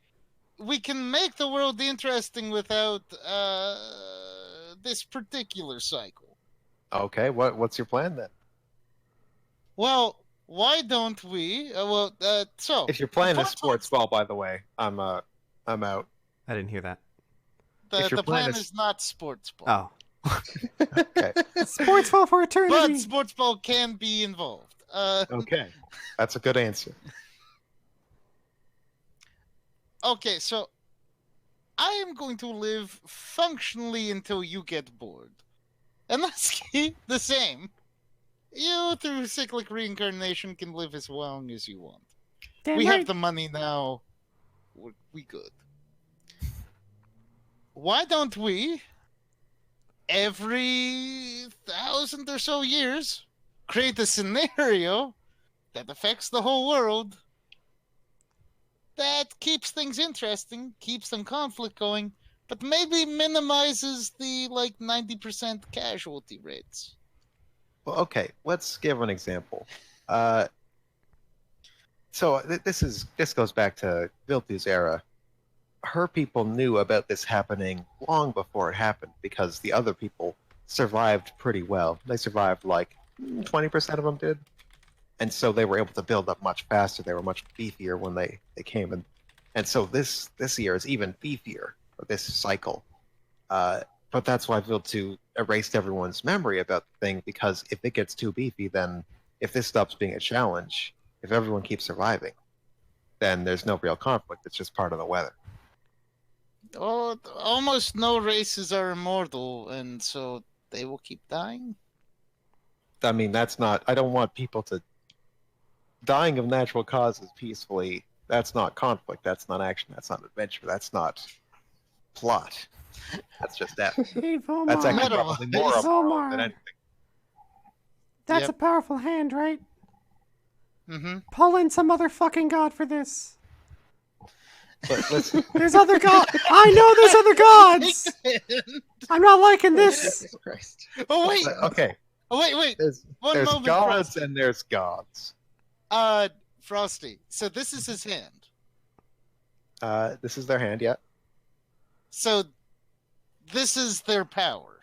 We can make the world interesting without this particular cycle. Okay, what's your plan then? Well, why don't we? So If your plan is sports ball, by the way, I'm out. I didn't hear that. the plan is not sports ball. Oh. Okay. Sports ball for eternity. But sports ball can be involved. Okay, that's a good answer. Okay, so I am going to live functionally until you get bored. And let's keep the same. You, through cyclic reincarnation, can live as long as you want. Damn We right. have the money now. We good. why don't we, every 1,000 or so years, create a scenario that affects the whole world, that keeps things interesting, keeps some conflict going, but maybe minimizes the 90% casualty rates. Well, okay, let's give an example. This goes back to Viltu's era. Her people knew about this happening long before it happened because the other people survived pretty well. They survived 20% of them did. And so they were able to build up much faster. They were much beefier when they came in. And so this year is even beefier for this cycle. But that's why Viltu erased everyone's memory about the thing, because if it gets too beefy, then if this stops being a challenge, if everyone keeps surviving, then there's no real conflict. It's just part of the weather. Oh, almost no races are immortal, and so they will keep dying. I mean, that's not. I don't want people to dying of natural causes peacefully. That's not conflict. That's not action. That's not adventure. That's not plot. That's just that. Hey, Volmar. That's actually probably more immoral than anything. That's Yep. a powerful hand, right? Mm-hmm. Pull in some other fucking god for this. But listen, There's other gods. I know there's other gods. I'm not liking this. Jesus Christ. Oh wait! okay. Oh wait! There's One moment, gods Frosty. and there's gods. Frosty. So this is his hand. This is their hand, yeah. So this is their power.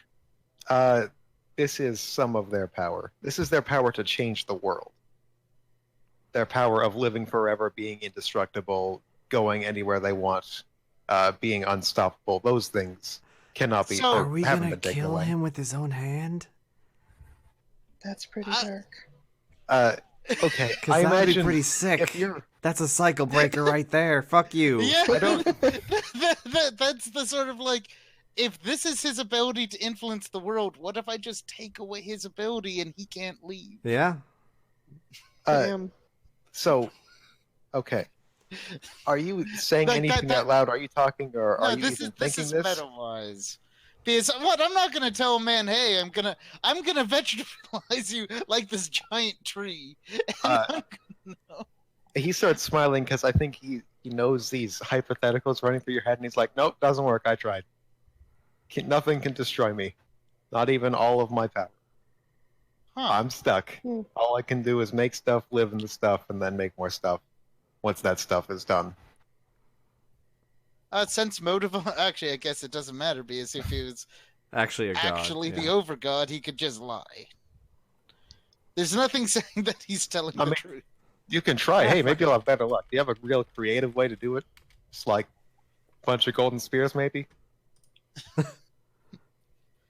This is some of their power. This is their power to change the world. Their power of living forever, being indestructible, going anywhere they want, being unstoppable. Those things cannot be. So- Are we haven't gonna been taken kill away. him with his own hand? That's pretty I- dark. Okay, Because I that would be imagine pretty sick. if you're That's a cycle breaker right there. Fuck you. Yeah, I don't- that's the sort of if this is his ability to influence the world, what if I just take away his ability and he can't leave? Yeah. Damn. so. Okay, are you saying Like anything that- out loud? Are you talking, or are No, you this even is thinking this? meta-wise. Because what I'm not gonna tell a man, hey, I'm gonna vegetabilize you like this giant tree. And Uh, He starts smiling because I think he knows these hypotheticals running through your head, and he's like, "Nope, doesn't work. I tried. Nothing can destroy me, not even all of my power. huh. I'm stuck. Hmm. All I can do is make stuff, live in the stuff, and then make more stuff. Once that stuff is done." Sense motive. Actually, I guess it doesn't matter because if he was Actually, a god. actually yeah. the overgod, he could just lie. There's nothing saying that he's telling I the mean- truth. You can try. Hey, maybe you'll have better luck. Do you have a real creative way to do it? Just like a bunch of golden spears, maybe?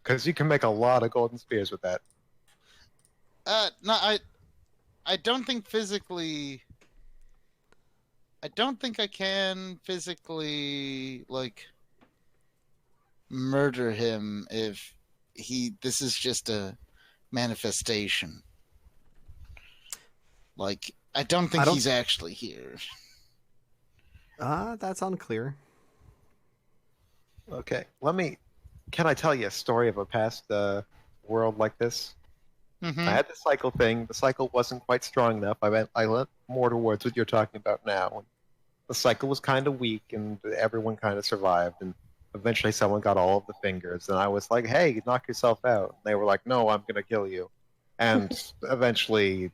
Because you can make a lot of golden spears with that. No, I don't think physically. I don't think I can physically murder him if this is just a manifestation. I don't think he's actually here. That's unclear. Okay, can I tell you a story of a past world like this? Mhm. I had the cycle thing. The cycle wasn't quite strong enough. I went more towards what you're talking about now. The cycle was kind of weak, and everyone kind of survived. And eventually, someone got all of the fingers, and I was like, "Hey, knock yourself out." And they were like, "No, I'm gonna kill you." And eventually,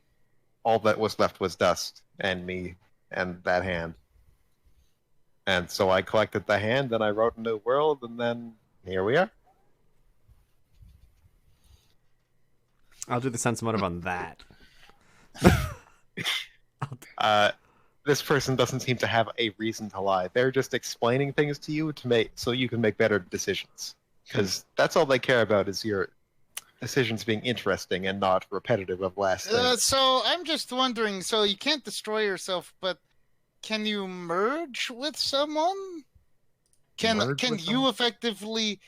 all that was left was dust and me and that hand. And so I collected the hand, and I wrote a new world, and then here we are. I'll do the sense motive on that. This person doesn't seem to have a reason to lie. They're just explaining things to you so you can make better decisions. Because that's all they care about is your decisions being interesting and not repetitive of last things. So I'm just wondering. So you can't destroy yourself, but can you merge with someone? Can Merge with you someone? effectively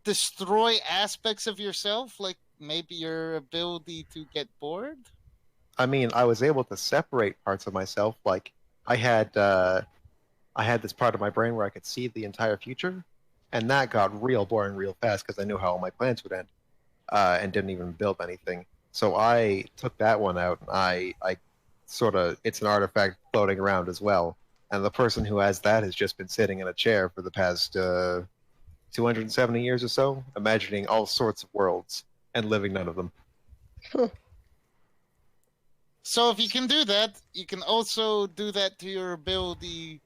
destroy aspects of yourself, like maybe your ability to get bored? I mean, I was able to separate parts of myself. Like I had this part of my brain where I could see the entire future, And that got real boring real fast because I knew how all my plans would end, and didn't even build anything. So I took that one out, and I sort of, it's an artifact floating around as well. And the person who has that has just been sitting in a chair for the past 270 years or so, imagining all sorts of worlds and living none of them. So if you can do that, you can also do that to your ability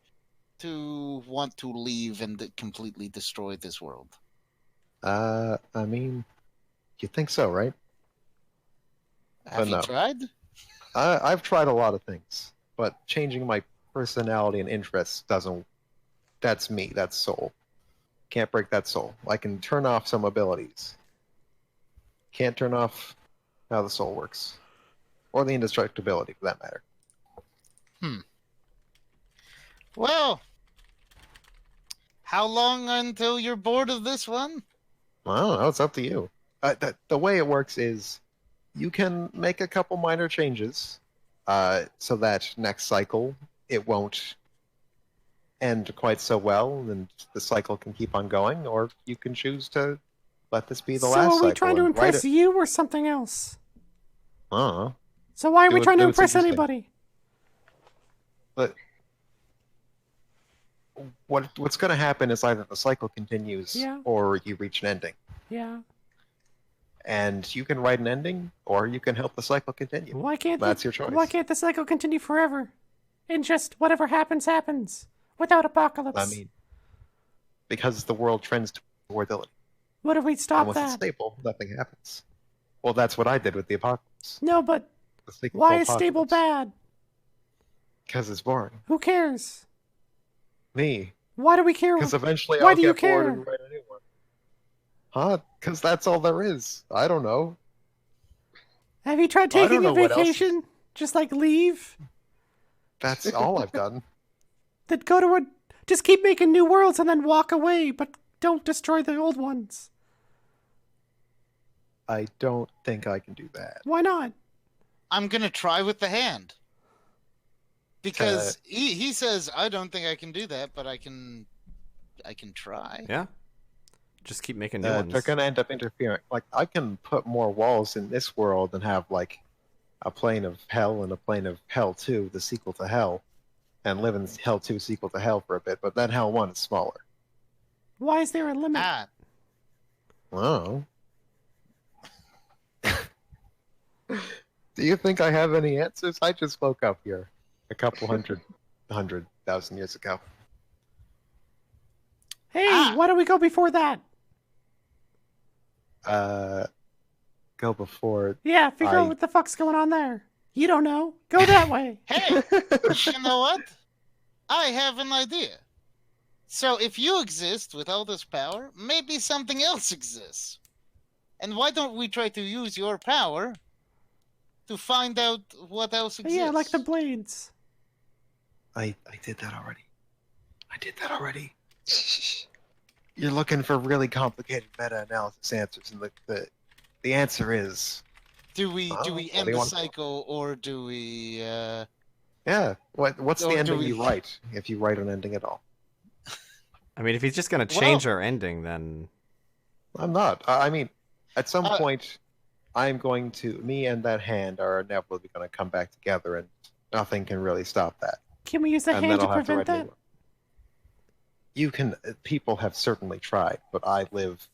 to want to leave and completely destroy this world. I mean, you think so, right? Have you no. tried? I've tried a lot of things, but changing my personality and interests doesn't. That's me. That's soul. Can't break that soul. I can turn off some abilities. Can't turn off how the soul works, or the indestructibility, for that matter. Well, how long until you're bored of this one? I don't know. It's up to you. The way it works is you can make a couple minor changes so that next cycle it won't end quite so well, and the cycle can keep on going, or you can choose to let this be the last cycle. So are we trying to and write impress it. you or something else? Uh-huh. So why are we Do it- trying to do what's impress interesting. anybody? But what's going to happen is either the cycle continues Yeah. or you reach an ending. Yeah. And you can write an ending, or you can help the cycle continue. Why can't That's your choice. Why can't the cycle continue forever? And just whatever happens, happens. Without apocalypse. I mean, because the world trends toward stability. What if we stop And once it's that? stable, nothing happens. Well, that's what I did with the apocalypse. No, but The sequel why to is stable Apocalypse. bad? Because it's boring. Who cares? Me. Why do we care? Because eventually Why I'll do you get bored care? and write a new one. Huh? Because that's all there is. I don't know. Have you tried I don't taking a know what else is- vacation? Just like leave? That's all I've done. Then go to a... Just keep making new worlds and then walk away, but don't destroy the old ones. I don't think I can do that. Why not? I'm gonna try with the hand. Because he says I don't think I can do that, but I can try. Yeah. Just keep making new They're ones. going to end up interfering. Like, I can put more walls in this world and have, like, a plane of hell and a plane of hell 2, the sequel to hell, and live in hell 2 sequel to hell for a bit, but then hell 1 is smaller. Why is there a limit? Oh. Do you think I have any answers? I just woke up here a couple 100,000 years ago. Hey, why don't we go before that? Go before. Yeah, figure I- out what the fuck's going on there. You don't know. Go that way. Hey, you know what? I have an idea. So if you exist with all this power, maybe something else exists. And why don't we try to use your power to find out what else exists? Yeah, like the blades. I did that already. You're looking for really complicated meta-analysis answers, and the answer is Do we what end do you the want? cycle, or do we? yeah. What's Or the do ending we- you write if you write an ending at all? I mean, if he's just going to change our ending, then... I'm not. I mean, at some Uh, point, I'm going to. Me and that hand are inevitably going to come back together, and nothing can really stop that. Can we use the And hand then to I'll have to prevent write a new that? one. You can. People have certainly tried, but I live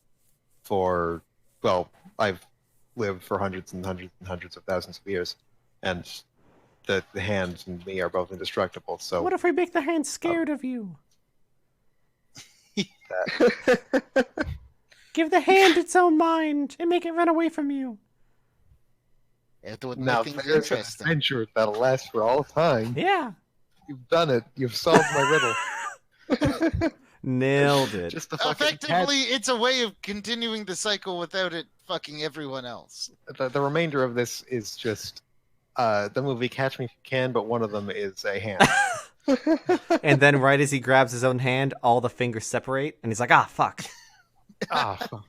for. Well, I've lived for hundreds and hundreds and hundreds of thousands of years, and the hand and me are both indestructible. So What if we make the hand scared of you? Give the hand its own mind and make it run away from you. It would now make things there's an interesting. adventure that'll last for all time. Yeah. You've done it. You've solved my riddle. Nailed it. Just the fucking Effectively, it's a way of continuing the cycle without it fucking everyone else. the remainder of this is just the movie Catch Me If You Can, but one of them is a hand. And then right as he grabs his own hand, all the fingers separate, and he's like, ah, fuck. Ah, fuck.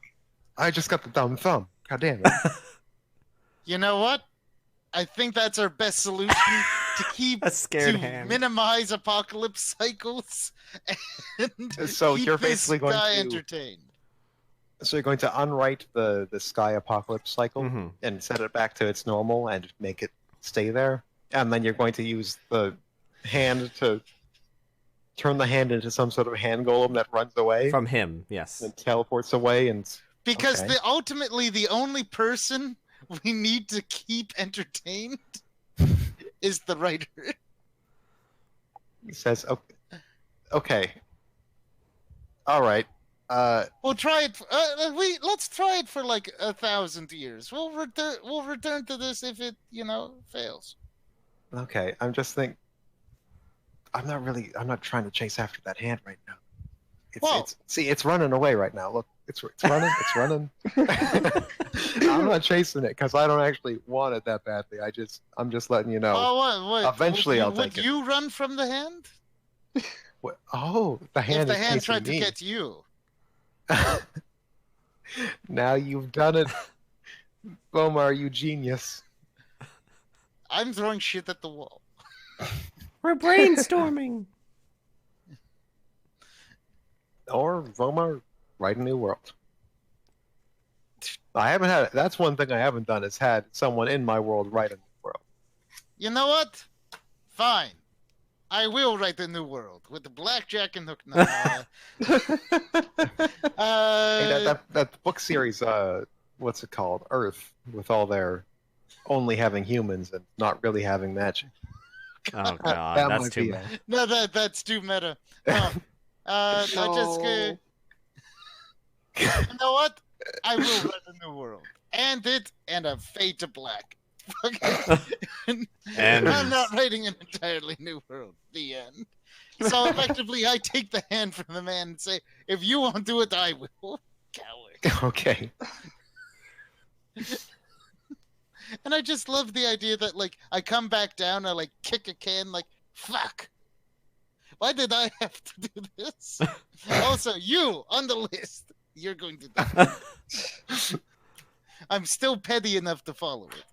I just got the dumb thumb. God damn it. You know what? I think that's our best solution to keep A scared to hand. minimize apocalypse cycles and So keep you're this basically going guy to- entertained. So you're going to unwrite the sky apocalypse cycle Mhm. and set it back to its normal and make it stay there, and then you're going to use the hand to turn the hand into some sort of hand golem that runs away From him, yes. and teleports away. And Because Okay. ultimately the only person we need to keep entertained is the writer. he says, "Okay, all right, We'll try it. Let's try it for like 1,000 years. We'll return to this if it fails. okay." I'm just think. I'm not trying to chase after that hand right now. Well- It's running away right now. Look, it's running. It's running. I'm not chasing it because I don't actually want it that badly. I'm just letting you know. Oh, what? Eventually I'll would take it. you run from the hand? Oh, the hand. If the is hand chasing tried to me. get you. Now you've done it, Bomar. You genius. I'm throwing shit at the wall. We're brainstorming. Or Bomar, write a new world. I haven't had. That's one thing I haven't done is had someone in my world write a new world. You know what? Fine. I will write the new world with the blackjack and hook. No, Hey, that book series, what's it called? Earth, with all their only having humans and not really having magic. Oh god, That that's might too be bad. no, that's too meta. No. I just. No. You know what? I will write a new world. And a fade to black. Okay. And I'm not writing an entirely new world. The end. So effectively, I take the hand from the man and say, "If you won't do it, I will." Coward. Okay. And I just love the idea that, like, I come back down, I like kick a can, like, fuck. Why did I have to do this? Also, you on the list. You're going to do. I'm still petty enough to follow it.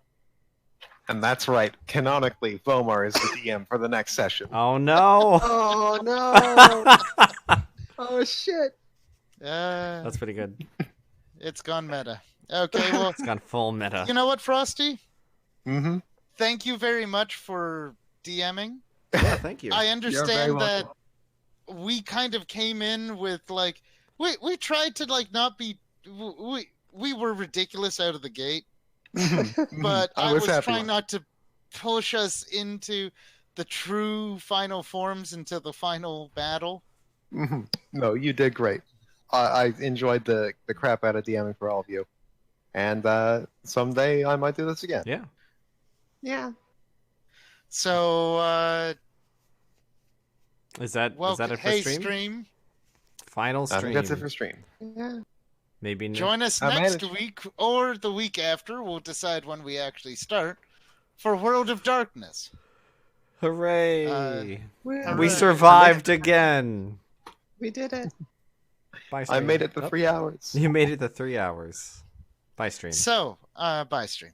And that's right. Canonically, Bomar is the DM for the next session. oh no. Oh no! Oh shit! That's pretty good. It's gone meta. Okay, well, It's gone full meta. you know what, Frosty? Mm-hmm. Thank you very much for DMing. Yeah, thank you. I very understand that welcome. we kind of came in with like we tried to like not be we were ridiculous out of the gate, but I was happy trying one. not to push us into the true final forms into the final battle. Mhm. No, you did great. I enjoyed the crap out of DMing for all of you. And someday I might do this again. Yeah. Yeah. So Is that well, is that it for hey stream? Final I stream. think that's it for stream. Yeah. Maybe join us I next managed. week or the week after. We'll decide when we actually start for World of Darkness. Hooray! Hooray. We survived again. We did it. Bye I stream. made it to Oh, 3 hours. You made it to 3 hours. Bye stream. So, bye stream.